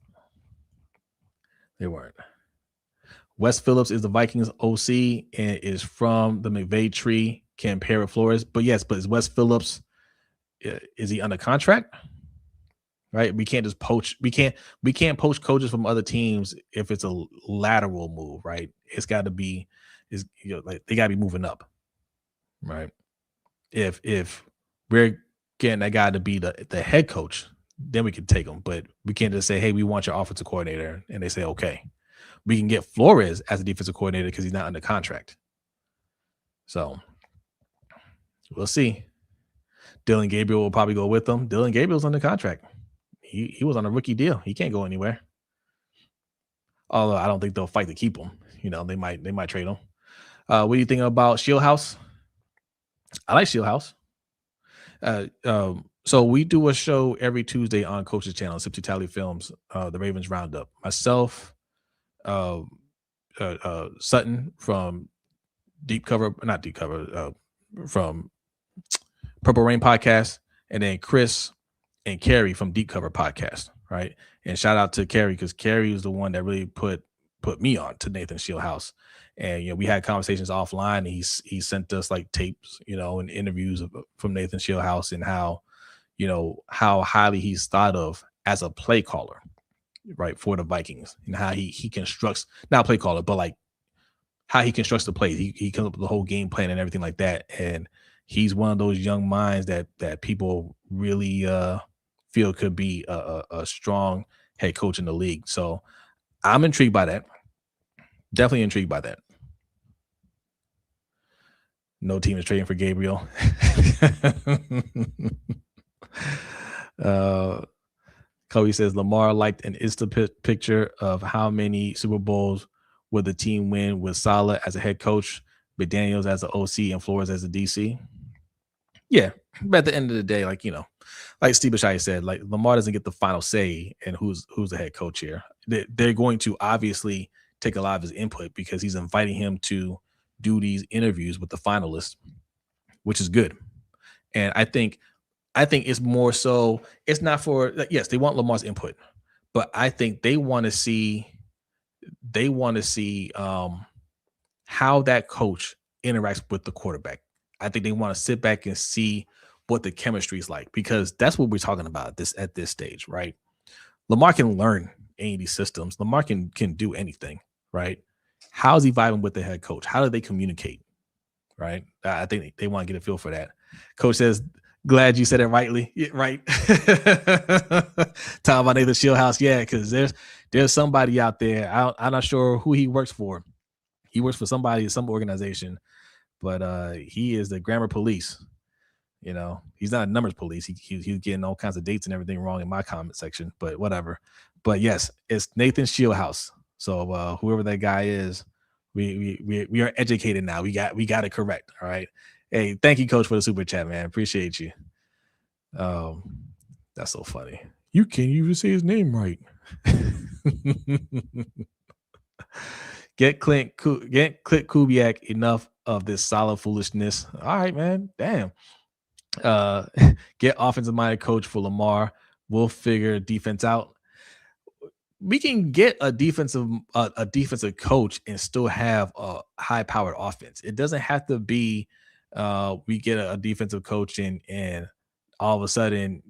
[SPEAKER 1] Wes Phillips is the Vikings OC and is from the McVay tree. Can pair with Flores, but is Wes Phillips? Is he under contract? Right, we can't just poach. We can't poach coaches from other teams if it's a lateral move. Right, it's got to be they got to be moving up. Right, if we're getting that guy to be the head coach, then we can take him. But we can't just say, hey, we want your offensive coordinator, and they say okay. We can get Flores as a defensive coordinator because he's not under contract. So we'll see. Dylan Gabriel will probably go with them. Dylan Gabriel's under contract. He was on a rookie deal. He can't go anywhere. Although I don't think they'll fight to keep him. They might trade him. What do you think about Shieldhouse? I like Shieldhouse. So we do a show every Tuesday on Coach's channel, Sip to Tally Films, the Ravens Roundup. Myself, Sutton from from Purple Rain Podcast, and then Chris and Carrie from Deep Cover Podcast, right? And shout out to Carrie because Carrie was the one that really put me on to Nathan Shieldhouse. And we had conversations offline, and he sent us like tapes, and interviews from Nathan Shieldhouse and how highly he's thought of as a play caller, right, for the Vikings, and how he constructs, not play caller, but like how he constructs the plays. He comes up with the whole game plan and everything like that. And he's one of those young minds that people really feel could be a strong head coach in the league. So I'm intrigued by that. Definitely intrigued by that. No team is trading for Gabriel. Kobe says Lamar liked an Insta picture of how many Super Bowls would the team win with Saleh as a head coach, McDaniels as an OC, and Flores as a DC. Yeah, but at the end of the day, like Steve Bashai said, like Lamar doesn't get the final say in who's the head coach here. They're going to obviously take a lot of his input because he's inviting him to do these interviews with the finalists, which is good. And I think it's more so it's not for yes, they want Lamar's input, but I think they want to see how that coach interacts with the quarterback. I think they want to sit back and see what the chemistry is like because that's what we're talking about at this stage, right? Lamar can learn any of these systems. Lamar can do anything, right? How's he vibing with the head coach? How do they communicate, right? I think they want to get a feel for that. Coach says, glad you said it rightly. Yeah, right. Talking about Nathan Shieldhouse. Yeah, because there's somebody out there. I'm not sure who he works for. He works for somebody, some organization, but he is the grammar police. You know, he's not a numbers police. He's getting all kinds of dates and everything wrong in my comment section, but whatever. But yes, it's Nathan Shieldhouse. So whoever that guy is, we are educated now. We got it correct. All right. Hey, thank you, Coach, for the super chat, man. Appreciate you. That's so funny. You can't even say his name right. Get Clint Kubiak enough of this solid foolishness. All right, man. Damn. Get offensive minded coach for Lamar. We'll figure defense out. We can get a defensive coach and still have a high powered offense. It doesn't have to be we get a defensive coach and all of a sudden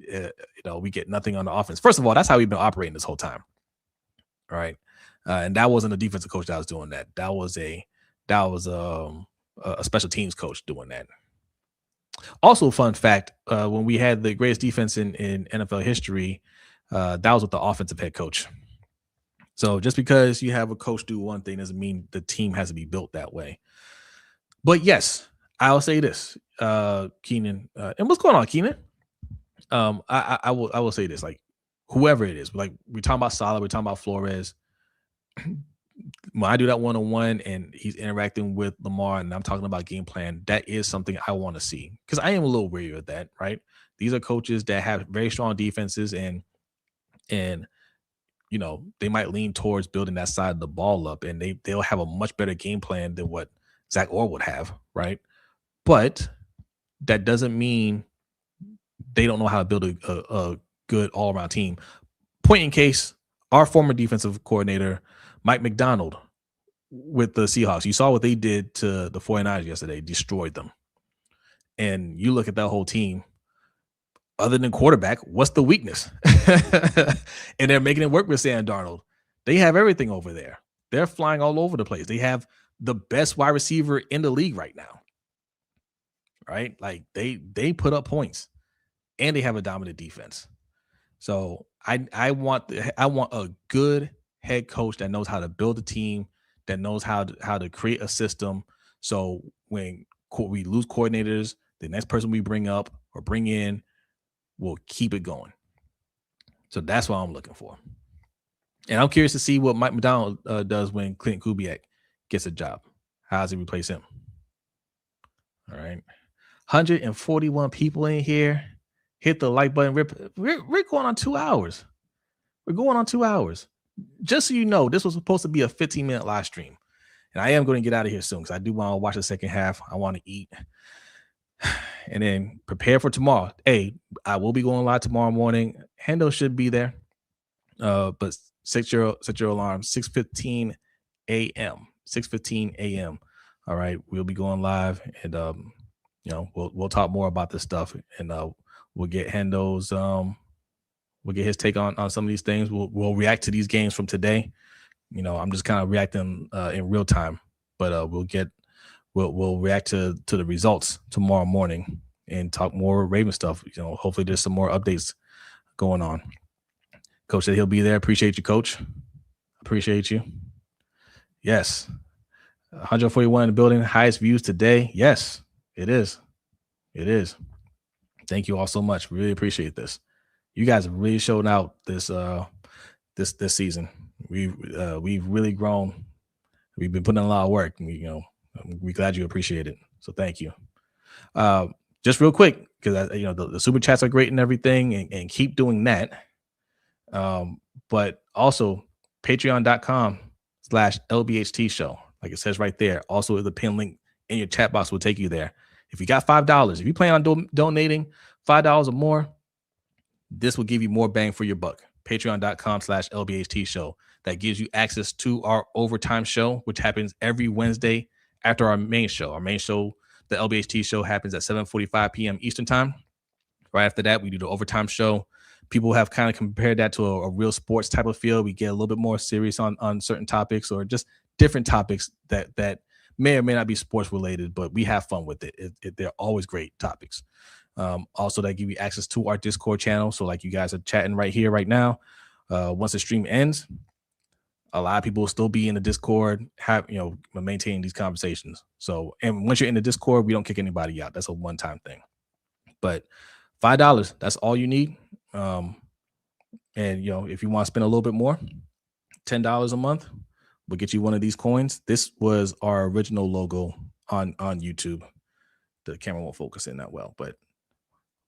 [SPEAKER 1] we get nothing on the offense. First of all, that's how we've been operating this whole time. All right. And that wasn't a defensive coach that was doing that. That was a special teams coach doing that. Also, fun fact: when we had the greatest defense in NFL history, that was with the offensive head coach. So just because you have a coach do one thing doesn't mean the team has to be built that way. But yes, I'll say this, Keenan, and what's going on, Keenan? I will say this, like whoever it is, like we're talking about Saleh, we're talking about Flores. When I do that one-on-one and he's interacting with Lamar and I'm talking about game plan, that is something I want to see because I am a little weary of that, right? These are coaches that have very strong defenses and they might lean towards building that side of the ball up and they'll have a much better game plan than what Zach Orr would have, right? But that doesn't mean they don't know how to build a good all-around team. Point in case, our former defensive coordinator, Mike McDonald, with the Seahawks, you saw what they did to the 49ers yesterday, destroyed them. And you look at that whole team, other than quarterback, what's the weakness? And they're making it work with Sam Darnold. They have everything over there. They're flying all over the place. They have the best wide receiver in the league right now. Right? Like they put up points and they have a dominant defense. So I want a good head coach that knows how to build a team, that knows how to create a system. So when we lose coordinators, the next person we bring up or bring in will keep it going. So that's what I'm looking for. And I'm curious to see what Mike McDonald does when Clint Kubiak gets a job. How does he replace him? All right. 141 people in here. Hit the like button. We're going on 2 hours. We're going on 2 hours. Just so you know, this was supposed to be a 15-minute live stream. And I am going to get out of here soon because I do want to watch the second half. I want to eat. And then prepare for tomorrow. Hey, I will be going live tomorrow morning. Hendo should be there. But set your alarm, 6:15 a.m. 6:15 a.m. All right. We'll be going live and we'll talk more about this stuff and we'll get Hendo's we'll get his take on some of these things. We'll react to these games from today. I'm just kind of reacting in real time, but we'll react to the results tomorrow morning and talk more Raven stuff. Hopefully there's some more updates going on. Coach said he'll be there. Appreciate you, Coach. Appreciate you. Yes. 141 in the building. Highest views today. Yes, it is. It is. Thank you all so much. Really appreciate this. You guys have really shown out this season. We've really grown. We've been putting in a lot of work. We're glad you appreciate it. So thank you. Uh, just real quick, because the super chats are great and everything, and keep doing that. But also patreon.com/LBHT show. Like it says right there. Also, the pin link in your chat box will take you there. If you got $5, if you plan on donating $5 or more, this will give you more bang for your buck. Patreon.com/LBHT show. That gives you access to our overtime show, which happens every Wednesday after our main show. Our main show, the LBHT show, happens at 7:45 p.m. Eastern time. Right after that, we do the overtime show. People have kind of compared that to a real sports type of feel. We get a little bit more serious on certain topics, or just different topics that may or may not be sports related, but we have fun with it. They're always great topics. Also, that give you access to our Discord channel. So like you guys are chatting right here, right now. Once the stream ends, a lot of people will still be in the Discord, maintaining these conversations. So, and once you're in the Discord, we don't kick anybody out. That's a one-time thing. But $5, that's all you need. And if you want to spend a little bit more, $10 a month, we'll get you one of these coins. This was our original logo on YouTube. The camera won't focus in that well, but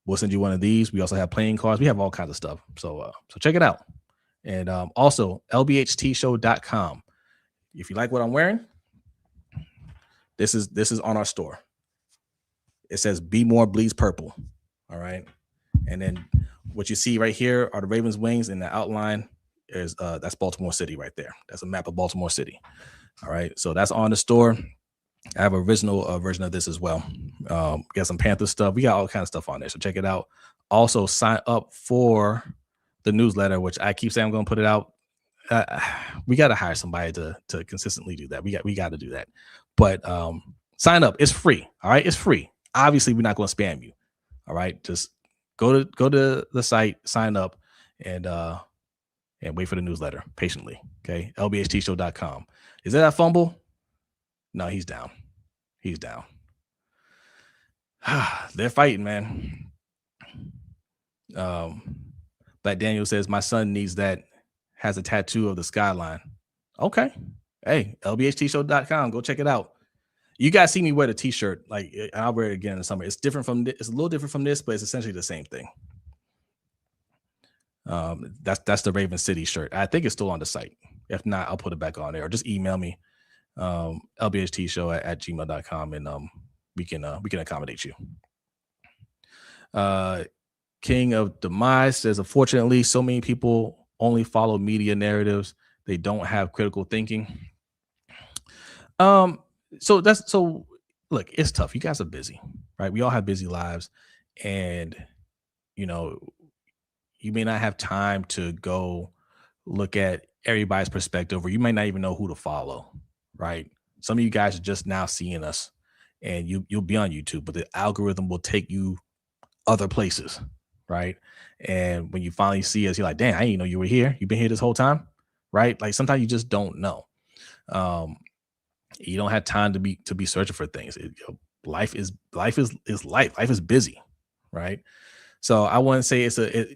[SPEAKER 1] we'll send you one of these. We also have playing cards. We have all kinds of stuff. So check it out. And also LBHTShow.com. If you like what I'm wearing, this is on our store. It says "Be More Bleeds Purple." All right. And then what you see right here are the Ravens wings, and the outline is that's Baltimore City right there. That's a map of Baltimore City. All right. So that's on the store. I have an original version of this as well. We got some Panther stuff. We got all kinds of stuff on there. So check it out. Also sign up for the newsletter, which I keep saying I'm going to put it out. We got to hire somebody to consistently do that. We got to do that. But sign up. It's free. All right. It's free. Obviously, we're not going to spam you. All right. Just go to the site, sign up, and wait for the newsletter patiently. Okay. LBHTshow.com. Is that a fumble? No, he's down. He's down. They're fighting, man. Black Daniel says, my son needs that, has a tattoo of the skyline. Okay. Hey, LBHTshow.com. Go check it out. You guys see me wear the t-shirt. Like, I'll wear it again in the summer. It's different from it's a little different from this, but it's essentially the same thing. That's the Raven City shirt. I think it's still on the site. If not, I'll put it back on there, or just email me. LBHTshow@gmail.com, and we can accommodate you. King of Demise says, unfortunately, so many people only follow media narratives. They don't have critical thinking. So look, it's tough. You guys are busy, right? We all have busy lives, and you may not have time to go look at everybody's perspective, or you might not even know who to follow, right? Some of you guys are just now seeing us, and you'll be on YouTube, but the algorithm will take you other places, right? And when you finally see us, you're like, damn, I didn't know you were here. You've been here this whole time, right? Like sometimes you just don't know. You don't have time to be searching for things. Life is life. Life is busy, right? So I wouldn't say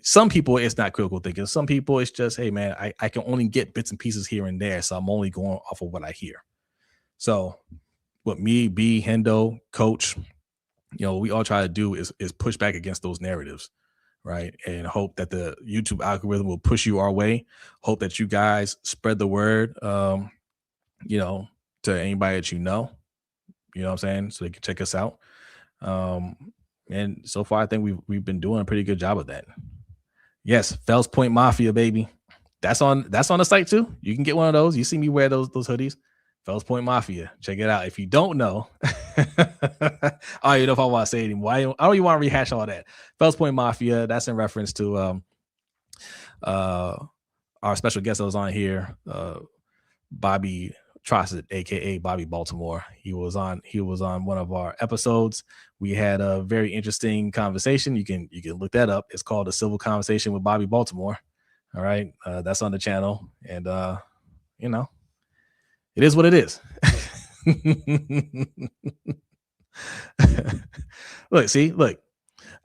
[SPEAKER 1] some people it's not critical thinking. Some people it's just, hey man, I can only get bits and pieces here and there, so I'm only going off of what I hear. So what me, B, Hendo, Coach, we all try to do is push back against those narratives, right? And hope that the YouTube algorithm will push you our way. Hope that you guys spread the word, to anybody that you know what I'm saying, so they can check us out. And so far, I think we've been doing a pretty good job of that. Yes, Fells Point Mafia, baby. That's on the site too. You can get one of those. You see me wear those hoodies. Fells Point Mafia. Check it out. If you don't know, I don't know if I want to say it anymore. I don't even want to rehash all that. Fells Point Mafia. That's in reference to our special guest that was on here, Bobby Trossett, aka Bobby Baltimore. He was on one of our episodes. We had a very interesting conversation. You can look that up. It's called A Civil Conversation with Bobby Baltimore. All right. That's on the channel. And it is what it is. Look.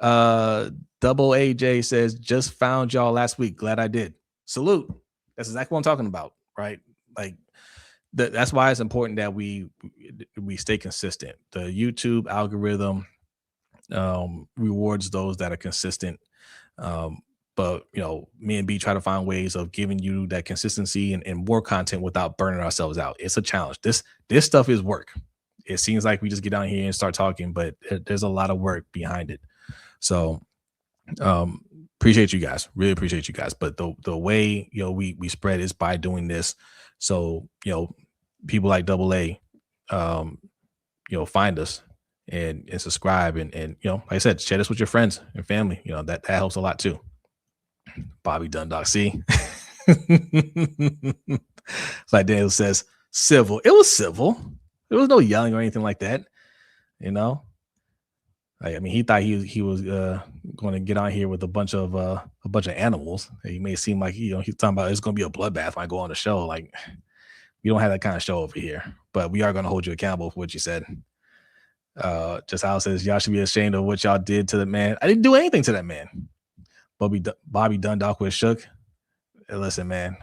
[SPEAKER 1] Double AJ says, just found y'all last week. Glad I did. Salute. That's exactly what I'm talking about, right? Like that's why it's important that we stay consistent. The YouTube algorithm rewards those that are consistent. But me and B try to find ways of giving you that consistency and more content without burning ourselves out. It's a challenge. This stuff is work. It seems like we just get down here and start talking, but there's a lot of work behind it. So appreciate you guys. Really appreciate you guys. But the way we spread is by doing this. So people like Double A find us and subscribe and like I said, share this with your friends and family. That helps a lot too. Bobby Dundalk, see. It's like Daniel says, civil. It was civil. There was no yelling or anything like that. I mean, he thought he was going to get on here with a bunch of animals. He may seem like he's talking about it's going to be a bloodbath when I go on the show. Like, we don't have that kind of show over here, but we are going to hold you accountable for what you said. Just how it says y'all should be ashamed of what y'all did to the man. I didn't do anything to that man. Bobby Dundalk was shook. Listen, man,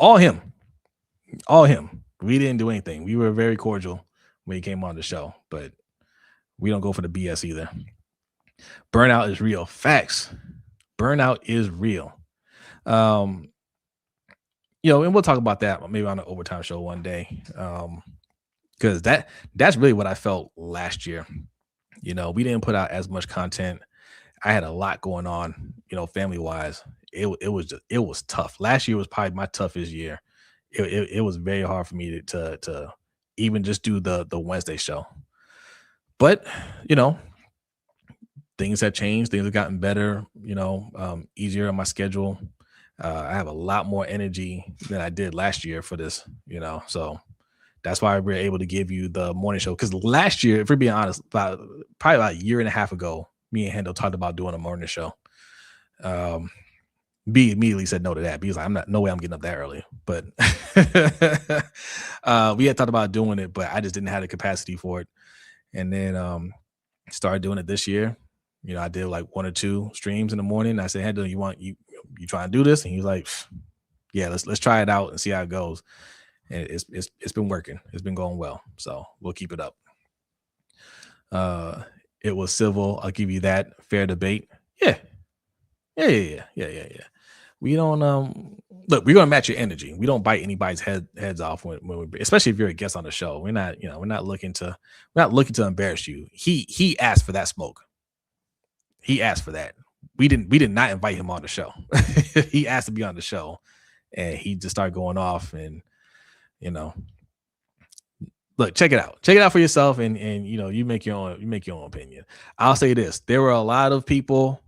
[SPEAKER 1] all him. We didn't do anything. We were very cordial when he came on the show, but we don't go for the BS either. Burnout is real. Facts. Burnout is real. And we'll talk about that maybe on an overtime show one day. Because that's really what I felt last year. We didn't put out as much content. I had a lot going on, family wise. It was tough. Last year was probably my toughest year. It was very hard for me to even just do the Wednesday show. But things have changed. Things have gotten better. Easier on my schedule. I have a lot more energy than I did last year for this. So that's why we're able to give you the morning show. Because last year, if we're being honest, probably about a year and a half ago, me and Hendo talked about doing a morning show. B immediately said no to that. B was like, no way I'm getting up that early. But we had talked about doing it, but I just didn't have the capacity for it. And then started doing it this year. I did like 1 or 2 streams in the morning. I said, Hendo, you trying to do this? And he was like, yeah, let's try it out and see how it goes. And it's been working. It's been going well. So we'll keep it up. It was civil. I'll give you that. Fair debate. Yeah. We don't look. We're gonna match your energy. We don't bite anybody's heads off when we, especially if you're a guest on the show. We're not looking to embarrass you. He asked for that smoke. He asked for that. We did not invite him on the show. He asked to be on the show, and he just started going off. And look, check it out. Check it out for yourself, and you make your own opinion. I'll say this: there were a lot of people.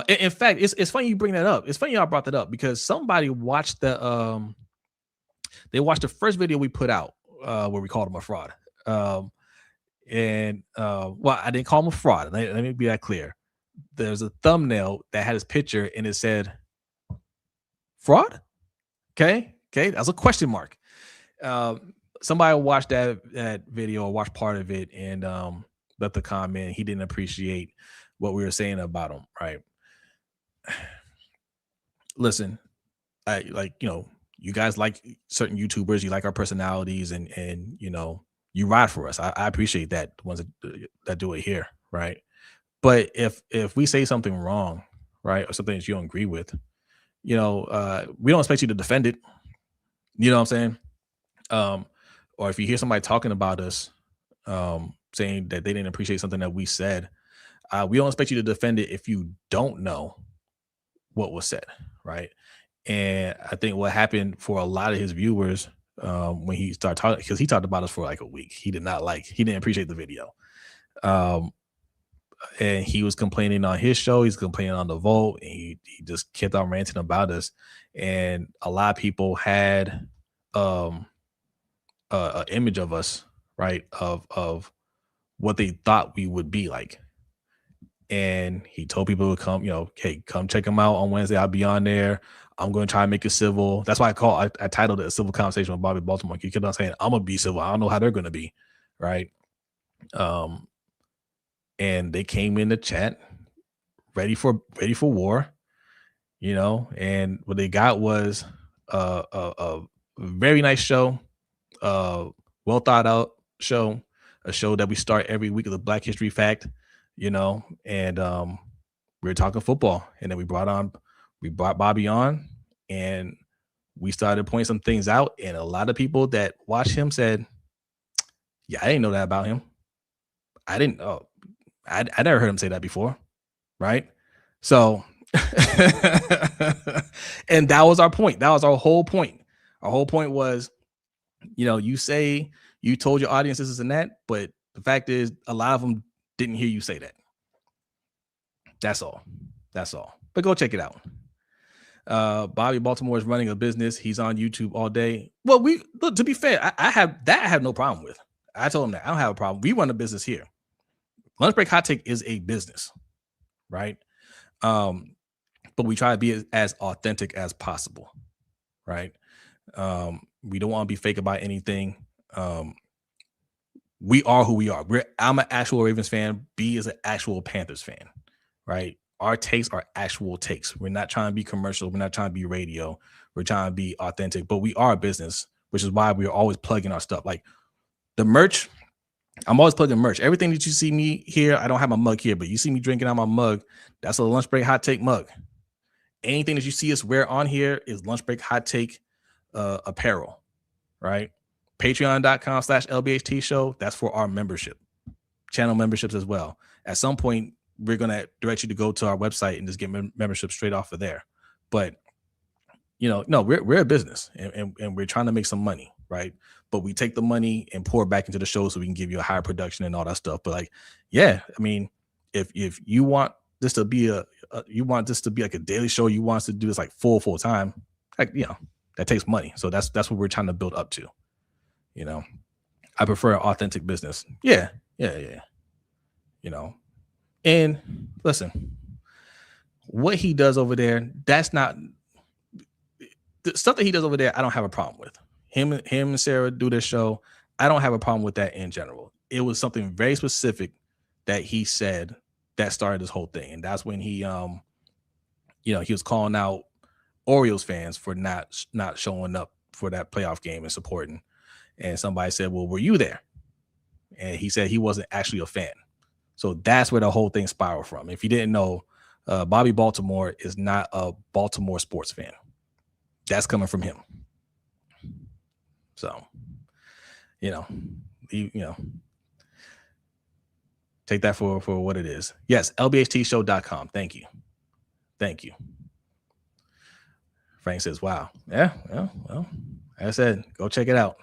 [SPEAKER 1] In fact, it's funny you bring that up. It's funny y'all brought that up because somebody watched the first video we put out where we called him a fraud. Well, I didn't call him a fraud. Let me be that clear. There's a thumbnail that had his picture and it said fraud. Okay, that's a question mark. Somebody watched that video or watched part of it and left a comment. He didn't appreciate what we were saying about him, right? Listen, you guys like certain YouTubers, you like our personalities, and you ride for us. I appreciate that, the ones that do it here, right? But if we say something wrong, right, or something that you don't agree with, we don't expect you to defend it. You know what I'm saying? Or if you hear somebody talking about us, saying that they didn't appreciate something that we said, we don't expect you to defend it if you don't know what was said, right? And I think what happened for a lot of his viewers when he started talking, because he talked about us for like a week, he didn't appreciate the video. And he was complaining on his show, he's complaining on the vote, and he just kept on ranting about us. And a lot of people had an image of us, right, of what they thought we would be like. And he told people to come, hey, come check him out on Wednesday. I'll be on there. I'm going to try and make it civil. That's why I titled it A Civil Conversation with Bobby Baltimore. He kept on saying, I'm going to be civil. I don't know how they're going to be. Right. And they came in the chat. ready for war, you know, and what they got was a very nice show, well thought out show, a show that we start every week with a Black History fact, you know, and we were talking football, and then we brought Bobby on, and we started pointing some things out, and a lot of people that watched him said, "Yeah, I didn't know that about him. I didn't. Oh, I never heard him say that before." Right? So, and that was our point. That was our whole point. Our whole point was, you know, you say you told your audience this and that, but the fact is, a lot of them didn't hear you say that. That's all. That's all. But go check it out. Bobby Baltimore is running a business. He's on YouTube all day. Well, we look, to be fair, I have no problem with. I told him that I don't have a problem. We run a business here. Lunch Break Hot Take is a business, right? But we try to be as authentic as possible, right? We don't want to be fake about anything. We are who we are. I'm an actual Ravens fan. B is an actual Panthers fan, right? Our takes are actual takes. We're not trying to be commercial. We're not trying to be radio. We're trying to be authentic, but we are a business, which is why we're always plugging our stuff. Like the merch, I'm always plugging merch. Everything that you see me here, I don't have my mug here, but you see me drinking out my mug. That's a Lunch Break Hot Take mug. Anything that you see us wear on here is Lunch Break Hot Take apparel, right? Patreon.com/LBHTShow. That's for our membership, channel memberships as well. At some point, we're going to direct you to go to our website and just get membership straight off of there. But, you know, no, we're a business and we're trying to make some money, right? But we take the money and pour it back into the show so we can give you a higher production and all that stuff. But like, yeah, I mean, if you want this to be like a daily show, you want us to do this like full time, like, you know, that takes money. So that's what we're trying to build up to. You know, I prefer an authentic business. Yeah. You know, and listen, what he does over there, that's not the stuff that he does over there. I don't have a problem with him and Sarah do this show. I don't have a problem with that in general. It was something very specific that he said that started this whole thing. And that's when he, you know, he was calling out Orioles fans for not showing up for that playoff game and supporting. And somebody said, well, were you there? And he said he wasn't actually a fan. So that's where the whole thing spiraled from. If you didn't know, Bobby Baltimore is not a Baltimore sports fan. That's coming from him. So, you know, take that for what it is. Yes, LBHTShow.com. Thank you. Frank says, wow. Yeah, well, like I said, go check it out.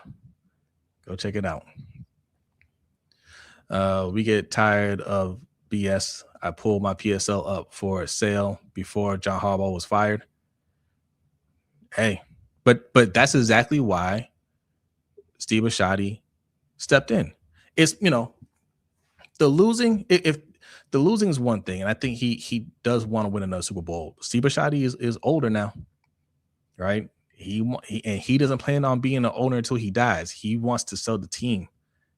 [SPEAKER 1] We get tired of BS. I pulled my PSL up for a sale before John Harbaugh was fired. Hey, but that's exactly why Steve Bisciotti stepped in. It's, you know, the losing. If the losing is one thing, and I think he does want to win another Super Bowl. Steve Bisciotti is older now, right? He doesn't plan on being an owner until he dies. He wants to sell the team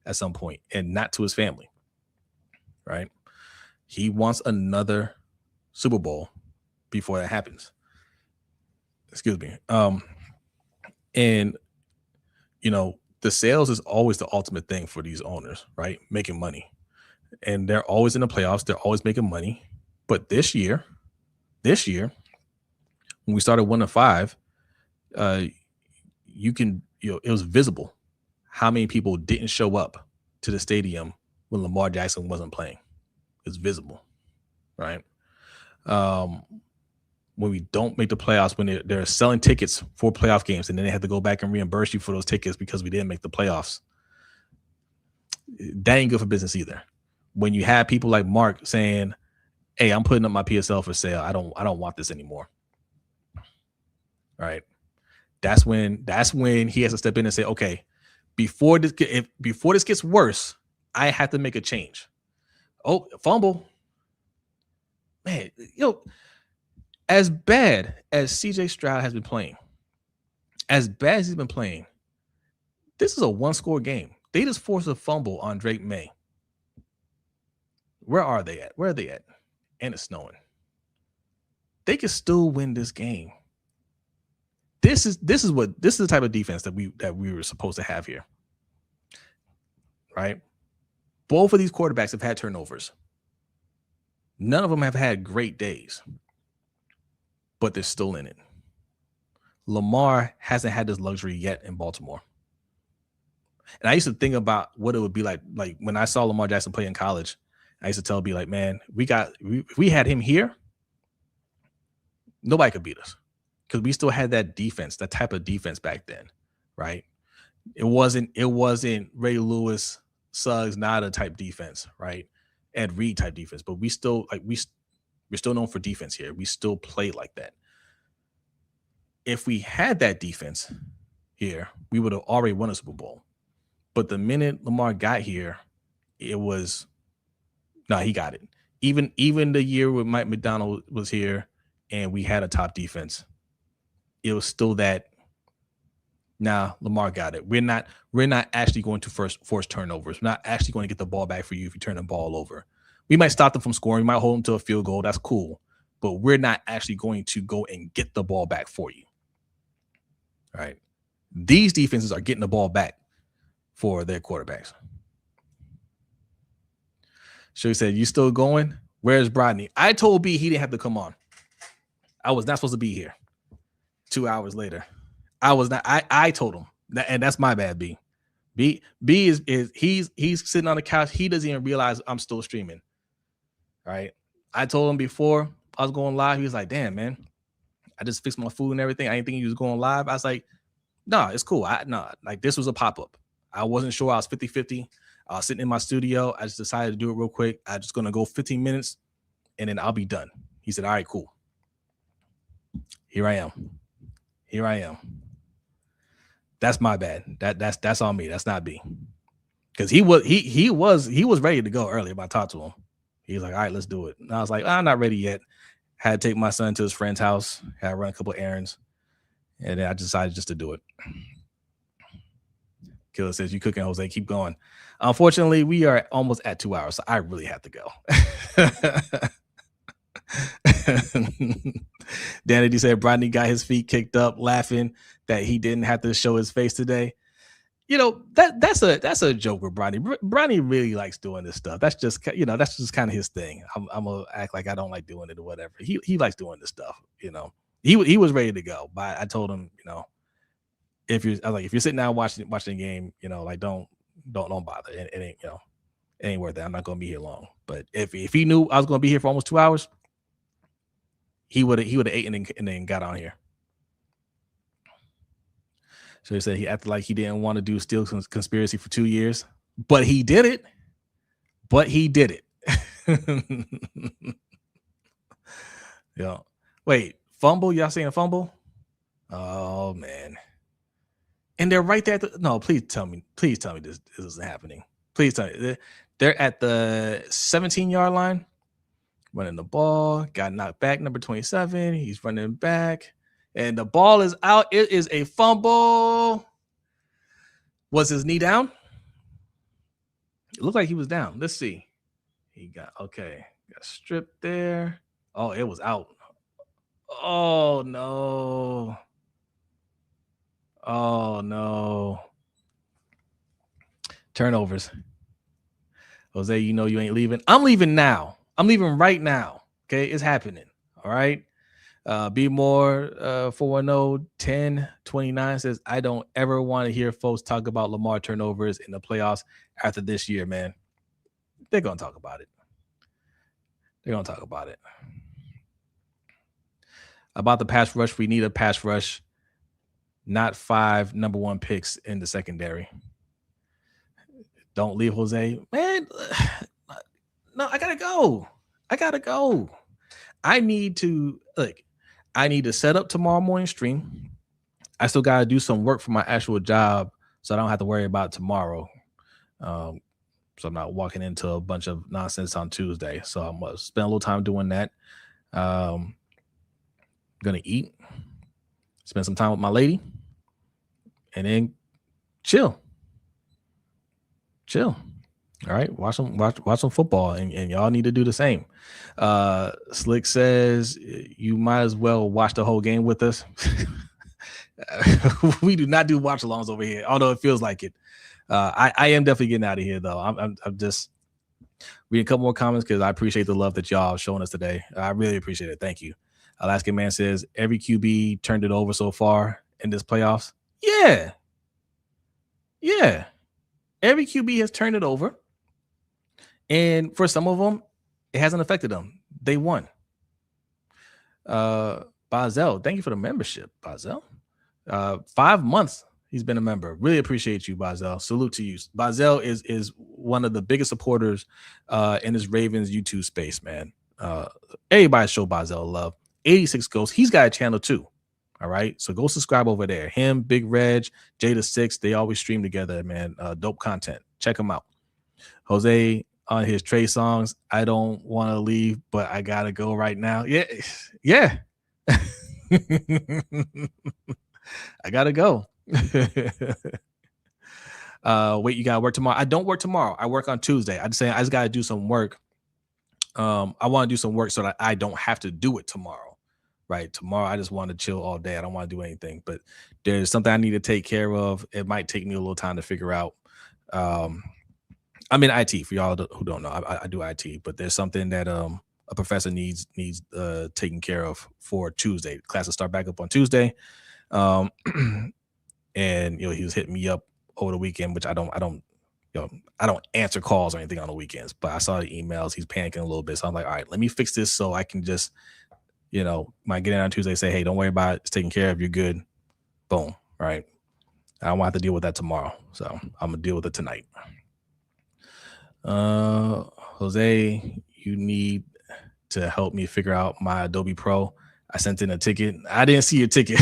[SPEAKER 1] at some point, and not to his family, right? He wants another Super Bowl before that happens. Excuse me. And you know, the sales is always the ultimate thing for these owners, right? Making money. And they're always in the playoffs, they're always making money. But this year, when we started 1-5, it was visible how many people didn't show up to the stadium when Lamar Jackson wasn't playing. It's visible, right? When we don't make the playoffs, when they're selling tickets for playoff games, and then they have to go back and reimburse you for those tickets because we didn't make the playoffs. That ain't good for business either. When you have people like Mark saying, hey, I'm putting up my PSL for sale. I don't want this anymore. Right. That's when he has to step in and say, okay, before this gets worse, I have to make a change. Oh, fumble. Man, you know, as bad as CJ Stroud has been playing, this is a 1-score game. They just forced a fumble on Drake May. Where are they at? And it's snowing. they can still win this game. This is the type of defense that we were supposed to have here. Right? Both of these quarterbacks have had turnovers. None of them have had great days, but they're still in it. Lamar hasn't had this luxury yet in Baltimore. And I used to think about what it would be like when I saw Lamar Jackson play in college. I used to tell be like, man, if we had him here, nobody could beat us, because we still had that defense, that type of defense back then, right? It wasn't Ray Lewis, Suggs, Nada type defense, right? Ed Reed type defense, but we're still known for defense here. We still play like that. If we had that defense here, we would have already won a Super Bowl. But the minute Lamar got here, he got it. Even the year when Mike McDonald was here and we had a top defense, it was still that. Nah, Lamar got it. We're not actually going to force turnovers. We're not actually going to get the ball back for you if you turn the ball over. We might stop them from scoring. We might hold them to a field goal. That's cool. But we're not actually going to go and get the ball back for you. All right. These defenses are getting the ball back for their quarterbacks. Shirley said, you still going? Where's Brodney? I told B he didn't have to come on. I was not supposed to be here. 2 hours later. I was not. I told him that, and that's my bad. B is he's sitting on the couch. He doesn't even realize I'm still streaming. Right. I told him before I was going live. He was like, damn, man, I just fixed my food and everything. I didn't think he was going live. I was like, no, it's cool. Like this was a pop-up. I wasn't sure. I was 50-50. I was sitting in my studio. I just decided to do it real quick. I'm just going to go 15 minutes and then I'll be done. He said, all right, cool. Here I am. That's my bad. That's on me. That's not B. Because he was ready to go earlier. But I talked to him. He was like, all right, let's do it. And I was like, I'm not ready yet. Had to take my son to his friend's house. Had to run a couple of errands. And then I decided just to do it. Killer says, you cooking, Jose. Keep going. Unfortunately, we are almost at 2 hours. So I really have to go. Danny said Brodney got his feet kicked up, laughing that he didn't have to show his face today. You know, that's a joke with Brodney. Brodney really likes doing this stuff. That's just kind of his thing. I'm gonna act like I don't like doing it or whatever. He likes doing this stuff. You know, he was ready to go, but I told him, you know, if you're sitting down watching the game, you know, like don't bother. It ain't, you know, it ain't worth it. I'm not gonna be here long. But if he knew I was gonna be here for almost 2 hours, he would have ate and then got on here. So he said he acted like he didn't want to do Steel Conspiracy for 2 years, but he did it. Yeah. Wait, fumble? Y'all saying fumble? Oh man. And they're right there. No, please tell me this isn't happening. Please tell me. They're at the 17-yard line, running the ball, got knocked back, number 27. He's running back. And the ball is out. It is a fumble. Was his knee down? It looked like he was down. Let's see. He got stripped there. Oh, it was out. Oh no. Oh no. Turnovers. Jose, you know you ain't leaving. I'm leaving now. I'm leaving right now. Okay, it's happening. All right. Be more 410-1029 says, I don't ever want to hear folks talk about Lamar turnovers in the playoffs after this year, man. They're going to talk about it. About the pass rush, we need a pass rush, not 5 number 1 picks in the secondary. Don't leave, Jose. Man, no, I got to go. I need to set up tomorrow morning stream. I still got to do some work for my actual job, so I don't have to worry about tomorrow. So I'm not walking into a bunch of nonsense on Tuesday. So I'm going to spend a little time doing that. Going to eat, spend some time with my lady, and then chill. All right, watch some football, and y'all need to do the same. Slick says you might as well watch the whole game with us. We do not do watch alongs over here, although it feels like it. I am definitely getting out of here though. I'm just reading a couple more comments because I appreciate the love that y'all showing us today. I really appreciate it. Thank you. Alaskan Man says every QB turned it over so far in this playoffs. Yeah, yeah. Every QB has turned it over. And for some of them, it hasn't affected them. They won. Bazel, thank you for the membership, Bazel. 5 months he's been a member. Really appreciate you, Bazel. Salute to you. Bazel is one of the biggest supporters in this Ravens YouTube space, man. Everybody show Bazel love. 86 Ghosts. He's got a channel too. All right. So go subscribe over there. Him, Big Reg, Jada6, they always stream together, man. Dope content. Check them out. Jose on his Trey songs. I don't want to leave, but I gotta go right now. Yeah, yeah. I gotta go. Wait, you gotta work tomorrow. I don't work tomorrow. I work on Tuesday. I just gotta do some work. I want to do some work so that I don't have to do it tomorrow. Right. Tomorrow I just want to chill all day. I don't want to do anything, but there's something I need to take care of. It might take me a little time to figure out. I'm in IT for y'all who don't know. I do IT, but there's something that a professor needs taken care of for Tuesday. Classes start back up on Tuesday, and he was hitting me up over the weekend, which I don't answer calls or anything on the weekends. But I saw the emails. He's panicking a little bit, so I'm like, all right, let me fix this so I can just might get in on Tuesday, say, hey, don't worry about it. It's taken care of. You're good. Boom. Right. I don't want to have to deal with that tomorrow, so I'm gonna deal with it tonight. Jose, you need to help me figure out my Adobe Pro. I sent in a ticket. I didn't see your ticket,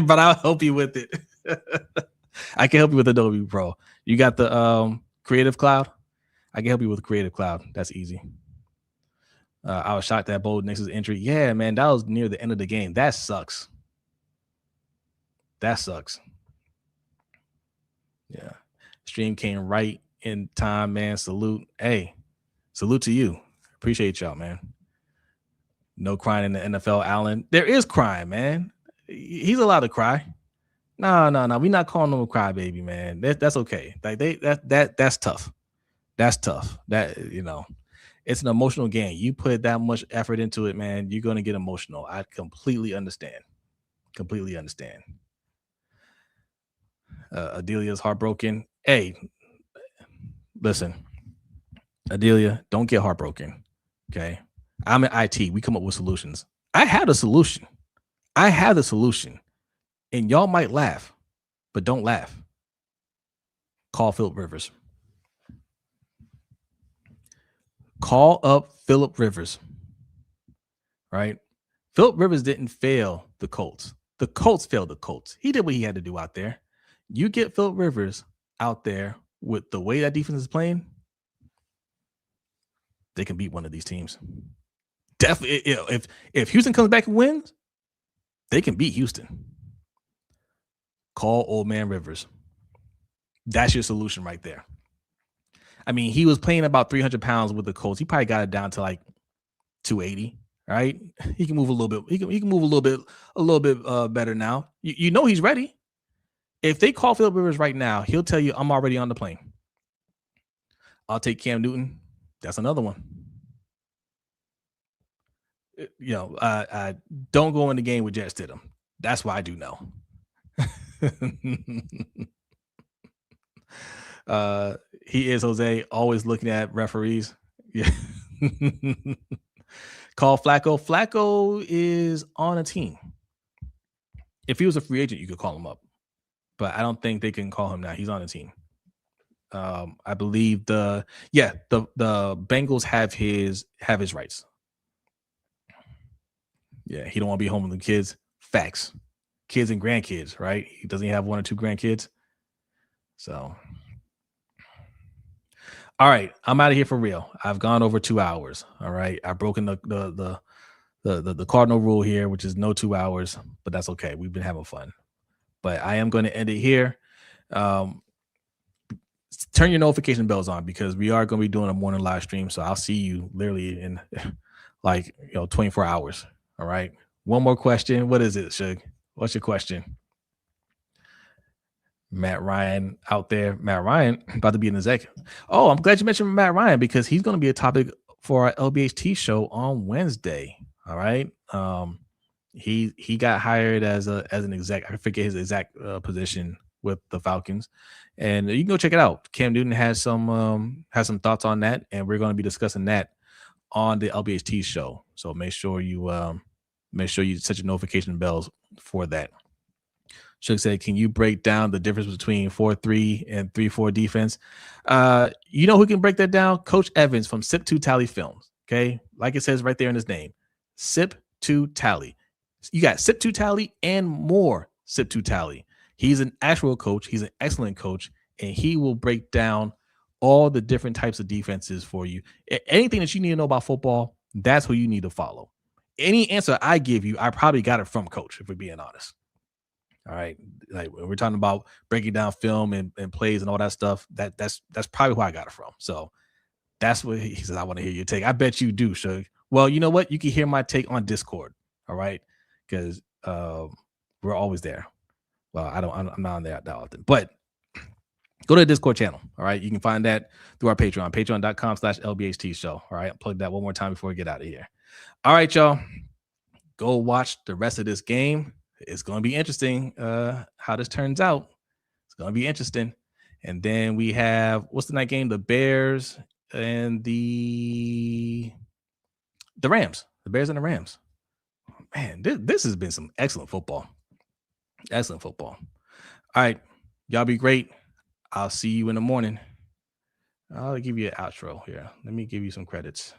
[SPEAKER 1] but I'll help you with it. I can help you with Adobe Pro. You got the Creative Cloud? I can help you with Creative Cloud. That's easy. I was shocked at Bo Nix's entry. Yeah, man, that was near the end of the game. That sucks. That sucks. Yeah. Stream came right in time, man. Salute. Hey, salute to you. Appreciate y'all, man. No crying in the NFL, Allen. There is crying, man. He's allowed to cry. No. We're not calling him a crybaby, man. That's okay. Like that's tough. That's tough. That it's an emotional game. You put that much effort into it, man. You're gonna get emotional. I completely understand. Completely understand. Adelia's heartbroken. Hey, listen, Adelia, don't get heartbroken. Okay. I'm in IT. We come up with solutions. I have a solution. And y'all might laugh, but don't laugh. Call Philip Rivers. Call up Philip Rivers. Right? Philip Rivers didn't fail the Colts. The Colts failed the Colts. He did what he had to do out there. You get Philip Rivers out there with the way that defense is playing, they can beat one of these teams. Definitely, if Houston comes back and wins, they can beat Houston. Call old man Rivers. That's your solution right there. I mean, he was playing about 300 pounds with the Colts. He probably got it down to like 280. Right? He can move a little bit. He can move a little bit better now. You know he's ready. If they call Philip Rivers right now, he'll tell you, I'm already on the plane. I'll take Cam Newton. That's another one. I don't go in the game with Jet Stidham. That's why I do know. He is, Jose, always looking at referees. Yeah. Call Flacco. Flacco is on a team. If he was a free agent, you could call him up. But I don't think they can call him now. He's on a team. I believe the Bengals have his rights. Yeah, he don't want to be home with the kids. Facts. Kids and grandkids, right? He doesn't have 1 or 2 grandkids. So, all right, I'm out of here for real. I've gone over 2 hours. All right, I've broken the cardinal rule here, which is no 2 hours, but that's okay. We've been having fun. But I am going to end it here. turn your notification bells on because we are going to be doing a morning live stream. So I'll see you literally in like 24 hours. All right. One more question. What is it, Suge? What's your question? Matt Ryan out there. Matt Ryan about to be an executive. Oh, I'm glad you mentioned Matt Ryan because he's going to be a topic for our LBHT show on Wednesday. All right. He got hired as an exec. I forget his exact position with the Falcons, and you can go check it out. Cam Newton has some thoughts on that, and we're going to be discussing that on the LBHT show. So make sure you set your notification bells for that. Shook said, "Can you break down the difference between 4-3 and 3-4 defense?" You know who can break that down? Coach Evans from Sip to Tally Films. Okay, like it says right there in his name, Sip to Tally. You got Sip to Tally and more Sip to Tally. He's an actual coach. He's an excellent coach, and he will break down all the different types of defenses for you. Anything that you need to know about football, that's who you need to follow. Any answer I give you, I probably got it from Coach, if we're being honest. All right. Like when we're talking about breaking down film and plays and all that stuff, that's probably who I got it from. So that's what he says. I want to hear your take. I bet you do, Shug. Well, you know what? You can hear my take on Discord. All right. Because we're always there. Well, I'm not on there that often, but go to the Discord channel. All right. You can find that through our Patreon, patreon.com/LBHTShow. All right. I'll plug that one more time before we get out of here. All right, y'all. Go watch the rest of this game. It's going to be interesting how this turns out. It's going to be interesting. And then we have, what's the night game? The Bears and the Rams. The Bears and the Rams. Man, this has been some excellent football. Excellent football. All right. Y'all be great. I'll see you in the morning. I'll give you an outro here. Let me give you some credits.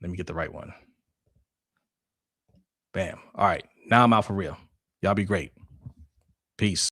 [SPEAKER 1] Let me get the right one. Bam. All right. Now I'm out for real. Y'all be great. Peace.